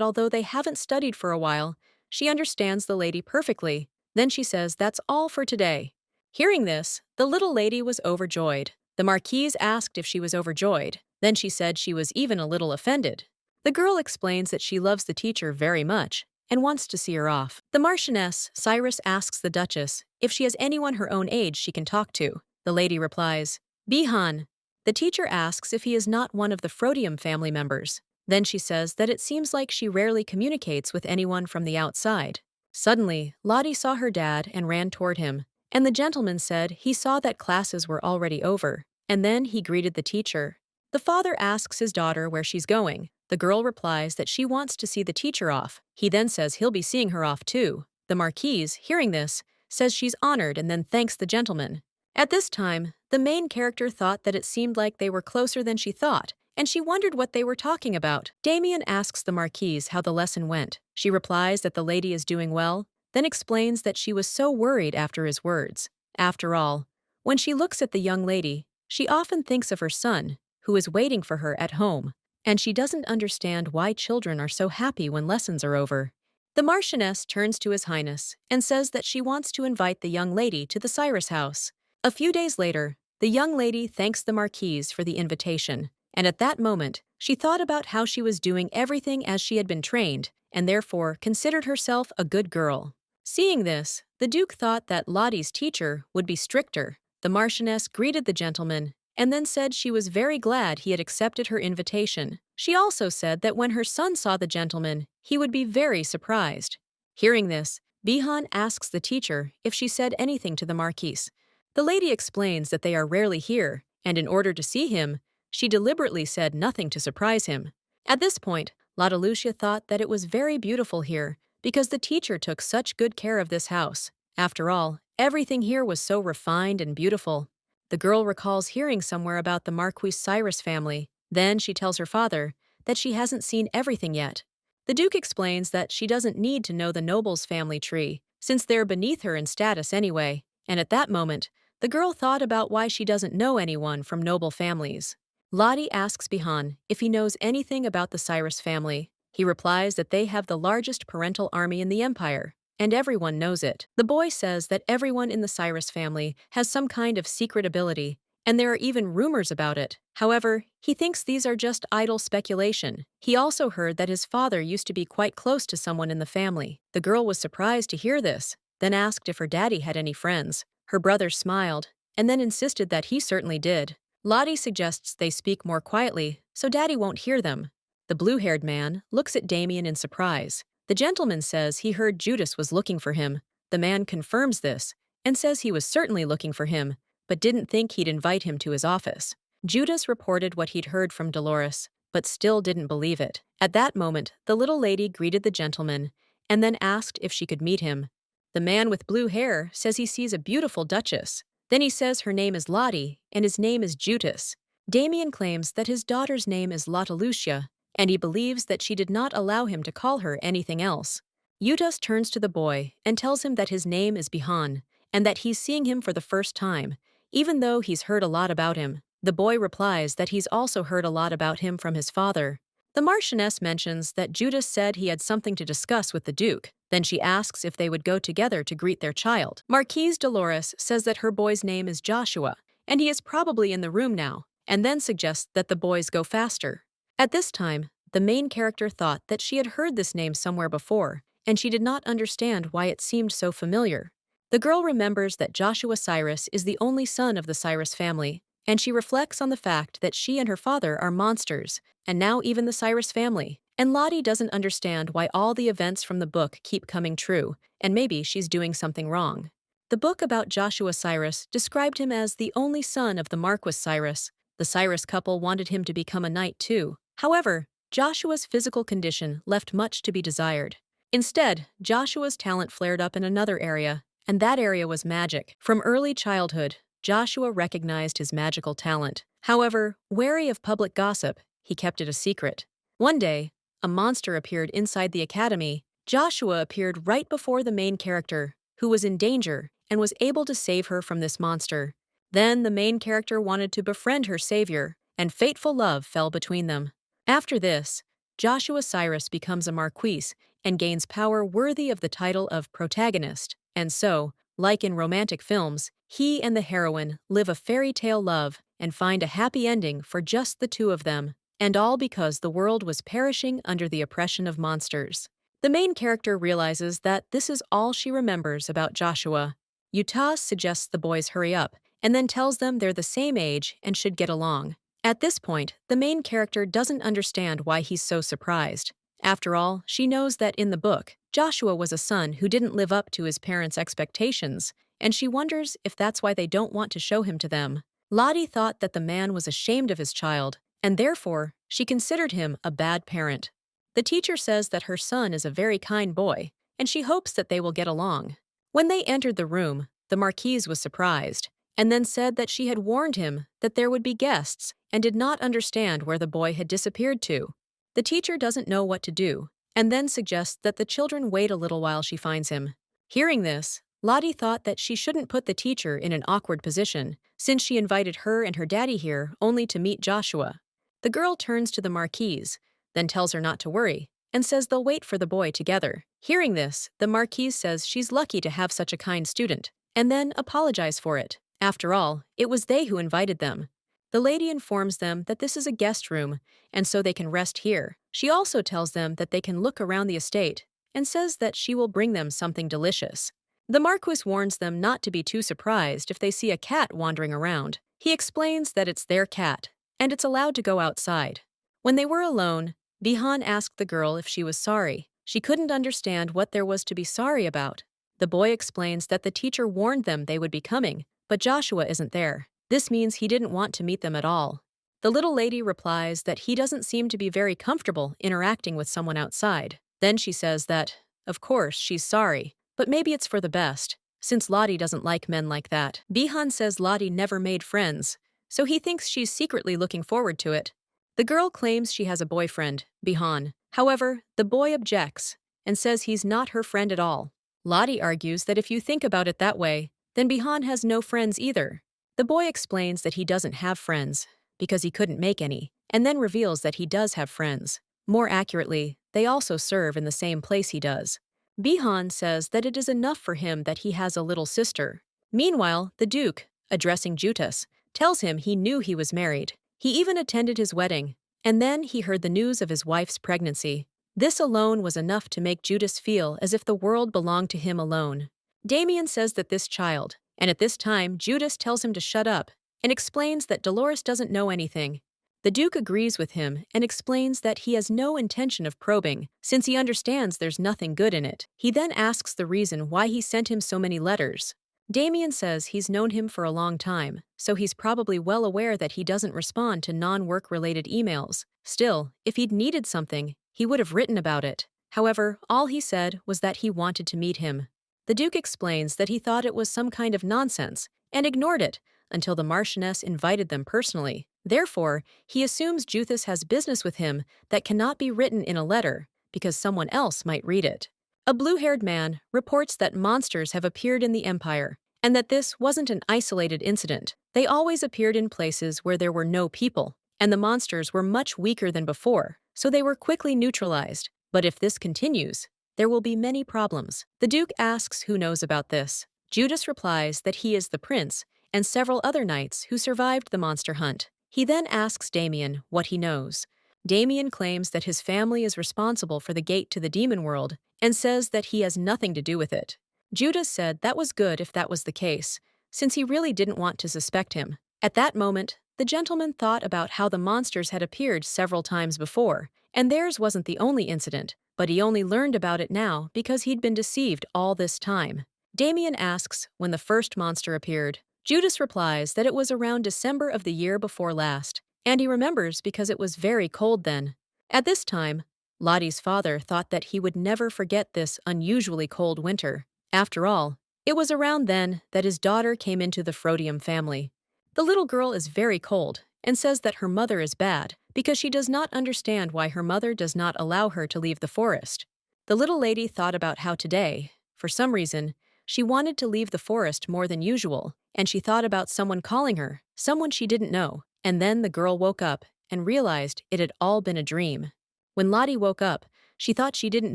although they haven't studied for a while, she understands the lady perfectly. Then she says that's all for today. Hearing this, the little lady was overjoyed. The marquise asked if she was overjoyed. Then she said she was even a little offended. The girl explains that she loves the teacher very much and wants to see her off. The Marchioness, Cyrus, asks the Duchess if she has anyone her own age she can talk to. The lady replies, Bihan. The teacher asks if he is not one of the Frodium family members. Then she says that it seems like she rarely communicates with anyone from the outside. Suddenly, Lottie saw her dad and ran toward him, and the gentleman said he saw that classes were already over, and then he greeted the teacher. The father asks his daughter where she's going. The girl replies that she wants to see the teacher off. He then says he'll be seeing her off too. The marquise, hearing this, says she's honored and then thanks the gentleman. At this time, the main character thought that it seemed like they were closer than she thought, and she wondered what they were talking about. Damien asks the marquise how the lesson went. She replies that the lady is doing well, then explains that she was so worried after his words. After all, when she looks at the young lady, she often thinks of her son, who is waiting for her at home, and she doesn't understand why children are so happy when lessons are over. The Marchioness turns to His Highness and says that she wants to invite the young lady to the Cyrus house. A few days later, the young lady thanks the marquise for the invitation, and at that moment, she thought about how she was doing everything as she had been trained, and therefore considered herself a good girl. Seeing this, the Duke thought that Lottie's teacher would be stricter. The Marchioness greeted the gentleman and then said she was very glad he had accepted her invitation. She also said that when her son saw the gentleman, he would be very surprised. Hearing this, Bihan asks the teacher if she said anything to the marquise. The lady explains that they are rarely here, and in order to see him, she deliberately said nothing to surprise him. At this point, Lotta Lucia thought that it was very beautiful here because the teacher took such good care of this house. After all, everything here was so refined and beautiful. The girl recalls hearing somewhere about the Marquis Cyrus family. Then she tells her father that she hasn't seen everything yet. The Duke explains that she doesn't need to know the noble's family tree, since they're beneath her in status anyway, and at that moment, the girl thought about why she doesn't know anyone from noble families. Lottie asks Bihan if he knows anything about the Cyrus family. He replies that they have the largest parental army in the empire, and everyone knows it. The boy says that everyone in the Cyrus family has some kind of secret ability, and there are even rumors about it. However, he thinks these are just idle speculation. He also heard that his father used to be quite close to someone in the family. The girl was surprised to hear this, then asked if her daddy had any friends. Her brother smiled, and then insisted that he certainly did. Lottie suggests they speak more quietly, so daddy won't hear them. The blue-haired man looks at Damien in surprise. The gentleman says he heard Judas was looking for him. The man confirms this and says he was certainly looking for him, but didn't think he'd invite him to his office. Judas reported what he'd heard from Dolores, but still didn't believe it. At that moment, the little lady greeted the gentleman and then asked if she could meet him. The man with blue hair says he sees a beautiful duchess. Then he says her name is Lottie and his name is Judas. Damien claims that his daughter's name is Lotta Lucia, and he believes that she did not allow him to call her anything else. Judas turns to the boy and tells him that his name is Bihan, and that he's seeing him for the first time, even though he's heard a lot about him. The boy replies that he's also heard a lot about him from his father. The Marchioness mentions that Judas said he had something to discuss with the Duke. Then she asks if they would go together to greet their child. Marquise Dolores says that her boy's name is Joshua, and he is probably in the room now, and then suggests that the boys go faster. At this time, the main character thought that she had heard this name somewhere before, and she did not understand why it seemed so familiar. The girl remembers that Joshua Cyrus is the only son of the Cyrus family, and she reflects on the fact that she and her father are monsters, and now even the Cyrus family. And Lottie doesn't understand why all the events from the book keep coming true, and maybe she's doing something wrong. The book about Joshua Cyrus described him as the only son of the Marquis Cyrus. The Cyrus couple wanted him to become a knight too. However, Joshua's physical condition left much to be desired. Instead, Joshua's talent flared up in another area, and that area was magic. From early childhood, Joshua recognized his magical talent. However, wary of public gossip, he kept it a secret. One day, a monster appeared inside the academy. Joshua appeared right before the main character, who was in danger, and was able to save her from this monster. Then the main character wanted to befriend her savior, and fateful love fell between them. After this, Joshua Cyrus becomes a marquis and gains power worthy of the title of protagonist. And so, like in romantic films, he and the heroine live a fairy tale love and find a happy ending for just the two of them. And all because the world was perishing under the oppression of monsters. The main character realizes that this is all she remembers about Joshua. Utah suggests the boys hurry up, and then tells them they're the same age and should get along. At this point, the main character doesn't understand why he's so surprised. After all, she knows that in the book, Joshua was a son who didn't live up to his parents' expectations, and she wonders if that's why they don't want to show him to them. Lottie thought that the man was ashamed of his child, and therefore, she considered him a bad parent. The teacher says that her son is a very kind boy, and she hopes that they will get along. When they entered the room, the Marquise was surprised, and then said that she had warned him that there would be guests and did not understand where the boy had disappeared to. The teacher doesn't know what to do, and then suggests that the children wait a little while she finds him. Hearing this, Lottie thought that she shouldn't put the teacher in an awkward position, since she invited her and her daddy here only to meet Joshua. The girl turns to the Marquise, then tells her not to worry, and says they'll wait for the boy together. Hearing this, the Marquise says she's lucky to have such a kind student, and then apologize for it. After all, it was they who invited them. The lady informs them that this is a guest room, and so they can rest here. She also tells them that they can look around the estate, and says that she will bring them something delicious. The Marquis warns them not to be too surprised if they see a cat wandering around. He explains that it's their cat, and it's allowed to go outside. When they were alone, Bihan asked the girl if she was sorry. She couldn't understand what there was to be sorry about. The boy explains that the teacher warned them they would be coming, but Joshua isn't there. This means he didn't want to meet them at all. The little lady replies that he doesn't seem to be very comfortable interacting with someone outside. Then she says that, of course, she's sorry, but maybe it's for the best, since Lottie doesn't like men like that. Bihan says Lottie never made friends, so he thinks she's secretly looking forward to it. The girl claims she has a boyfriend, Bihan. However, the boy objects and says he's not her friend at all. Lottie argues that if you think about it that way, then Bihan has no friends either. The boy explains that he doesn't have friends because he couldn't make any, and then reveals that he does have friends. More accurately, they also serve in the same place he does. Bihan says that it is enough for him that he has a little sister. Meanwhile, the Duke, addressing Judas, tells him he knew he was married. He even attended his wedding, and then he heard the news of his wife's pregnancy. This alone was enough to make Judas feel as if the world belonged to him alone. Damien says that this child, and at this time Judas tells him to shut up, and explains that Dolores doesn't know anything. The Duke agrees with him and explains that he has no intention of probing, since he understands there's nothing good in it. He then asks the reason why he sent him so many letters. Damien says he's known him for a long time, so he's probably well aware that he doesn't respond to non-work related emails. Still, if he'd needed something, he would have written about it. However, all he said was that he wanted to meet him. The Duke explains that he thought it was some kind of nonsense and ignored it until the Marchioness invited them personally. Therefore, he assumes Juthus has business with him that cannot be written in a letter because someone else might read it. A blue-haired man reports that monsters have appeared in the Empire and that this wasn't an isolated incident. They always appeared in places where there were no people, and the monsters were much weaker than before, so they were quickly neutralized. But if this continues, there will be many problems. The Duke asks who knows about this. Judas replies that he is the prince and several other knights who survived the monster hunt. He then asks Damien what he knows. Damien claims that his family is responsible for the gate to the demon world and says that he has nothing to do with it. Judas said that was good if that was the case, since he really didn't want to suspect him. At that moment, the gentleman thought about how the monsters had appeared several times before, and theirs wasn't the only incident, but he only learned about it now because he'd been deceived all this time. Damien asks when the first monster appeared. Judas replies that it was around December of the year before last, and he remembers because it was very cold then. At this time, Lottie's father thought that he would never forget this unusually cold winter. After all, it was around then that his daughter came into the Frodium family. The little girl is very cold and says that her mother is bad because she does not understand why her mother does not allow her to leave the forest. The little lady thought about how today, for some reason, she wanted to leave the forest more than usual, and she thought about someone calling her, someone she didn't know, and then the girl woke up and realized it had all been a dream. When Lottie woke up, she thought she didn't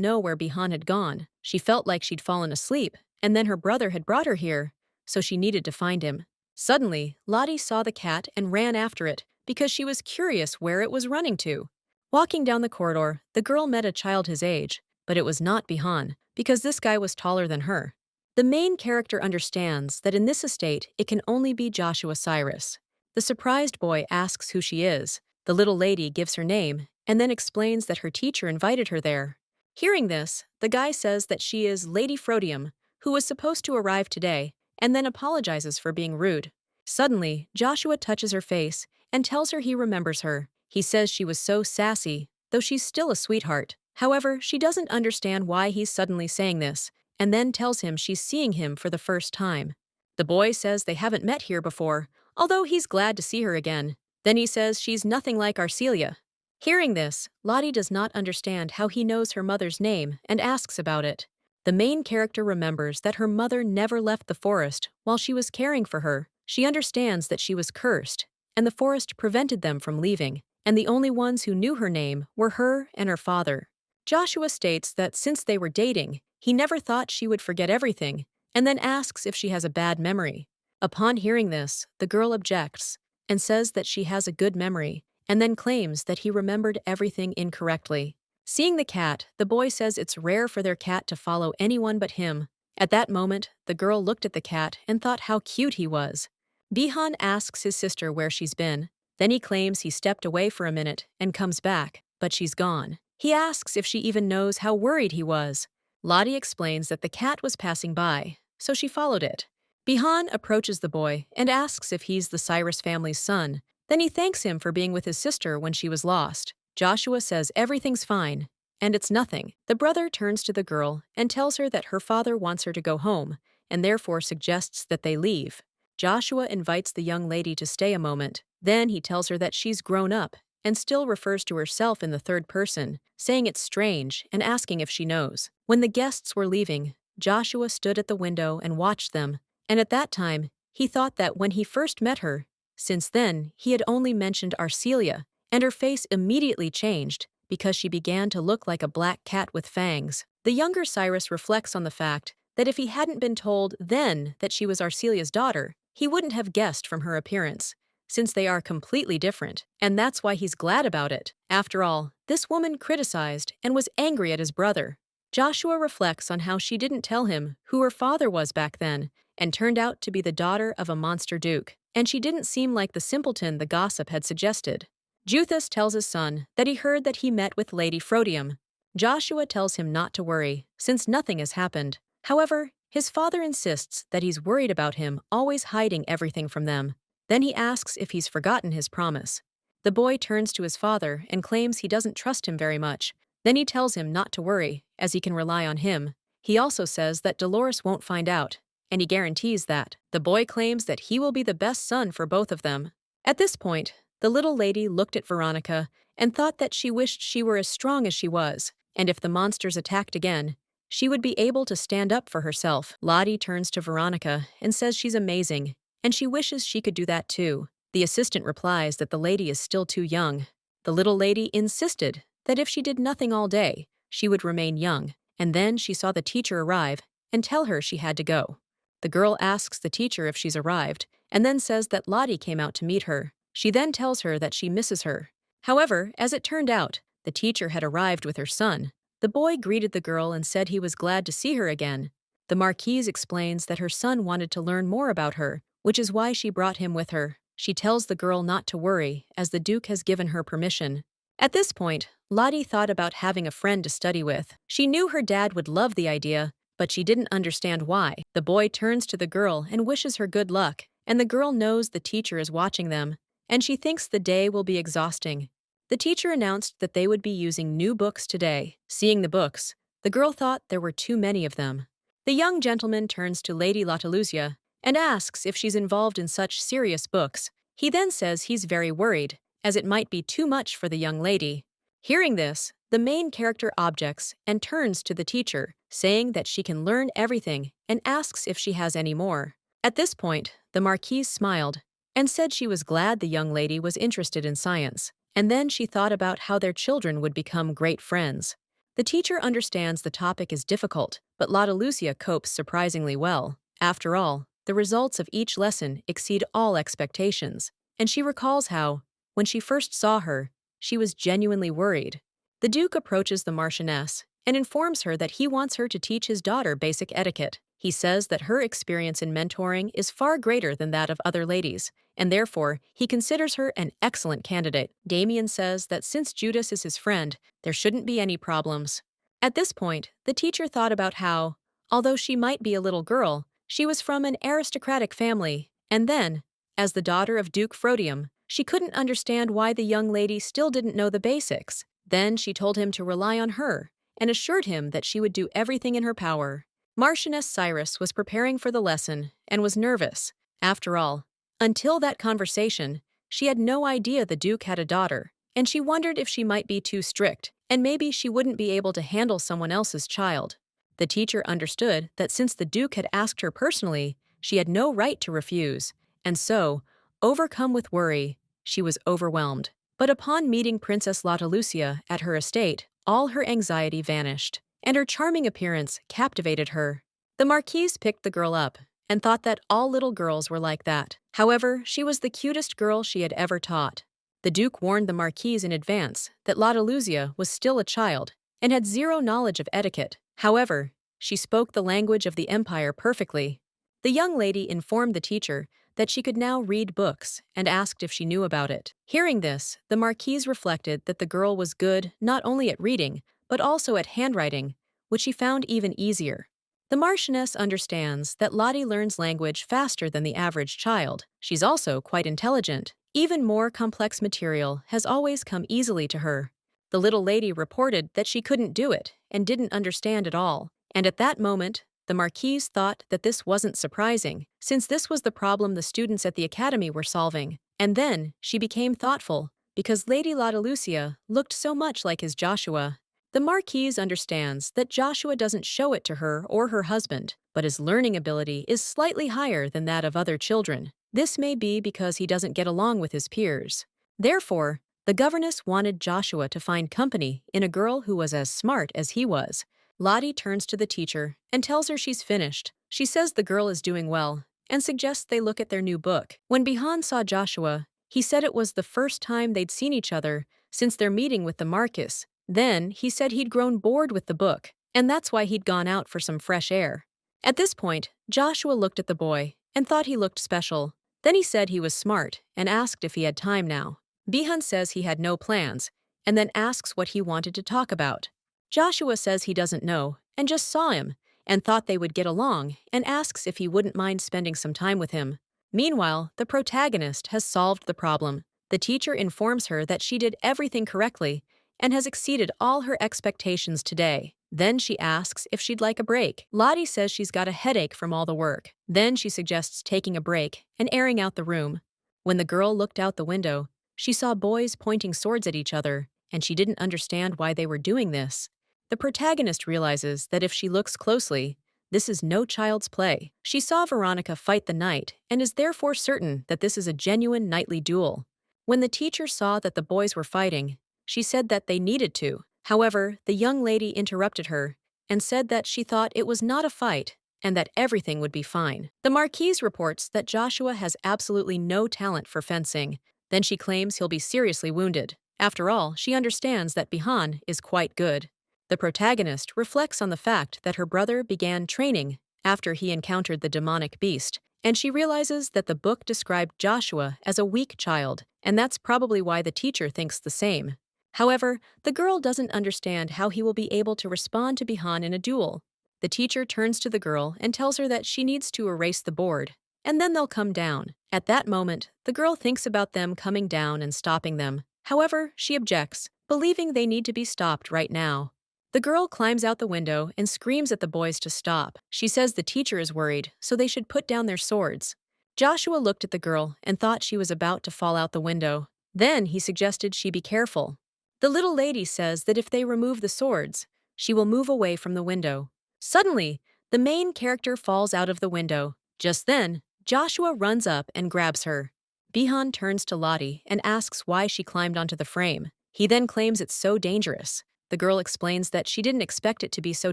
know where Bihan had gone. She felt like she'd fallen asleep, and then her brother had brought her here, so she needed to find him. Suddenly, Lottie saw the cat and ran after it because she was curious where it was running to. Walking down the corridor, the girl met a child his age, but it was not Bihan, because this guy was taller than her. The main character understands that in this estate it can only be Joshua Cyrus. The surprised boy asks who she is. The little lady gives her name and then explains that her teacher invited her there. Hearing this, the guy says that she is Lady Frodium, who was supposed to arrive today, and then apologizes for being rude. Suddenly, Joshua touches her face and tells her he remembers her. He says she was so sassy, though she's still a sweetheart. However, she doesn't understand why he's suddenly saying this, and then tells him she's seeing him for the first time. The boy says they haven't met here before, although he's glad to see her again. Then he says she's nothing like Arcelia. Hearing this, Lottie does not understand how he knows her mother's name and asks about it. The main character remembers that her mother never left the forest while she was caring for her. She understands that she was cursed, and the forest prevented them from leaving, and the only ones who knew her name were her and her father. Joshua states that since they were dating, he never thought she would forget everything, and then asks if she has a bad memory. Upon hearing this, the girl objects and says that she has a good memory, and then claims that he remembered everything incorrectly. Seeing the cat, the boy says it's rare for their cat to follow anyone but him. At that moment, the girl looked at the cat and thought how cute he was. Bihan asks his sister where she's been. Then he claims he stepped away for a minute and comes back, but she's gone. He asks if she even knows how worried he was. Lottie explains that the cat was passing by, so she followed it. Bihan approaches the boy and asks if he's the Cyrus family's son. Then he thanks him for being with his sister when she was lost. Joshua says everything's fine, and it's nothing. The brother turns to the girl and tells her that her father wants her to go home, and therefore suggests that they leave. Joshua invites the young lady to stay a moment. Then he tells her that she's grown up and still refers to herself in the third person, saying it's strange and asking if she knows. When the guests were leaving, Joshua stood at the window and watched them, and at that time, he thought that when he first met her, since then he had only mentioned Arcelia, and her face immediately changed because she began to look like a black cat with fangs. The younger Cyrus reflects on the fact that if he hadn't been told then that she was Arcelia's daughter, he wouldn't have guessed from her appearance, since they are completely different, and that's why he's glad about it. After all, this woman criticized and was angry at his brother. Joshua reflects on how she didn't tell him who her father was back then, and turned out to be the daughter of a monster duke, and she didn't seem like the simpleton the gossip had suggested. Juthus tells his son that he heard that he met with Lady Frodium. Joshua tells him not to worry, since nothing has happened. However, his father insists that he's worried about him always hiding everything from them. Then he asks if he's forgotten his promise. The boy turns to his father and claims he doesn't trust him very much. Then he tells him not to worry, as he can rely on him. He also says that Dolores won't find out, and he guarantees that. The boy claims that he will be the best son for both of them. At this point, the little lady looked at Veronica and thought that she wished she were as strong as she was, and if the monsters attacked again, she would be able to stand up for herself. Lottie turns to Veronica and says she's amazing, and she wishes she could do that too. The assistant replies that the lady is still too young. The little lady insisted that if she did nothing all day, she would remain young, and then she saw the teacher arrive and tell her she had to go. The girl asks the teacher if she's arrived, and then says that Lottie came out to meet her. She then tells her that she misses her. However, as it turned out, the teacher had arrived with her son. The boy greeted the girl and said he was glad to see her again. The marquise explains that her son wanted to learn more about her, which is why she brought him with her. She tells the girl not to worry, as the Duke has given her permission. At this point, Lottie thought about having a friend to study with. She knew her dad would love the idea, but she didn't understand why. The boy turns to the girl and wishes her good luck, and the girl knows the teacher is watching them, and she thinks the day will be exhausting. The teacher announced that they would be using new books today. Seeing the books, the girl thought there were too many of them. The young gentleman turns to Lady Lotaluzia and asks if she's involved in such serious books. He then says he's very worried, as it might be too much for the young lady. Hearing this, the main character objects and turns to the teacher, saying that she can learn everything and asks if she has any more. At this point, the marquise smiled and said she was glad the young lady was interested in science, and then she thought about how their children would become great friends. The teacher understands the topic is difficult, but Lotaluzia copes surprisingly well. After all, the results of each lesson exceed all expectations, and she recalls how, when she first saw her, she was genuinely worried. The Duke approaches the Marchioness and informs her that he wants her to teach his daughter basic etiquette. He says that her experience in mentoring is far greater than that of other ladies, and therefore he considers her an excellent candidate. Damien says that since Judas is his friend, there shouldn't be any problems. At this point, the teacher thought about how, although she might be a little girl, she was from an aristocratic family, and then, as the daughter of Duke Frodium, she couldn't understand why the young lady still didn't know the basics. Then she told him to rely on her and assured him that she would do everything in her power. Marchioness Cyrus was preparing for the lesson and was nervous. After all, until that conversation, she had no idea the Duke had a daughter, and she wondered if she might be too strict, and maybe she wouldn't be able to handle someone else's child. The teacher understood that since the Duke had asked her personally, she had no right to refuse, and so, overcome with worry, she was overwhelmed. But upon meeting Princess Lotaluzia at her estate, all her anxiety vanished, and her charming appearance captivated her. The marquise picked the girl up and thought that all little girls were like that. However, she was the cutest girl she had ever taught. The Duke warned the marquise in advance that Lotaluzia was still a child and had zero knowledge of etiquette. However, she spoke the language of the empire perfectly. The young lady informed the teacher that she could now read books and asked if she knew about it. Hearing this, the marquise reflected that the girl was good not only at reading, but also at handwriting, which she found even easier. The Marchioness understands that Lottie learns language faster than the average child. She's also quite intelligent. Even more complex material has always come easily to her. The little lady reported that she couldn't do it and didn't understand at all. And at that moment, the marquise thought that this wasn't surprising, since this was the problem the students at the academy were solving. And then she became thoughtful, because Lady Lotaluzia looked so much like his Joshua. The marquise understands that Joshua doesn't show it to her or her husband, but his learning ability is slightly higher than that of other children. This may be because he doesn't get along with his peers. Therefore, the governess wanted Joshua to find company in a girl who was as smart as he was. Lottie turns to the teacher and tells her she's finished. She says the girl is doing well and suggests they look at their new book. When Bihan saw Joshua, he said it was the first time they'd seen each other since their meeting with the Marquis. Then he said he'd grown bored with the book, and that's why he'd gone out for some fresh air. At this point, Joshua looked at the boy and thought he looked special. Then he said he was smart and asked if he had time now. Bihan says he had no plans, and then asks what he wanted to talk about. Joshua says he doesn't know, and just saw him, and thought they would get along, and asks if he wouldn't mind spending some time with him. Meanwhile, the protagonist has solved the problem. The teacher informs her that she did everything correctly and has exceeded all her expectations today. Then she asks if she'd like a break. Lottie says she's got a headache from all the work. Then she suggests taking a break and airing out the room. When the girl looked out the window, she saw boys pointing swords at each other, and she didn't understand why they were doing this. The protagonist realizes that if she looks closely, this is no child's play. She saw Veronica fight the knight and is therefore certain that this is a genuine knightly duel. When the teacher saw that the boys were fighting, she said that they needed to. However, the young lady interrupted her and said that she thought it was not a fight and that everything would be fine. The Marquise reports that Joshua has absolutely no talent for fencing. Then she claims he'll be seriously wounded. After all, she understands that Bihan is quite good. The protagonist reflects on the fact that her brother began training after he encountered the demonic beast, and she realizes that the book described Joshua as a weak child, and that's probably why the teacher thinks the same. However, the girl doesn't understand how he will be able to respond to Bihan in a duel. The teacher turns to the girl and tells her that she needs to erase the board, and then they'll come down. At that moment, the girl thinks about them coming down and stopping them. However, she objects, believing they need to be stopped right now. The girl climbs out the window and screams at the boys to stop. She says the teacher is worried, so they should put down their swords. Joshua looked at the girl and thought she was about to fall out the window. Then he suggested she be careful. The little lady says that if they remove the swords, she will move away from the window. Suddenly, the main character falls out of the window. Just then, Joshua runs up and grabs her. Bihan turns to Lottie and asks why she climbed onto the frame. He then claims it's so dangerous. The girl explains that she didn't expect it to be so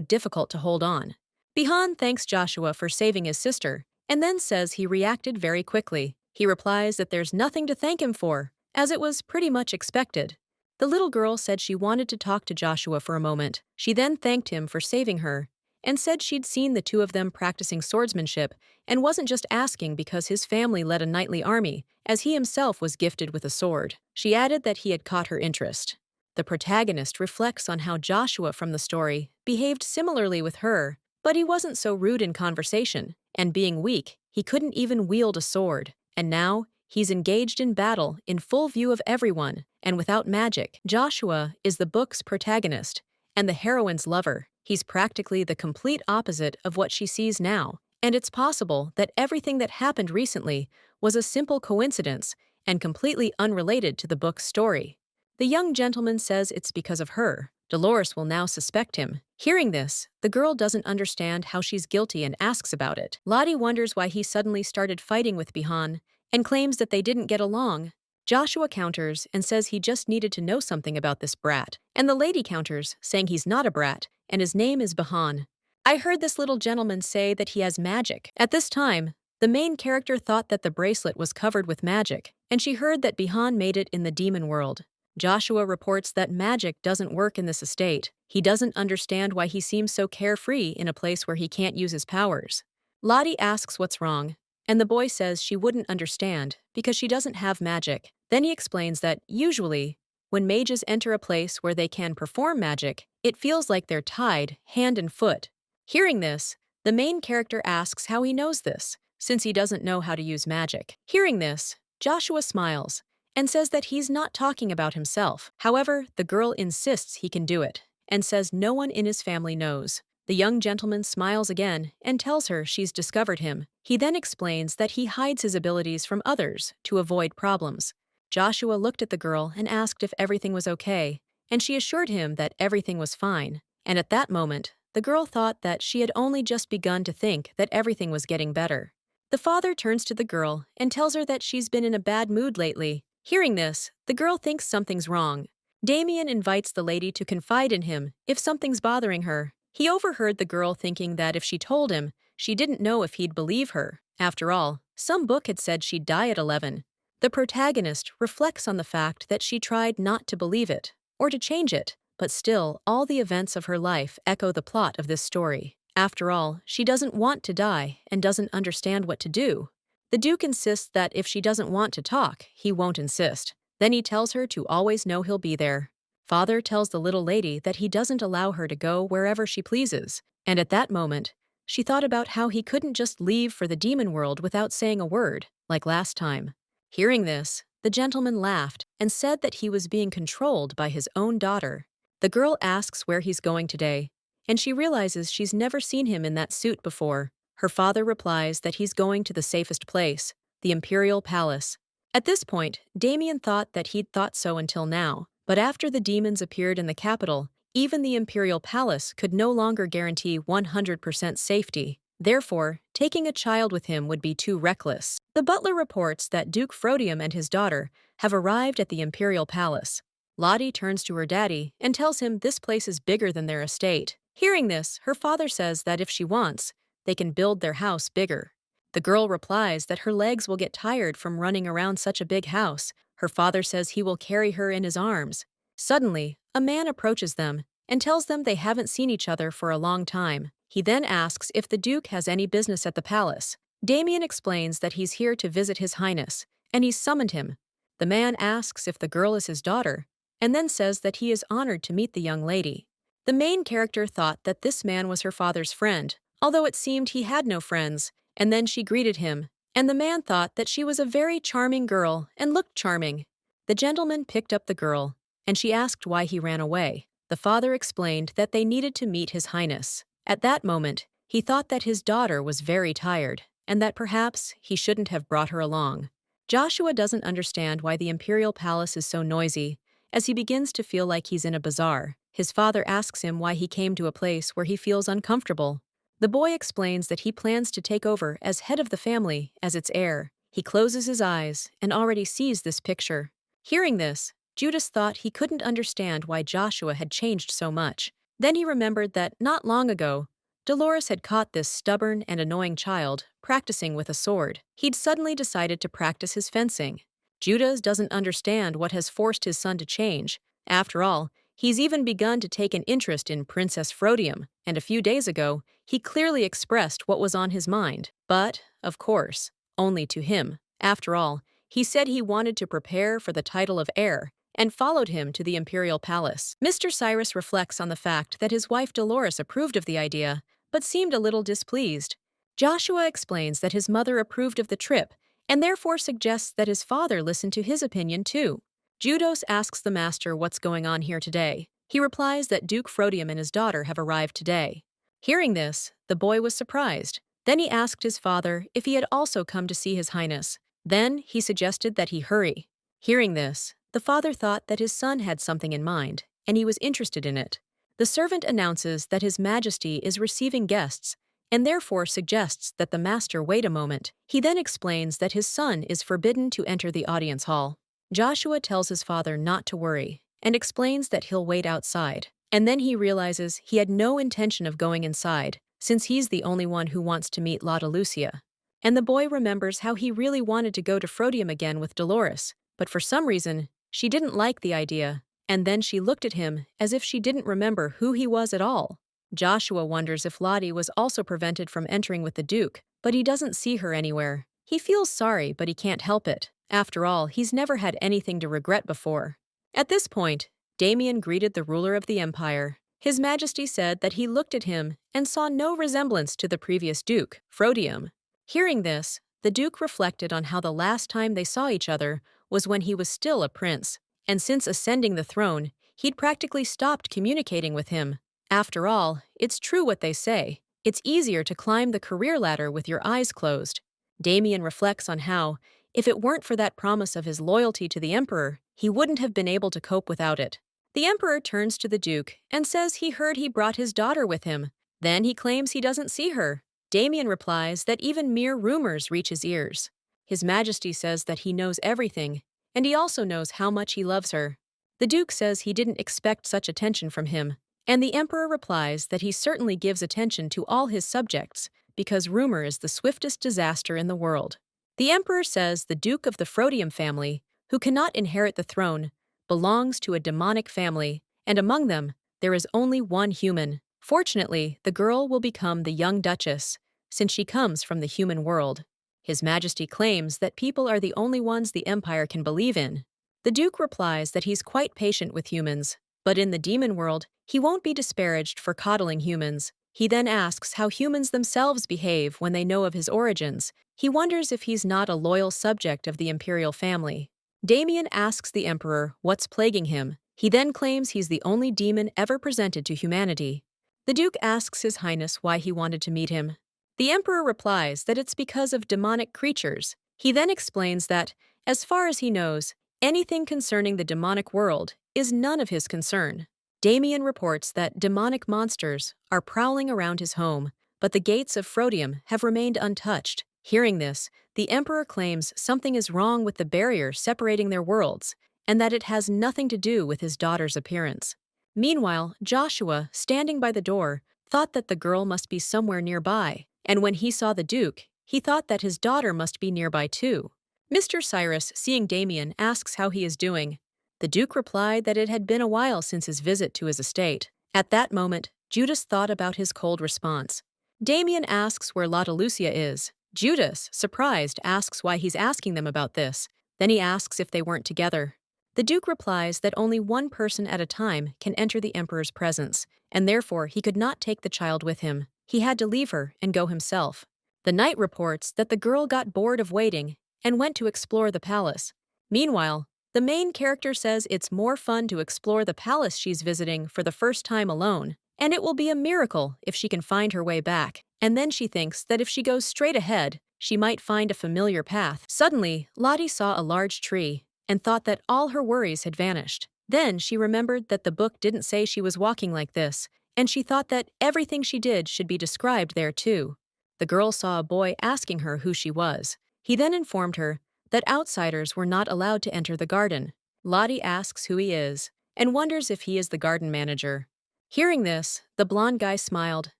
difficult to hold on. Bihan thanks Joshua for saving his sister, and then says he reacted very quickly. He replies that there's nothing to thank him for, as it was pretty much expected. The little girl said she wanted to talk to Joshua for a moment. She then thanked him for saving her, and said she'd seen the two of them practicing swordsmanship and wasn't just asking because his family led a knightly army, as he himself was gifted with a sword. She added that he had caught her interest. The protagonist reflects on how Joshua from the story behaved similarly with her, but he wasn't so rude in conversation, and being weak, he couldn't even wield a sword. And now, he's engaged in battle in full view of everyone, and without magic. Joshua is the book's protagonist and the heroine's lover. He's practically the complete opposite of what she sees now, and it's possible that everything that happened recently was a simple coincidence and completely unrelated to the book's story. The young gentleman says it's because of her. Dolores will now suspect him. Hearing this, the girl doesn't understand how she's guilty and asks about it. Lottie wonders why he suddenly started fighting with Bihan and claims that they didn't get along. Joshua counters and says he just needed to know something about this brat. And the lady counters, saying he's not a brat, and his name is Bihan. I heard this little gentleman say that he has magic. At this time, the main character thought that the bracelet was covered with magic, and she heard that Bihan made it in the demon world. Joshua reports that magic doesn't work in this estate. He doesn't understand why he seems so carefree in a place where he can't use his powers. Lottie asks what's wrong, and the boy says she wouldn't understand because she doesn't have magic. Then he explains that, usually, when mages enter a place where they can perform magic, it feels like they're tied hand and foot. Hearing this, the main character asks how he knows this, since he doesn't know how to use magic. Hearing this, Joshua smiles and says that he's not talking about himself. However, the girl insists he can do it and says no one in his family knows. The young gentleman smiles again and tells her she's discovered him. He then explains that he hides his abilities from others to avoid problems. Joshua looked at the girl and asked if everything was okay, and she assured him that everything was fine. And at that moment, the girl thought that she had only just begun to think that everything was getting better. The father turns to the girl and tells her that she's been in a bad mood lately. Hearing this, the girl thinks something's wrong. Damien invites the lady to confide in him if something's bothering her. He overheard the girl thinking that if she told him, she didn't know if he'd believe her. After all, some book had said she'd die at 11. The protagonist reflects on the fact that she tried not to believe it, or to change it, but still, all the events of her life echo the plot of this story. After all, she doesn't want to die and doesn't understand what to do. The Duke insists that if she doesn't want to talk, he won't insist. Then he tells her to always know he'll be there. Father tells the little lady that he doesn't allow her to go wherever she pleases, and at that moment, she thought about how he couldn't just leave for the demon world without saying a word, like last time. Hearing this, the gentleman laughed and said that he was being controlled by his own daughter. The girl asks where he's going today, and she realizes she's never seen him in that suit before. Her father replies that he's going to the safest place, the Imperial Palace. At this point, Damien thought that he'd thought so until now, but after the demons appeared in the capital, even the Imperial Palace could no longer guarantee 100% safety. Therefore, taking a child with him would be too reckless. The butler reports that Duke Frodium and his daughter have arrived at the Imperial Palace. Lottie turns to her daddy and tells him this place is bigger than their estate. Hearing this, her father says that if she wants, they can build their house bigger. The girl replies that her legs will get tired from running around such a big house. Her father says he will carry her in his arms. Suddenly, a man approaches them and tells them they haven't seen each other for a long time. He then asks if the Duke has any business at the palace. Damien explains that he's here to visit His Highness, and he's summoned him. The man asks if the girl is his daughter, and then says that he is honored to meet the young lady. The main character thought that this man was her father's friend, although it seemed he had no friends, and then she greeted him, and the man thought that she was a very charming girl and looked charming. The gentleman picked up the girl, and she asked why he ran away. The father explained that they needed to meet His Highness. At that moment, he thought that his daughter was very tired, and that perhaps he shouldn't have brought her along. Joshua doesn't understand why the Imperial Palace is so noisy, as he begins to feel like he's in a bazaar. His father asks him why he came to a place where he feels uncomfortable. The boy explains that he plans to take over as head of the family as its heir. He closes his eyes and already sees this picture. Hearing this, Judas thought he couldn't understand why Joshua had changed so much. Then he remembered that, not long ago, Dolores had caught this stubborn and annoying child practicing with a sword. He'd suddenly decided to practice his fencing. Judas doesn't understand what has forced his son to change. After all, he's even begun to take an interest in Princess Frodium, and a few days ago, he clearly expressed what was on his mind. But, of course, only to him. After all, he said he wanted to prepare for the title of heir, and followed him to the Imperial Palace. Mr. Cyrus reflects on the fact that his wife Dolores approved of the idea, but seemed a little displeased. Joshua explains that his mother approved of the trip, and therefore suggests that his father listen to his opinion too. Judos asks the master what's going on here today. He replies that Duke Frodium and his daughter have arrived today. Hearing this, the boy was surprised. Then he asked his father if he had also come to see His Highness. Then he suggested that he hurry. Hearing this, the father thought that his son had something in mind, and he was interested in it. The servant announces that His Majesty is receiving guests, and therefore suggests that the master wait a moment. He then explains that his son is forbidden to enter the audience hall. Joshua tells his father not to worry, and explains that he'll wait outside. And then he realizes he had no intention of going inside, since he's the only one who wants to meet Lotta Lucia. And the boy remembers how he really wanted to go to Frodium again with Dolores, but for some reason, she didn't like the idea, and then she looked at him as if she didn't remember who he was at all. Joshua wonders if Lottie was also prevented from entering with the Duke, but he doesn't see her anywhere. He feels sorry, but he can't help it. After all, he's never had anything to regret before. At this point, Damien greeted the ruler of the empire. His Majesty said that he looked at him and saw no resemblance to the previous Duke, Frodium. Hearing this, the Duke reflected on how the last time they saw each other was when he was still a prince, and since ascending the throne, he'd practically stopped communicating with him. After all, it's true what they say. It's easier to climb the career ladder with your eyes closed. Damien reflects on how, if it weren't for that promise of his loyalty to the Emperor, he wouldn't have been able to cope without it. The Emperor turns to the Duke and says he heard he brought his daughter with him. Then he claims he doesn't see her. Damien replies that even mere rumors reach his ears. His Majesty says that he knows everything, and he also knows how much he loves her. The Duke says he didn't expect such attention from him, and the Emperor replies that he certainly gives attention to all his subjects, because rumor is the swiftest disaster in the world. The Emperor says the Duke of the Frodium family, who cannot inherit the throne, belongs to a demonic family, and among them, there is only one human. Fortunately, the girl will become the young Duchess, since she comes from the human world. His Majesty claims that people are the only ones the Empire can believe in. The Duke replies that he's quite patient with humans, but in the demon world, he won't be disparaged for coddling humans. He then asks how humans themselves behave when they know of his origins. He wonders if he's not a loyal subject of the imperial family. Damien asks the Emperor what's plaguing him. He then claims he's the only demon ever presented to humanity. The Duke asks His Highness why he wanted to meet him. The Emperor replies that it's because of demonic creatures. He then explains that, as far as he knows, anything concerning the demonic world is none of his concern. Damien reports that demonic monsters are prowling around his home, but the gates of Frodium have remained untouched. Hearing this, the Emperor claims something is wrong with the barrier separating their worlds, and that it has nothing to do with his daughter's appearance. Meanwhile, Joshua, standing by the door, thought that the girl must be somewhere nearby, and when he saw the Duke, he thought that his daughter must be nearby too. Mr. Cyrus, seeing Damien, asks how he is doing. The Duke replied that it had been a while since his visit to his estate. At that moment, Judas thought about his cold response. Damien asks where Lotta Lucia is. Judas, surprised, asks why he's asking them about this. Then he asks if they weren't together. The Duke replies that only one person at a time can enter the Emperor's presence, and therefore he could not take the child with him. He had to leave her and go himself. The knight reports that the girl got bored of waiting and went to explore the palace. Meanwhile, the main character says it's more fun to explore the palace she's visiting for the first time alone, and it will be a miracle if she can find her way back. And then she thinks that if she goes straight ahead, she might find a familiar path. Suddenly, Lottie saw a large tree and thought that all her worries had vanished. Then she remembered that the book didn't say she was walking like this, and she thought that everything she did should be described there too. The girl saw a boy asking her who she was. He then informed her that outsiders were not allowed to enter the garden. Lottie asks who he is and wonders if he is the garden manager. Hearing this, the blonde guy smiled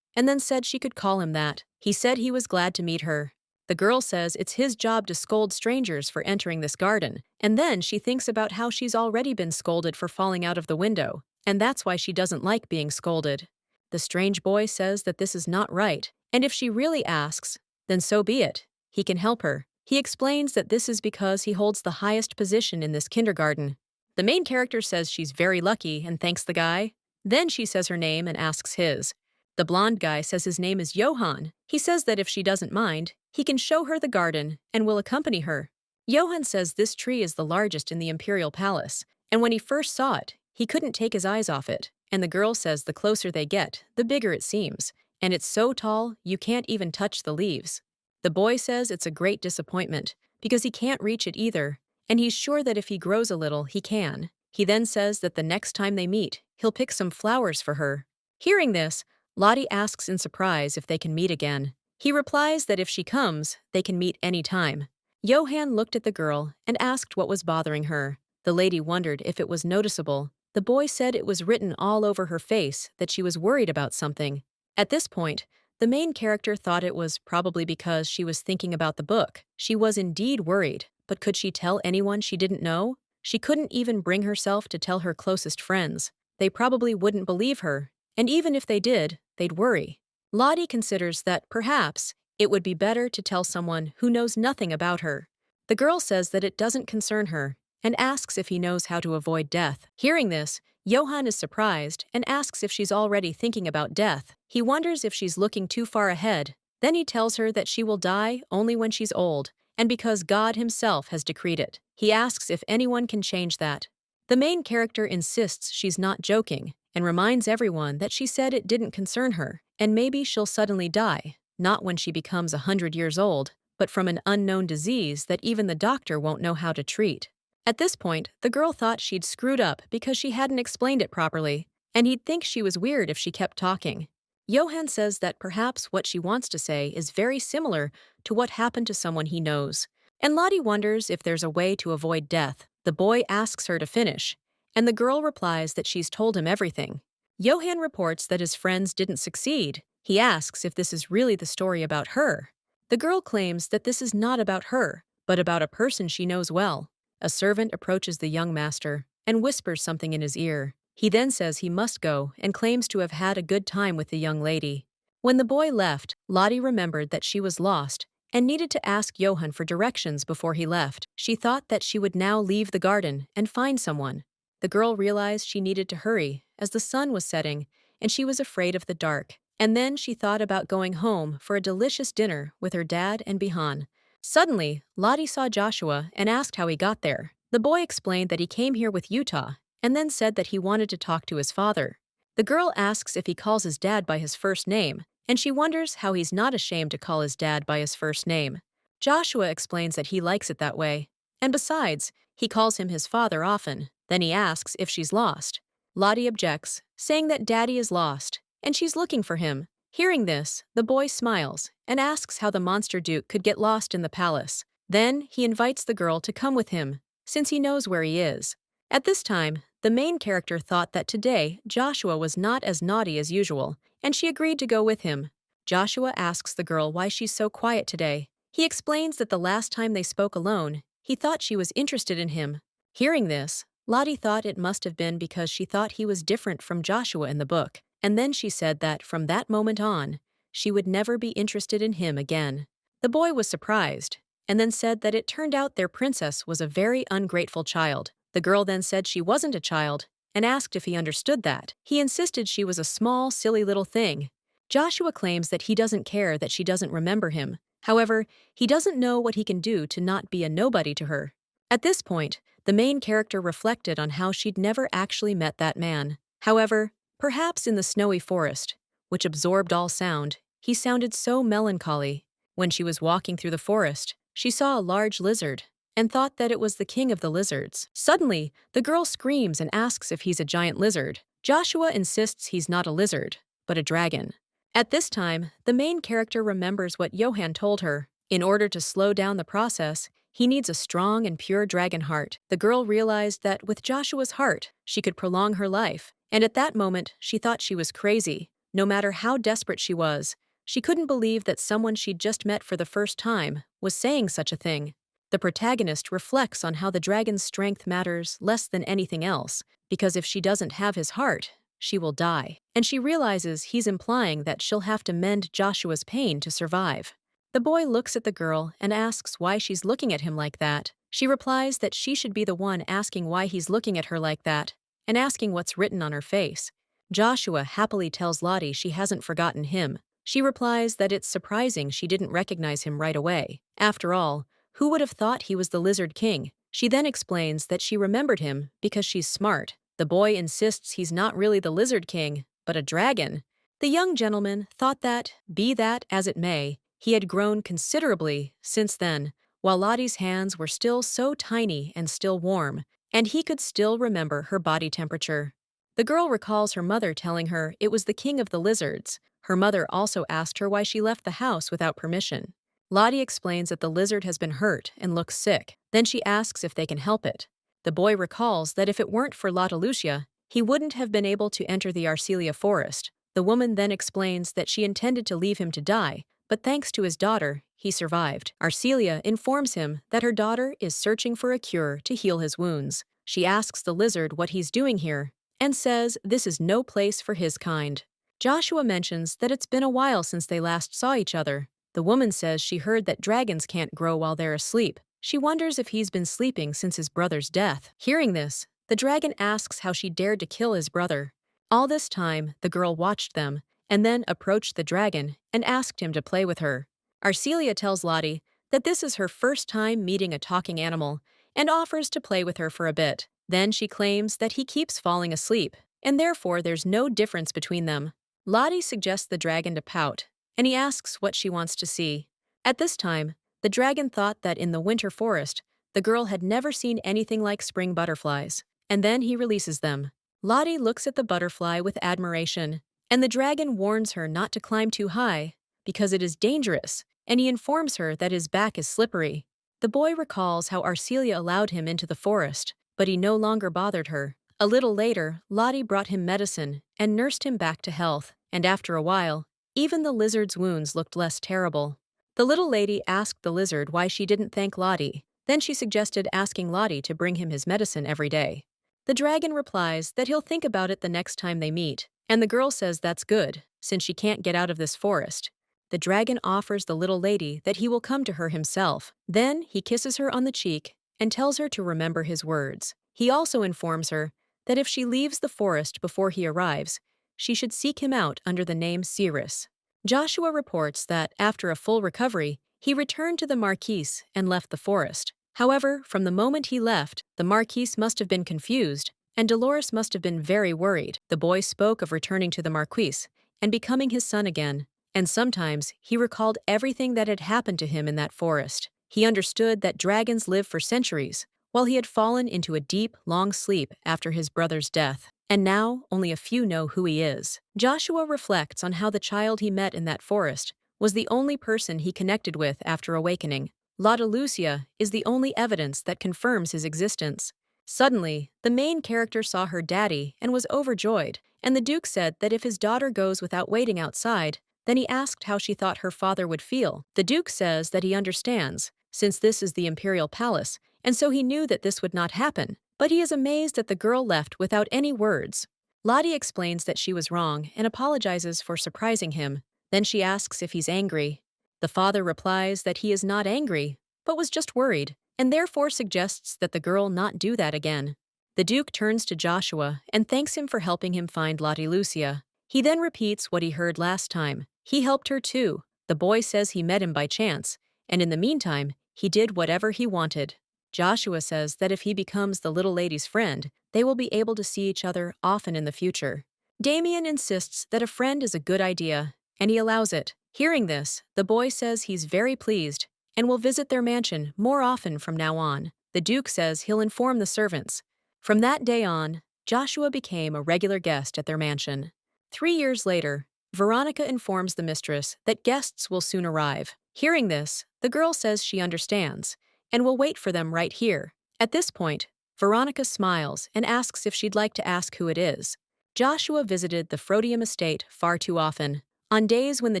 and then said she could call him that. He said he was glad to meet her. The girl says it's his job to scold strangers for entering this garden, and then she thinks about how she's already been scolded for falling out of the window, and that's why she doesn't like being scolded. The strange boy says that this is not right, and if she really asks, then so be it. He can help her. He explains that this is because he holds the highest position in this kindergarten. The main character says she's very lucky and thanks the guy. Then she says her name and asks his. The blonde guy says his name is Johann. He says that if she doesn't mind, he can show her the garden and will accompany her. Johann says this tree is the largest in the imperial palace, and when he first saw it, he couldn't take his eyes off it. And the girl says the closer they get, the bigger it seems, and it's so tall you can't even touch the leaves. The boy says it's a great disappointment because he can't reach it either, and he's sure that if he grows a little, he can. He then says that the next time they meet, he'll pick some flowers for her. Hearing this, Lottie asks in surprise if they can meet again. He replies that if she comes, they can meet any time. Johann looked at the girl and asked what was bothering her. The lady wondered if it was noticeable. The boy said it was written all over her face that she was worried about something. At this point, the main character thought it was probably because she was thinking about the book. She was indeed worried, but could she tell anyone she didn't know? She couldn't even bring herself to tell her closest friends. They probably wouldn't believe her, and even if they did, they'd worry. Lottie considers that perhaps it would be better to tell someone who knows nothing about her. The girl says that it doesn't concern her and asks if he knows how to avoid death. Hearing this, Johann is surprised and asks if she's already thinking about death. He wonders if she's looking too far ahead. Then he tells her that she will die only when she's old, and because God himself has decreed it. He asks if anyone can change that. The main character insists she's not joking and reminds everyone that she said it didn't concern her, and maybe she'll suddenly die, not when she becomes 100 years old, but from an unknown disease that even the doctor won't know how to treat. At this point, the girl thought she'd screwed up because she hadn't explained it properly, and he'd think she was weird if she kept talking. Johann says that perhaps what she wants to say is very similar to what happened to someone he knows, and Lottie wonders if there's a way to avoid death. The boy asks her to finish, and the girl replies that she's told him everything. Johann reports that his friends didn't succeed. He asks if this is really the story about her. The girl claims that this is not about her, but about a person she knows well. A servant approaches the young master and whispers something in his ear. He then says he must go and claims to have had a good time with the young lady. When the boy left, Lottie remembered that she was lost and needed to ask Johann for directions before he left. She thought that she would now leave the garden and find someone. The girl realized she needed to hurry, as the sun was setting, and she was afraid of the dark. And then she thought about going home for a delicious dinner with her dad and Bihan. Suddenly, Lottie saw Joshua and asked how he got there. The boy explained that he came here with Utah, and then said that he wanted to talk to his father. The girl asks if he calls his dad by his first name, and she wonders how he's not ashamed to call his dad by his first name. Joshua explains that he likes it that way, and besides, he calls him his father often. Then he asks if she's lost. Lottie objects, saying that Daddy is lost, and she's looking for him. Hearing this, the boy smiles and asks how the monster duke could get lost in the palace. Then he invites the girl to come with him, since he knows where he is. At this time, the main character thought that today Joshua was not as naughty as usual, and she agreed to go with him. Joshua asks the girl why she's so quiet today. He explains that the last time they spoke alone, he thought she was interested in him. Hearing this, Lottie thought it must have been because she thought he was different from Joshua in the book, and then she said that from that moment on, she would never be interested in him again. The boy was surprised, and then said that it turned out their princess was a very ungrateful child. The girl then said she wasn't a child, and asked if he understood that. He insisted she was a small, silly little thing. Joshua claims that he doesn't care that she doesn't remember him. However, he doesn't know what he can do to not be a nobody to her. At this point, the main character reflected on how she'd never actually met that man. However, perhaps in the snowy forest, which absorbed all sound, he sounded so melancholy. When she was walking through the forest, she saw a large lizard and thought that it was the king of the lizards. Suddenly, the girl screams and asks if he's a giant lizard. Joshua insists he's not a lizard, but a dragon. At this time, the main character remembers what Johann told her. In order to slow down the process, he needs a strong and pure dragon heart. The girl realized that with Joshua's heart, she could prolong her life, and at that moment, she thought she was crazy. No matter how desperate she was, she couldn't believe that someone she'd just met for the first time was saying such a thing. The protagonist reflects on how the dragon's strength matters less than anything else, because if she doesn't have his heart, she will die. And she realizes he's implying that she'll have to mend Joshua's pain to survive. The boy looks at the girl and asks why she's looking at him like that. She replies that she should be the one asking why he's looking at her like that, and asking what's written on her face. Joshua happily tells Lottie she hasn't forgotten him. She replies that it's surprising she didn't recognize him right away. After all, who would have thought he was the Lizard King? She then explains that she remembered him because she's smart. The boy insists he's not really the Lizard King, but a dragon. The young gentleman thought that, be that as it may, he had grown considerably since then, while Lottie's hands were still so tiny and still warm, and he could still remember her body temperature. The girl recalls her mother telling her it was the king of the lizards. Her mother also asked her why she left the house without permission. Lottie explains that the lizard has been hurt and looks sick. Then she asks if they can help it. The boy recalls that if it weren't for Lotta Lucia, he wouldn't have been able to enter the Arcelia forest. The woman then explains that she intended to leave him to die, but thanks to his daughter, he survived. Arcelia informs him that her daughter is searching for a cure to heal his wounds. She asks the lizard what he's doing here, and says this is no place for his kind. Joshua mentions that it's been a while since they last saw each other. The woman says she heard that dragons can't grow while they're asleep. She wonders if he's been sleeping since his brother's death. Hearing this, the dragon asks how she dared to kill his brother. All this time, the girl watched them, and then approached the dragon and asked him to play with her. Arcelia tells Lottie that this is her first time meeting a talking animal, and offers to play with her for a bit. Then she claims that he keeps falling asleep, and therefore there's no difference between them. Lottie suggests the dragon to pout, and he asks what she wants to see. At this time, the dragon thought that in the winter forest, the girl had never seen anything like spring butterflies, and then he releases them. Lottie looks at the butterfly with admiration, and the dragon warns her not to climb too high, because it is dangerous, and he informs her that his back is slippery. The boy recalls how Arcelia allowed him into the forest, but he no longer bothered her. A little later, Lottie brought him medicine and nursed him back to health, and after a while, even the lizard's wounds looked less terrible. The little lady asked the lizard why she didn't thank Lottie. Then she suggested asking Lottie to bring him his medicine every day. The dragon replies that he'll think about it the next time they meet, and the girl says that's good, since she can't get out of this forest. the dragon offers the little lady that he will come to her himself. Then he kisses her on the cheek and tells her to remember his words. He also informs her that if she leaves the forest before he arrives, she should seek him out under the name Cirrus. Joshua reports that after a full recovery, he returned to the Marquise and left the forest. However, from the moment he left, the Marquise must have been confused, and Dolores must have been very worried. The boy spoke of returning to the Marquise and becoming his son again, and sometimes he recalled everything that had happened to him in that forest. He understood that dragons live for centuries, while he had fallen into a deep, long sleep after his brother's death. And now, only a few know who he is. Joshua reflects on how the child he met in that forest was the only person he connected with after awakening. Lotta Lucia is the only evidence that confirms his existence. Suddenly, the main character saw her daddy and was overjoyed, and the Duke said that if his daughter goes without waiting outside, then he asked how she thought her father would feel. The Duke says that he understands, since this is the imperial palace, and so he knew that this would not happen, but he is amazed that the girl left without any words. Lottie explains that she was wrong and apologizes for surprising him. Then she asks if he's angry. The father replies that he is not angry, but was just worried, and therefore suggests that the girl not do that again. The Duke turns to Joshua and thanks him for helping him find Lottie Lucia. He then repeats what he heard last time. He helped her too. The boy says he met him by chance, and in the meantime, he did whatever he wanted. Joshua says that if he becomes the little lady's friend, they will be able to see each other often in the future. Damien insists that a friend is a good idea, and he allows it. Hearing this, the boy says he's very pleased and will visit their mansion more often from now on. The Duke says he'll inform the servants. From that day on, Joshua became a regular guest at their mansion. 3 years later, Veronica informs the mistress that guests will soon arrive. Hearing this, the girl says she understands and will wait for them right here. At this point, Veronica smiles and asks if she'd like to ask who it is. Joshua visited the Frodium estate far too often. On days when the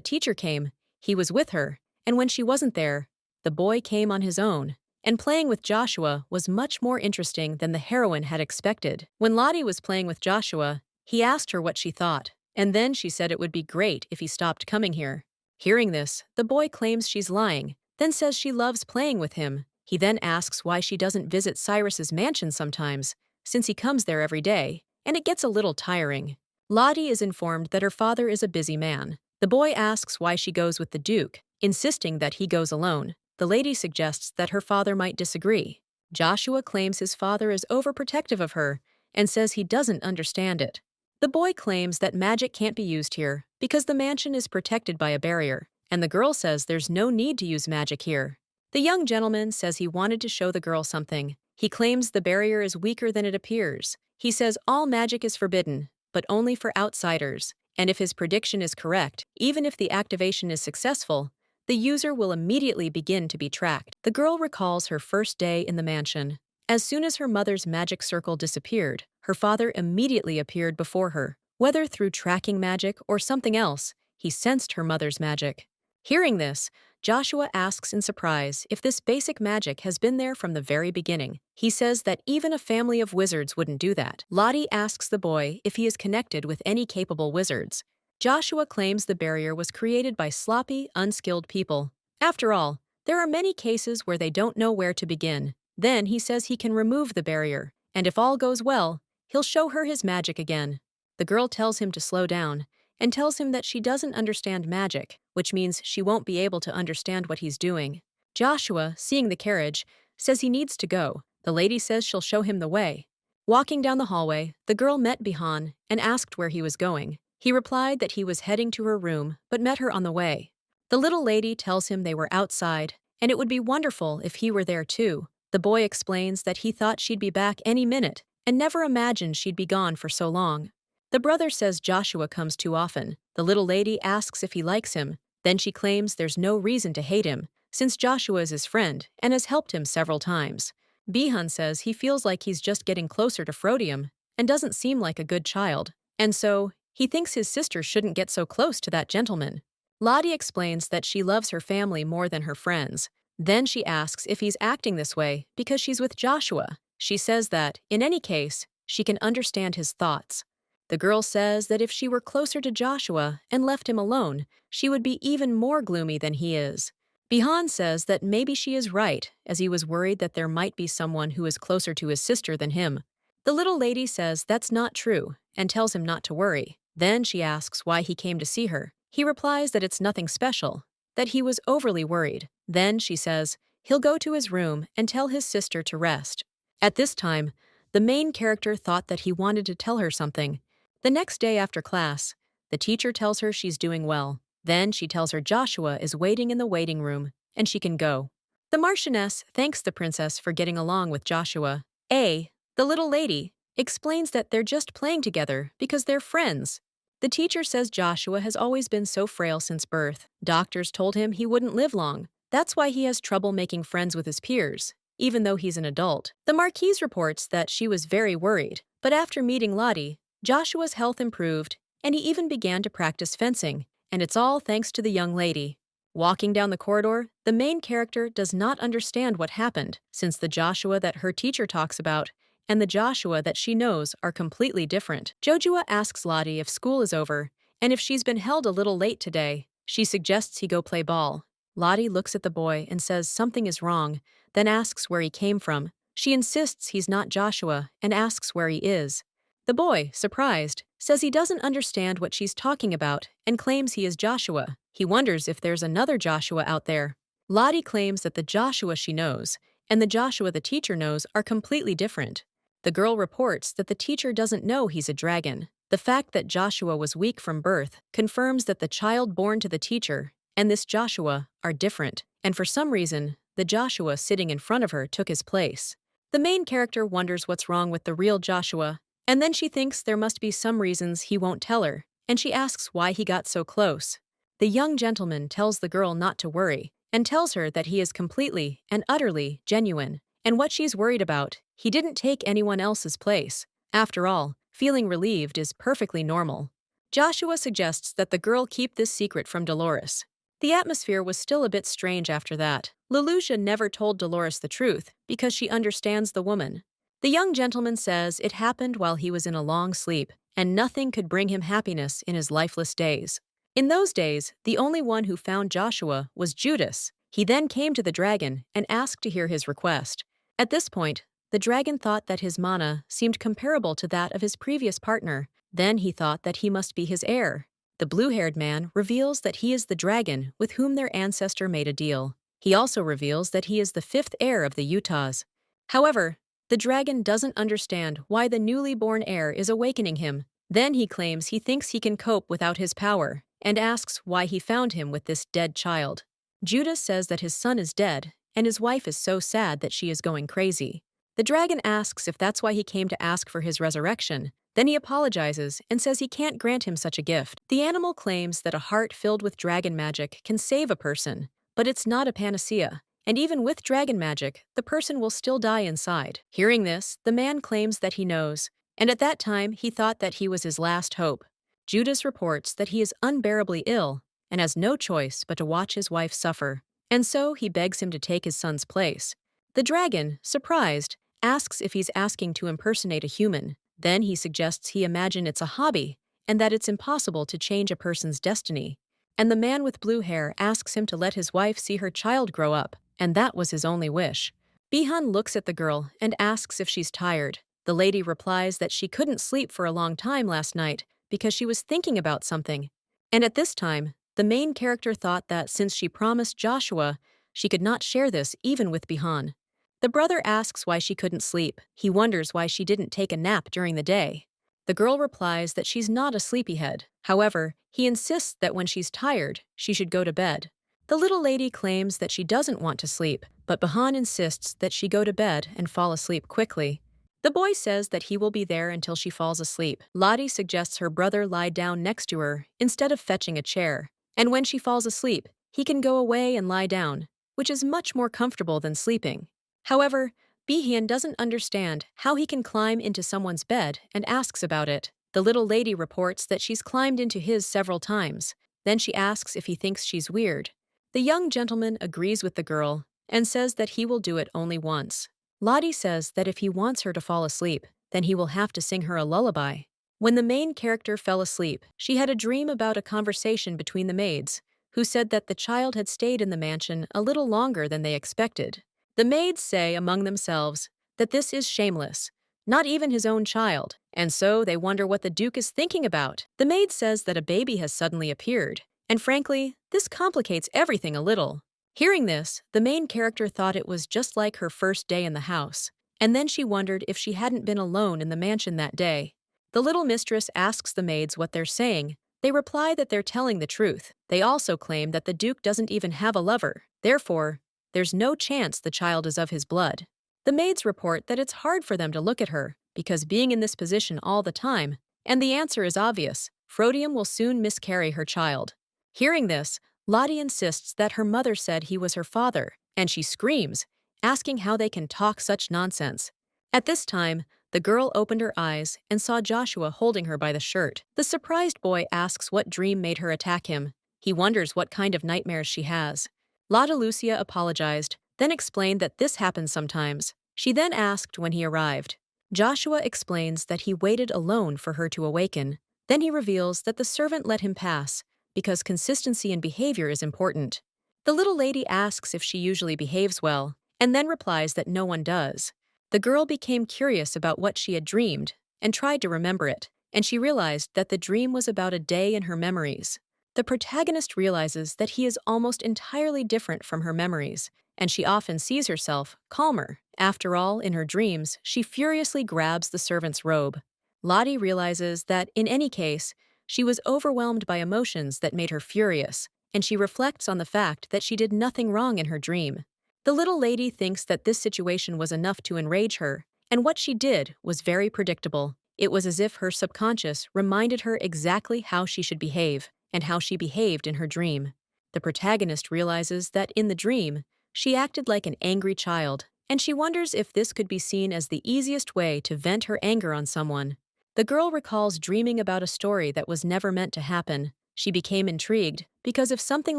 teacher came, he was with her, and when she wasn't there, the boy came on his own. And playing with Joshua was much more interesting than the heroine had expected. When Lottie was playing with Joshua, he asked her what she thought, and then she said it would be great if he stopped coming here. Hearing this, the boy claims she's lying, then says she loves playing with him. He then asks why she doesn't visit Cyrus's mansion sometimes, since he comes there every day, and it gets a little tiring. Lottie is informed that her father is a busy man. The boy asks why she goes with the Duke, insisting that he goes alone. The lady suggests that her father might disagree. Joshua claims his father is overprotective of her and says he doesn't understand it. The boy claims that magic can't be used here because the mansion is protected by a barrier, and the girl says there's no need to use magic here. The young gentleman says he wanted to show the girl something. He claims the barrier is weaker than it appears. He says all magic is forbidden, but only for outsiders, and if his prediction is correct, even if the activation is successful, the user will immediately begin to be tracked. The girl recalls her first day in the mansion. As soon as her mother's magic circle disappeared, her father immediately appeared before her. Whether through tracking magic or something else, he sensed her mother's magic. Hearing this, Joshua asks in surprise if this basic magic has been there from the very beginning. He says that even a family of wizards wouldn't do that. Lottie asks the boy if he is connected with any capable wizards. Joshua claims the barrier was created by sloppy, unskilled people. After all, there are many cases where they don't know where to begin. Then he says he can remove the barrier, and if all goes well, he'll show her his magic again. The girl tells him to slow down, and tells him that she doesn't understand magic, which means she won't be able to understand what he's doing. Joshua, seeing the carriage, says he needs to go. The lady says she'll show him the way. Walking down the hallway, the girl met Bihan and asked where he was going. He replied that he was heading to her room, but met her on the way. The little lady tells him they were outside, and it would be wonderful if he were there too. The boy explains that he thought she'd be back any minute, and never imagined she'd be gone for so long. The brother says Joshua comes too often. The little lady asks if he likes him. Then she claims there's no reason to hate him, since Joshua is his friend and has helped him several times. Bihan says he feels like he's just getting closer to Frodium and doesn't seem like a good child, and so he thinks his sister shouldn't get so close to that gentleman. Lottie explains that she loves her family more than her friends. Then she asks if he's acting this way because she's with Joshua. She says that, in any case, she can understand his thoughts. The girl says that if she were closer to Joshua and left him alone, she would be even more gloomy than he is. Bihan says that maybe she is right, as he was worried that there might be someone who is closer to his sister than him. The little lady says that's not true and tells him not to worry. Then she asks why he came to see her. He replies that it's nothing special, that he was overly worried. Then she says he'll go to his room and tell his sister to rest. At this time, the main character thought that he wanted to tell her something. The next day after class, the teacher tells her she's doing well. Then she tells her Joshua is waiting in the waiting room, and she can go. The Marchioness thanks the princess for getting along with Joshua. The little lady, explains that they're just playing together because they're friends. The teacher says Joshua has always been so frail since birth. Doctors told him he wouldn't live long. That's why he has trouble making friends with his peers, even though he's an adult. The Marquise reports that she was very worried, but after meeting Lottie, Joshua's health improved, and he even began to practice fencing, and it's all thanks to the young lady. Walking down the corridor, the main character does not understand what happened, since the Joshua that her teacher talks about and the Joshua that she knows are completely different. Jojua asks Lottie if school is over, and if she's been held a little late today. She suggests he go play ball. Lottie looks at the boy and says something is wrong, then asks where he came from. She insists he's not Joshua and asks where he is. The boy, surprised, says he doesn't understand what she's talking about and claims he is Joshua. He wonders if there's another Joshua out there. Lottie claims that the Joshua she knows and the Joshua the teacher knows are completely different. The girl reports that the teacher doesn't know he's a dragon. The fact that Joshua was weak from birth confirms that the child born to the teacher and this Joshua are different, and for some reason, the Joshua sitting in front of her took his place. The main character wonders what's wrong with the real Joshua, and then she thinks there must be some reasons he won't tell her, and she asks why he got so close. The young gentleman tells the girl not to worry, and tells her that he is completely and utterly genuine, and what she's worried about, he didn't take anyone else's place. After all, feeling relieved is perfectly normal. Joshua suggests that the girl keep this secret from Dolores. The atmosphere was still a bit strange after that. Leloucha never told Dolores the truth because she understands the woman. The young gentleman says it happened while he was in a long sleep, and nothing could bring him happiness in his lifeless days. In those days, the only one who found Joshua was Judas. He then came to the dragon and asked to hear his request. At this point, the dragon thought that his mana seemed comparable to that of his previous partner. Then he thought that he must be his heir. The blue-haired man reveals that he is the dragon with whom their ancestor made a deal. He also reveals that he is the fifth heir of the Utahs. However, the dragon doesn't understand why the newly born heir is awakening him. Then he claims he thinks he can cope without his power, and asks why he found him with this dead child. Judas says that his son is dead, and his wife is so sad that she is going crazy. The dragon asks if that's why he came to ask for his resurrection. Then he apologizes and says he can't grant him such a gift. The animal claims that a heart filled with dragon magic can save a person, but it's not a panacea. And even with dragon magic, the person will still die inside. Hearing this, the man claims that he knows, and at that time he thought that he was his last hope. Judas reports that he is unbearably ill and has no choice but to watch his wife suffer, and so he begs him to take his son's place. The dragon, surprised, asks if he's asking to impersonate a human. Then he suggests he imagine it's a hobby and that it's impossible to change a person's destiny. And the man with blue hair asks him to let his wife see her child grow up, and that was his only wish. Bihan looks at the girl and asks if she's tired. The lady replies that she couldn't sleep for a long time last night because she was thinking about something. And at this time, the main character thought that since she promised Joshua, she could not share this even with Bihan. The brother asks why she couldn't sleep. He wonders why she didn't take a nap during the day. The girl replies that she's not a sleepyhead. However, he insists that when she's tired, she should go to bed. The little lady claims that she doesn't want to sleep, but Bihan insists that she go to bed and fall asleep quickly. The boy says that he will be there until she falls asleep. Lottie suggests her brother lie down next to her instead of fetching a chair. And when she falls asleep, he can go away and lie down, which is much more comfortable than sleeping. However, Bihan doesn't understand how he can climb into someone's bed and asks about it. The little lady reports that she's climbed into his several times. Then she asks if he thinks she's weird. The young gentleman agrees with the girl and says that he will do it only once. Lottie says that if he wants her to fall asleep, then he will have to sing her a lullaby. When the main character fell asleep, she had a dream about a conversation between the maids, who said that the child had stayed in the mansion a little longer than they expected. The maids say among themselves that this is shameless, not even his own child, and so they wonder what the Duke is thinking about. The maid says that a baby has suddenly appeared, and frankly, this complicates everything a little. Hearing this, the main character thought it was just like her first day in the house, and then she wondered if she hadn't been alone in the mansion that day. The little mistress asks the maids what they're saying. They reply that they're telling the truth. They also claim that the Duke doesn't even have a lover. Therefore, there's no chance the child is of his blood. The maids report that it's hard for them to look at her, because being in this position all the time, and the answer is obvious, Frodium will soon miscarry her child. Hearing this, Lottie insists that her mother said he was her father, and she screams, asking how they can talk such nonsense. At this time, the girl opened her eyes and saw Joshua holding her by the shirt. The surprised boy asks what dream made her attack him. He wonders what kind of nightmares she has. Lotta Lucia apologized, then explained that this happens sometimes. She then asked when he arrived. Joshua explains that he waited alone for her to awaken. Then he reveals that the servant let him pass, because consistency in behavior is important. The little lady asks if she usually behaves well, and then replies that no one does. The girl became curious about what she had dreamed and tried to remember it, and she realized that the dream was about a day in her memories. The protagonist realizes that he is almost entirely different from her memories, and she often sees herself calmer. After all, in her dreams, she furiously grabs the servant's robe. Lottie realizes that, in any case, she was overwhelmed by emotions that made her furious, and she reflects on the fact that she did nothing wrong in her dream. The little lady thinks that this situation was enough to enrage her, and what she did was very predictable. It was as if her subconscious reminded her exactly how she should behave and how she behaved in her dream. The protagonist realizes that in the dream, she acted like an angry child, and she wonders if this could be seen as the easiest way to vent her anger on someone. The girl recalls dreaming about a story that was never meant to happen. She became intrigued because if something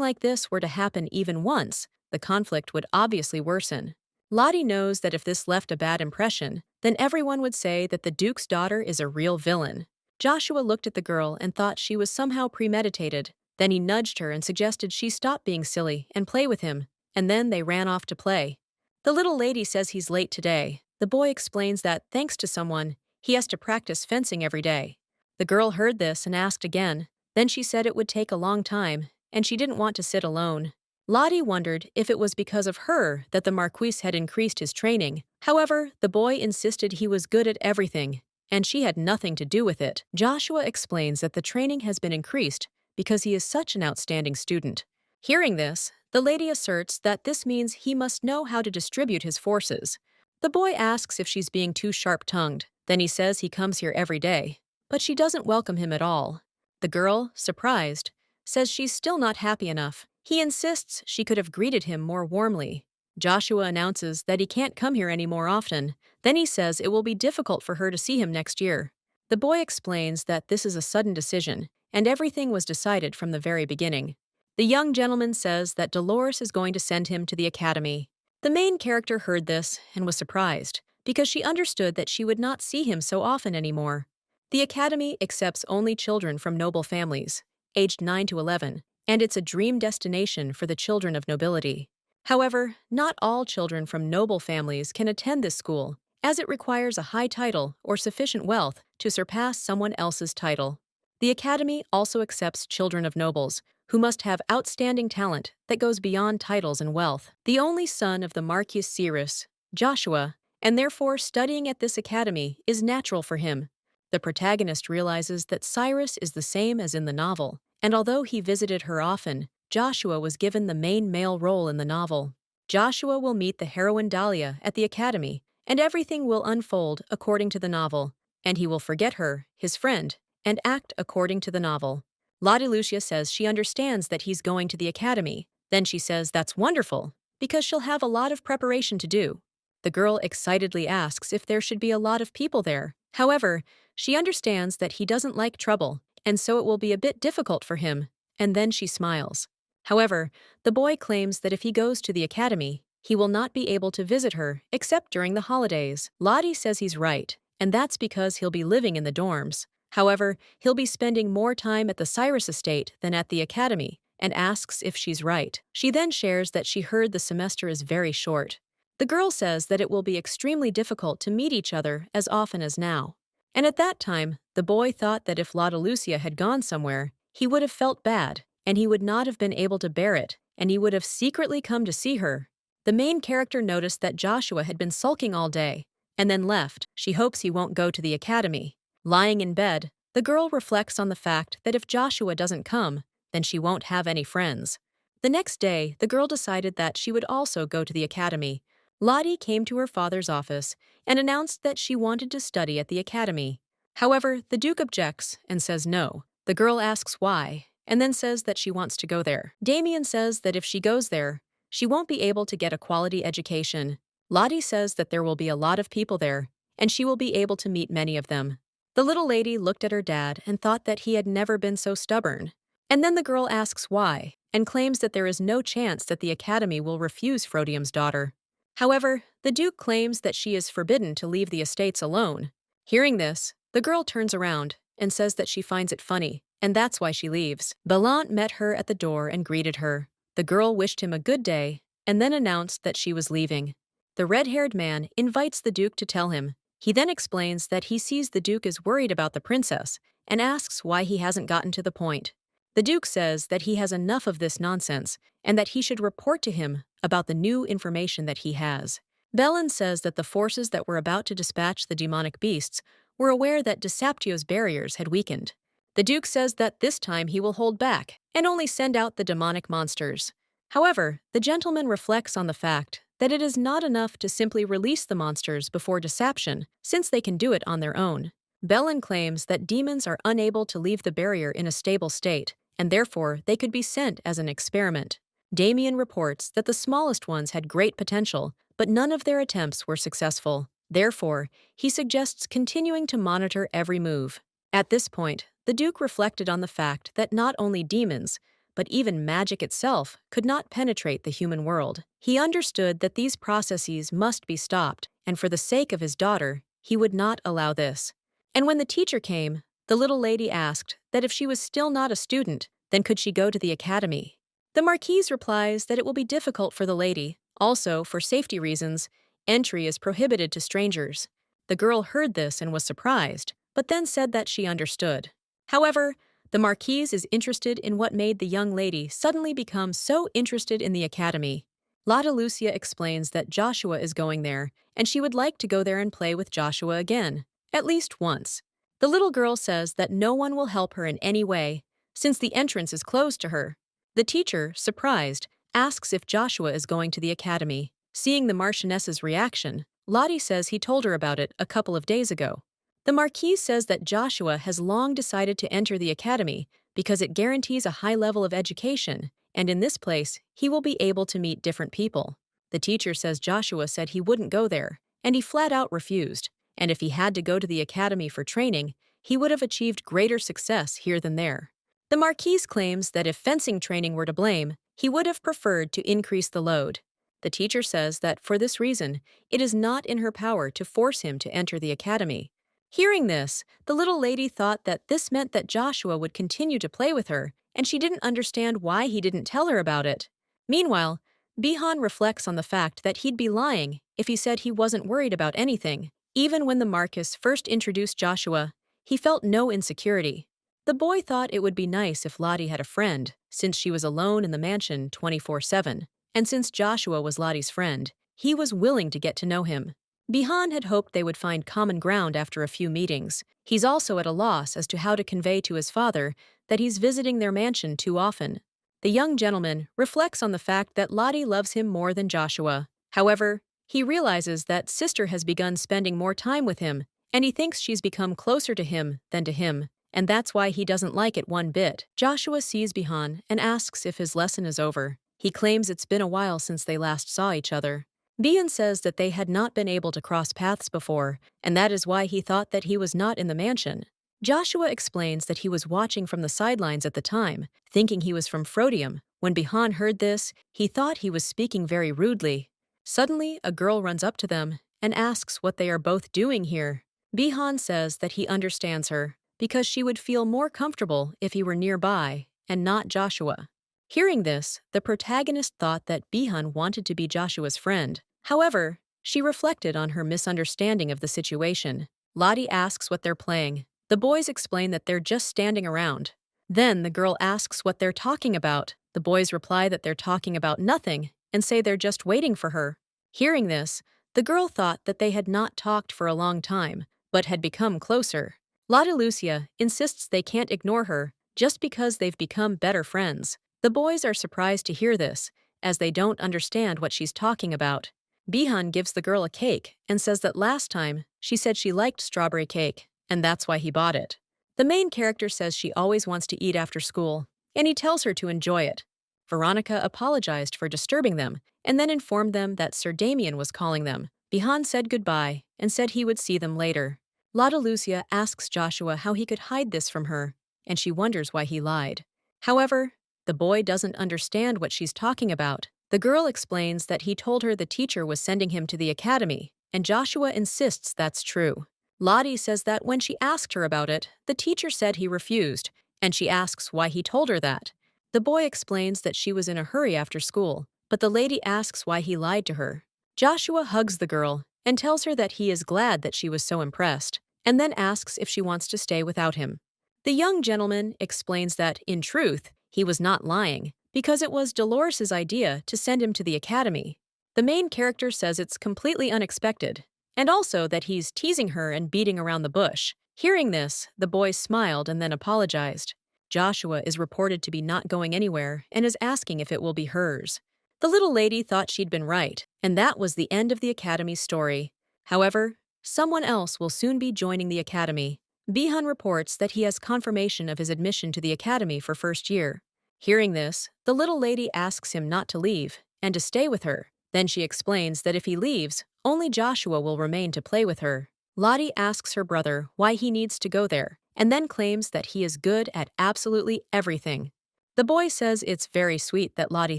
like this were to happen even once, the conflict would obviously worsen. Lottie knows that if this left a bad impression, then everyone would say that the Duke's daughter is a real villain. Joshua looked at the girl and thought she was somehow premeditated. Then he nudged her and suggested she stop being silly and play with him, and then they ran off to play. The little lady says he's late today. The boy explains that, thanks to someone, he has to practice fencing every day. The girl heard this and asked again. Then she said it would take a long time, and she didn't want to sit alone. Lottie wondered if it was because of her that the Marquis had increased his training. However, the boy insisted he was good at everything, and she had nothing to do with it. Joshua explains that the training has been increased because he is such an outstanding student. Hearing this, the lady asserts that this means he must know how to distribute his forces. The boy asks if she's being too sharp-tongued. Then he says he comes here every day, but she doesn't welcome him at all. The girl, surprised, says she's still not happy enough. He insists she could have greeted him more warmly. Joshua announces that he can't come here any more often. Then he says it will be difficult for her to see him next year. The boy explains that this is a sudden decision, and everything was decided from the very beginning. The young gentleman says that Dolores is going to send him to the academy. The main character heard this and was surprised, because she understood that she would not see him so often anymore. The academy accepts only children from noble families, aged 9 to 11, and it's a dream destination for the children of nobility. However, not all children from noble families can attend this school, as it requires a high title or sufficient wealth to surpass someone else's title. The academy also accepts children of nobles, who must have outstanding talent that goes beyond titles and wealth. The only son of the Marquis Cyrus, Joshua, and therefore studying at this academy is natural for him. The protagonist realizes that Cyrus is the same as in the novel, and although he visited her often, Joshua was given the main male role in the novel. Joshua will meet the heroine Dahlia at the academy, and everything will unfold according to the novel, and he will forget her, his friend, and act according to the novel. Lottie Lucia says she understands that he's going to the academy. Then she says that's wonderful, because she'll have a lot of preparation to do. The girl excitedly asks if there should be a lot of people there. However, she understands that he doesn't like trouble, and so it will be a bit difficult for him, and then she smiles. However, the boy claims that if he goes to the academy, he will not be able to visit her except during the holidays. Lottie says he's right, and that's because he'll be living in the dorms. However, he'll be spending more time at the Cyrus estate than at the academy, and asks if she's right. She then shares that she heard the semester is very short. The girl says that it will be extremely difficult to meet each other as often as now. And at that time, the boy thought that if Lotta Lucia had gone somewhere, he would have felt bad, and he would not have been able to bear it, and he would have secretly come to see her. The main character noticed that Joshua had been sulking all day, and then left. She hopes he won't go to the academy. Lying in bed, the girl reflects on the fact that if Joshua doesn't come, then she won't have any friends. The next day, the girl decided that she would also go to the academy. Lottie came to her father's office and announced that she wanted to study at the academy. However, the Duke objects and says no. The girl asks why, and then says that she wants to go there. Damien says that if she goes there, she won't be able to get a quality education. Lottie says that there will be a lot of people there, and she will be able to meet many of them. The little lady looked at her dad and thought that he had never been so stubborn. And then the girl asks why, and claims that there is no chance that the academy will refuse Frodium's daughter. However, the Duke claims that she is forbidden to leave the estates alone. Hearing this, the girl turns around and says that she finds it funny, and that's why she leaves. Belant met her at the door and greeted her. The girl wished him a good day, and then announced that she was leaving. The red-haired man invites the Duke to tell him. He then explains that he sees the Duke is worried about the princess, and asks why he hasn't gotten to the point. The Duke says that he has enough of this nonsense, and that he should report to him about the new information that he has. Bellin says that the forces that were about to dispatch the demonic beasts were aware that Desaptio's barriers had weakened. The Duke says that this time he will hold back and only send out the demonic monsters. However, the gentleman reflects on the fact that it is not enough to simply release the monsters before deception, since they can do it on their own. Bellin claims that demons are unable to leave the barrier in a stable state, and therefore they could be sent as an experiment. Damien reports that the smallest ones had great potential, but none of their attempts were successful. Therefore, he suggests continuing to monitor every move. At this point, the Duke reflected on the fact that not only demons, but even magic itself could not penetrate the human world. He understood that these processes must be stopped, and for the sake of his daughter, he would not allow this. And when the teacher came, the little lady asked that if she was still not a student, then could she go to the academy? The Marquise replies that it will be difficult for the lady. Also, for safety reasons, entry is prohibited to strangers. The girl heard this and was surprised, but then said that she understood. However, the Marquise is interested in what made the young lady suddenly become so interested in the academy. Lotta Lucia explains that Joshua is going there, and she would like to go there and play with Joshua again, at least once. The little girl says that no one will help her in any way, since the entrance is closed to her. The teacher, surprised, asks if Joshua is going to the academy. Seeing the Marchioness's reaction, Lottie says he told her about it a couple of days ago. The Marquise says that Joshua has long decided to enter the academy because it guarantees a high level of education, and in this place, he will be able to meet different people. The teacher says Joshua said he wouldn't go there, and he flat out refused, and if he had to go to the academy for training, he would have achieved greater success here than there. The Marquise claims that if fencing training were to blame, he would have preferred to increase the load. The teacher says that for this reason, it is not in her power to force him to enter the academy. Hearing this, the little lady thought that this meant that Joshua would continue to play with her, and she didn't understand why he didn't tell her about it. Meanwhile, Bihan reflects on the fact that he'd be lying if he said he wasn't worried about anything. Even when the Marquis first introduced Joshua, he felt no insecurity. The boy thought it would be nice if Lottie had a friend, since she was alone in the mansion 24/7, and since Joshua was Lottie's friend, he was willing to get to know him. Bihan had hoped they would find common ground after a few meetings. He's also at a loss as to how to convey to his father that he's visiting their mansion too often. The young gentleman reflects on the fact that Lottie loves him more than Joshua. However, he realizes that Sister has begun spending more time with him, and he thinks she's become closer to him than to him, and that's why he doesn't like it one bit. Joshua sees Bihan and asks if his lesson is over. He claims it's been a while since they last saw each other. Bihan says that they had not been able to cross paths before, and that is why he thought that he was not in the mansion. Joshua explains that he was watching from the sidelines at the time, thinking he was from Frodium. When Bihan heard this, he thought he was speaking very rudely. Suddenly, a girl runs up to them and asks what they are both doing here. Bihan says that he understands her, because she would feel more comfortable if he were nearby and not Joshua. Hearing this, the protagonist thought that Bihan wanted to be Joshua's friend. However, she reflected on her misunderstanding of the situation. Lottie asks what they're playing. The boys explain that they're just standing around. Then the girl asks what they're talking about. The boys reply that they're talking about nothing and say they're just waiting for her. Hearing this, the girl thought that they had not talked for a long time, but had become closer. Lottie Lucia insists they can't ignore her just because they've become better friends. The boys are surprised to hear this, as they don't understand what she's talking about. Bihan gives the girl a cake and says that last time she said she liked strawberry cake, and that's why he bought it. The main character says she always wants to eat after school, and he tells her to enjoy it. Veronica apologized for disturbing them and then informed them that Sir Damien was calling them. Bihan said goodbye and said he would see them later. Lottie Lucia asks Joshua how he could hide this from her, and she wonders why he lied. However, the boy doesn't understand what she's talking about. The girl explains that he told her the teacher was sending him to the academy, and Joshua insists that's true. Lottie says that when she asked her about it, the teacher said he refused, and she asks why he told her that. The boy explains that she was in a hurry after school, but the lady asks why he lied to her. Joshua hugs the girl and tells her that he is glad that she was so impressed, and then asks if she wants to stay without him. The young gentleman explains that, in truth, he was not lying, because it was Dolores's idea to send him to the academy. The main character says it's completely unexpected, and also that he's teasing her and beating around the bush. Hearing this, the boy smiled and then apologized. Joshua is reported to be not going anywhere and is asking if it will be hers. The little lady thought she'd been right, and that was the end of the academy's story. However, someone else will soon be joining the academy. Bihan reports that he has confirmation of his admission to the academy for first year. Hearing this, the little lady asks him not to leave and to stay with her. Then she explains that if he leaves, only Joshua will remain to play with her. Lottie asks her brother why he needs to go there, and then claims that he is good at absolutely everything. The boy says it's very sweet that Lottie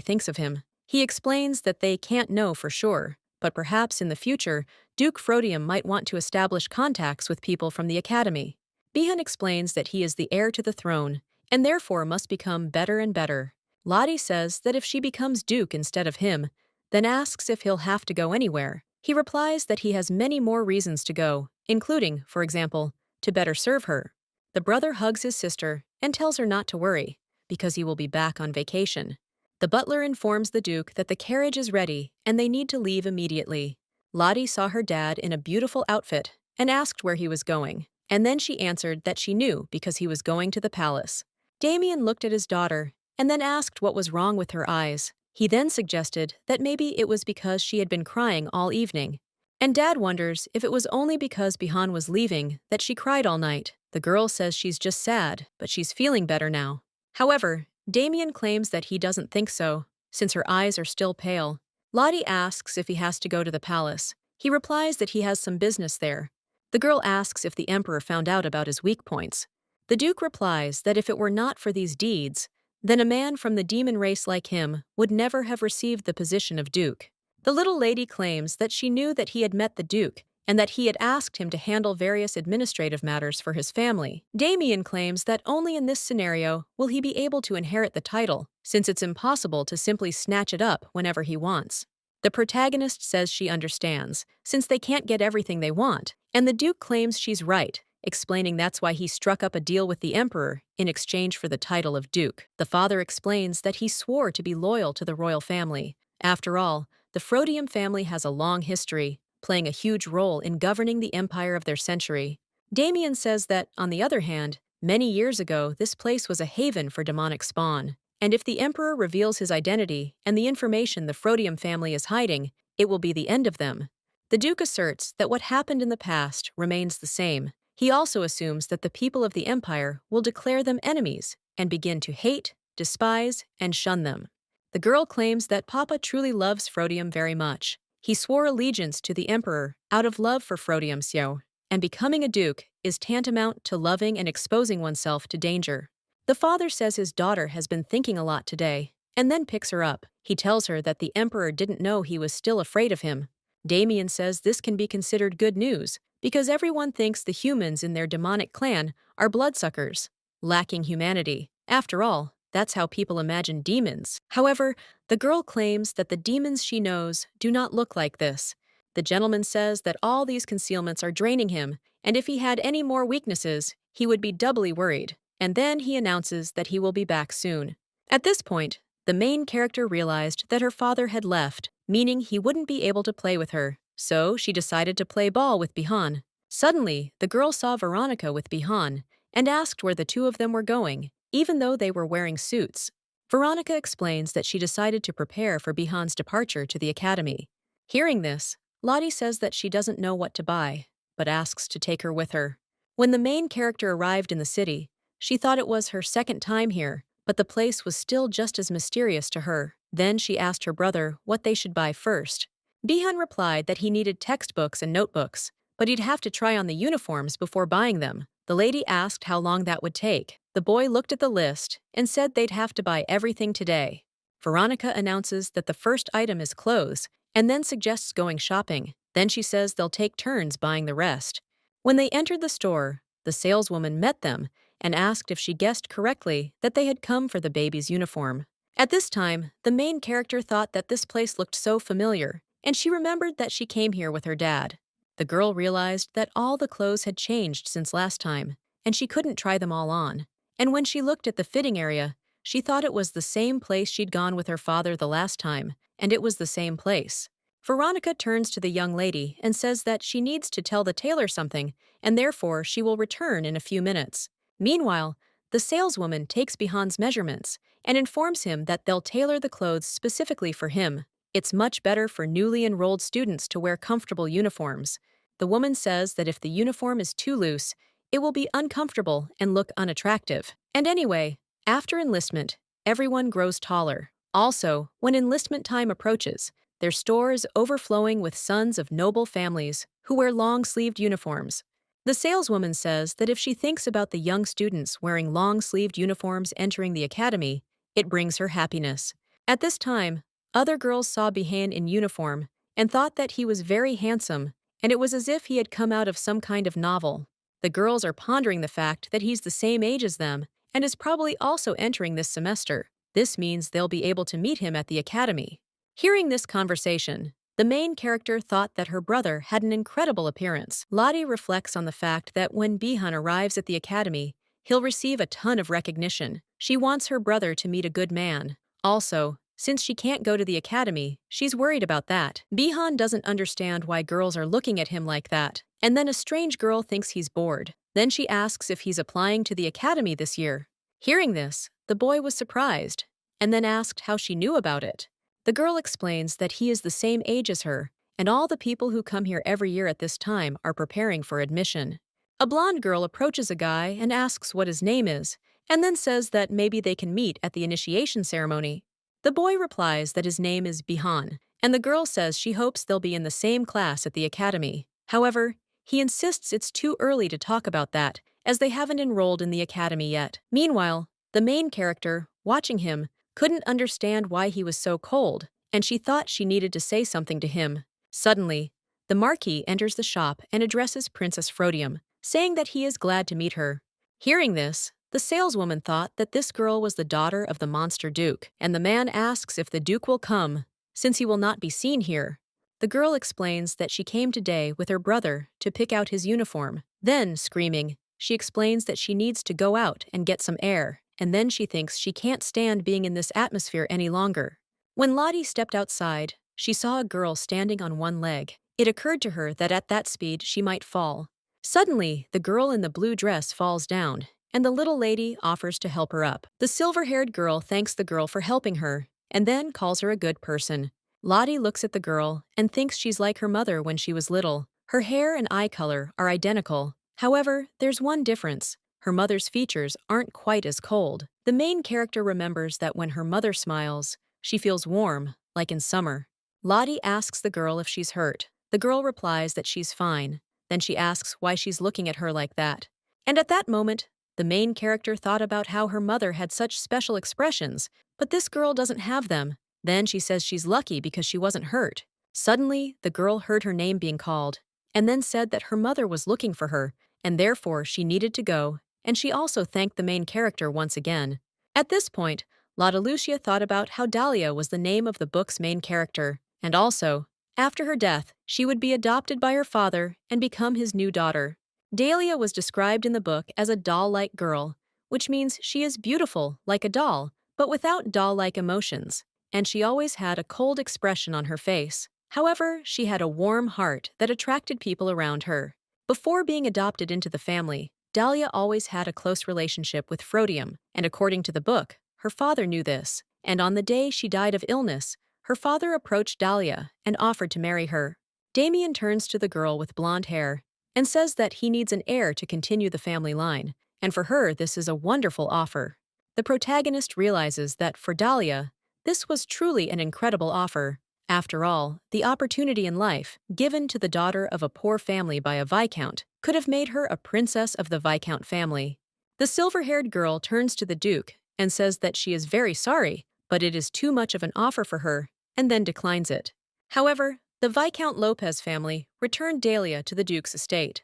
thinks of him. He explains that they can't know for sure, but perhaps in the future, Duke Frodium might want to establish contacts with people from the academy. Bihan explains that he is the heir to the throne, and therefore must become better and better. Lottie says that if she becomes Duke instead of him, then asks if he'll have to go anywhere. He replies that he has many more reasons to go, including, for example, to better serve her. The brother hugs his sister and tells her not to worry, because he will be back on vacation. The butler informs the Duke that the carriage is ready and they need to leave immediately. Lottie saw her dad in a beautiful outfit and asked where he was going, and then she answered that she knew because he was going to the palace. Damien looked at his daughter and then asked what was wrong with her eyes. He then suggested that maybe it was because she had been crying all evening. And Dad wonders if it was only because Bihan was leaving that she cried all night. The girl says she's just sad, but she's feeling better now. However, Damien claims that he doesn't think so, since her eyes are still pale. Lottie asks if he has to go to the palace. He replies that he has some business there. The girl asks if the emperor found out about his weak points. The Duke replies that if it were not for these deeds, then a man from the demon race like him would never have received the position of Duke. The little lady claims that she knew that he had met the Duke and that he had asked him to handle various administrative matters for his family. Damien claims that only in this scenario will he be able to inherit the title, since it's impossible to simply snatch it up whenever he wants. The protagonist says she understands, since they can't get everything they want, and the Duke claims she's right, explaining that's why he struck up a deal with the Emperor in exchange for the title of Duke. The father explains that he swore to be loyal to the royal family. After all, the Frodium family has a long history, playing a huge role in governing the empire of their century. Damien says that, on the other hand, many years ago this place was a haven for demonic spawn, and if the Emperor reveals his identity and the information the Frodium family is hiding, it will be the end of them. The Duke asserts that what happened in the past remains the same. He also assumes that the people of the Empire will declare them enemies and begin to hate, despise, and shun them. The girl claims that Papa truly loves Frodium very much. He swore allegiance to the Emperor out of love for Frodium Xiao, and becoming a duke is tantamount to loving and exposing oneself to danger. The father says his daughter has been thinking a lot today, and then picks her up. He tells her that the Emperor didn't know he was still afraid of him. Damien says this can be considered good news because everyone thinks the humans in their demonic clan are bloodsuckers, lacking humanity. After all, that's how people imagine demons. However, the girl claims that the demons she knows do not look like this. The gentleman says that all these concealments are draining him, and if he had any more weaknesses, he would be doubly worried. And then he announces that he will be back soon. At this point, the main character realized that her father had left, meaning he wouldn't be able to play with her, so she decided to play ball with Bihan. Suddenly, the girl saw Veronica with Bihan and asked where the two of them were going, even though they were wearing suits. Veronica explains that she decided to prepare for Bihan's departure to the academy. Hearing this, Lottie says that she doesn't know what to buy, but asks to take her with her. When the main character arrived in the city, she thought it was her second time here, but the place was still just as mysterious to her. Then she asked her brother what they should buy first. Bihan replied that he needed textbooks and notebooks, but he'd have to try on the uniforms before buying them. The lady asked how long that would take. The boy looked at the list and said they'd have to buy everything today. Veronica announces that the first item is clothes and then suggests going shopping. Then she says they'll take turns buying the rest. When they entered the store, the saleswoman met them and asked if she guessed correctly that they had come for the baby's uniform. At this time, the main character thought that this place looked so familiar, and she remembered that she came here with her dad. The girl realized that all the clothes had changed since last time, and she couldn't try them all on. And when she looked at the fitting area, she thought it was the same place she'd gone with her father the last time, and it was the same place. Veronica turns to the young lady and says that she needs to tell the tailor something, and therefore she will return in a few minutes. Meanwhile, the saleswoman takes Bihan's measurements and informs him that they'll tailor the clothes specifically for him. It's much better for newly enrolled students to wear comfortable uniforms. The woman says that if the uniform is too loose, it will be uncomfortable and look unattractive. And anyway, after enlistment, everyone grows taller. Also, when enlistment time approaches, their store is overflowing with sons of noble families who wear long-sleeved uniforms. The saleswoman says that if she thinks about the young students wearing long-sleeved uniforms entering the academy, it brings her happiness. At this time, other girls saw Bihan in uniform and thought that he was very handsome, and it was as if he had come out of some kind of novel. The girls are pondering the fact that he's the same age as them and is probably also entering this semester. This means they'll be able to meet him at the academy. Hearing this conversation, the main character thought that her brother had an incredible appearance. Lottie reflects on the fact that when Bihan arrives at the academy, he'll receive a ton of recognition. She wants her brother to meet a good man. Also, since she can't go to the academy, she's worried about that. Bihan doesn't understand why girls are looking at him like that, and then a strange girl thinks he's bored. Then she asks if he's applying to the academy this year. Hearing this, the boy was surprised, and then asked how she knew about it. The girl explains that he is the same age as her, and all the people who come here every year at this time are preparing for admission. A blonde girl approaches a guy and asks what his name is, and then says that maybe they can meet at the initiation ceremony. The boy replies that his name is Bihan, and the girl says she hopes they'll be in the same class at the academy. However, he insists it's too early to talk about that, as they haven't enrolled in the academy yet. Meanwhile, the main character, watching him, couldn't understand why he was so cold, and she thought she needed to say something to him. Suddenly, the Marquis enters the shop and addresses Princess Frodium, saying that he is glad to meet her. Hearing this, the saleswoman thought that this girl was the daughter of the monster Duke, and the man asks if the Duke will come, since he will not be seen here. The girl explains that she came today with her brother to pick out his uniform. Then, screaming, she explains that she needs to go out and get some air, and then she thinks she can't stand being in this atmosphere any longer. When Lottie stepped outside, she saw a girl standing on one leg. It occurred to her that at that speed she might fall. Suddenly, the girl in the blue dress falls down, and the little lady offers to help her up. The silver-haired girl thanks the girl for helping her, and then calls her a good person. Lottie looks at the girl and thinks she's like her mother when she was little. Her hair and eye color are identical. However, there's one difference. Her mother's features aren't quite as cold. The main character remembers that when her mother smiles, she feels warm, like in summer. Lottie asks the girl if she's hurt. The girl replies that she's fine. Then she asks why she's looking at her like that. And at that moment, the main character thought about how her mother had such special expressions, but this girl doesn't have them. Then she says she's lucky because she wasn't hurt. Suddenly, the girl heard her name being called, and then said that her mother was looking for her, and therefore she needed to go, and she also thanked the main character once again. At this point, Lotta Lucia thought about how Dahlia was the name of the book's main character, and also, after her death, she would be adopted by her father and become his new daughter. Dahlia was described in the book as a doll-like girl, which means she is beautiful like a doll, but without doll-like emotions, and she always had a cold expression on her face. However, she had a warm heart that attracted people around her. Before being adopted into the family, Dahlia always had a close relationship with Frodium, and according to the book, her father knew this, and on the day she died of illness, her father approached Dahlia and offered to marry her. Damien turns to the girl with blonde hair and says that he needs an heir to continue the family line, and for her this is a wonderful offer. The protagonist realizes that for Dahlia, this was truly an incredible offer. After all, the opportunity in life, given to the daughter of a poor family by a viscount, could have made her a princess of the viscount family. The silver-haired girl turns to the Duke and says that she is very sorry, but it is too much of an offer for her, and then declines it. However, the Viscount Lopez family returned Dahlia to the Duke's estate.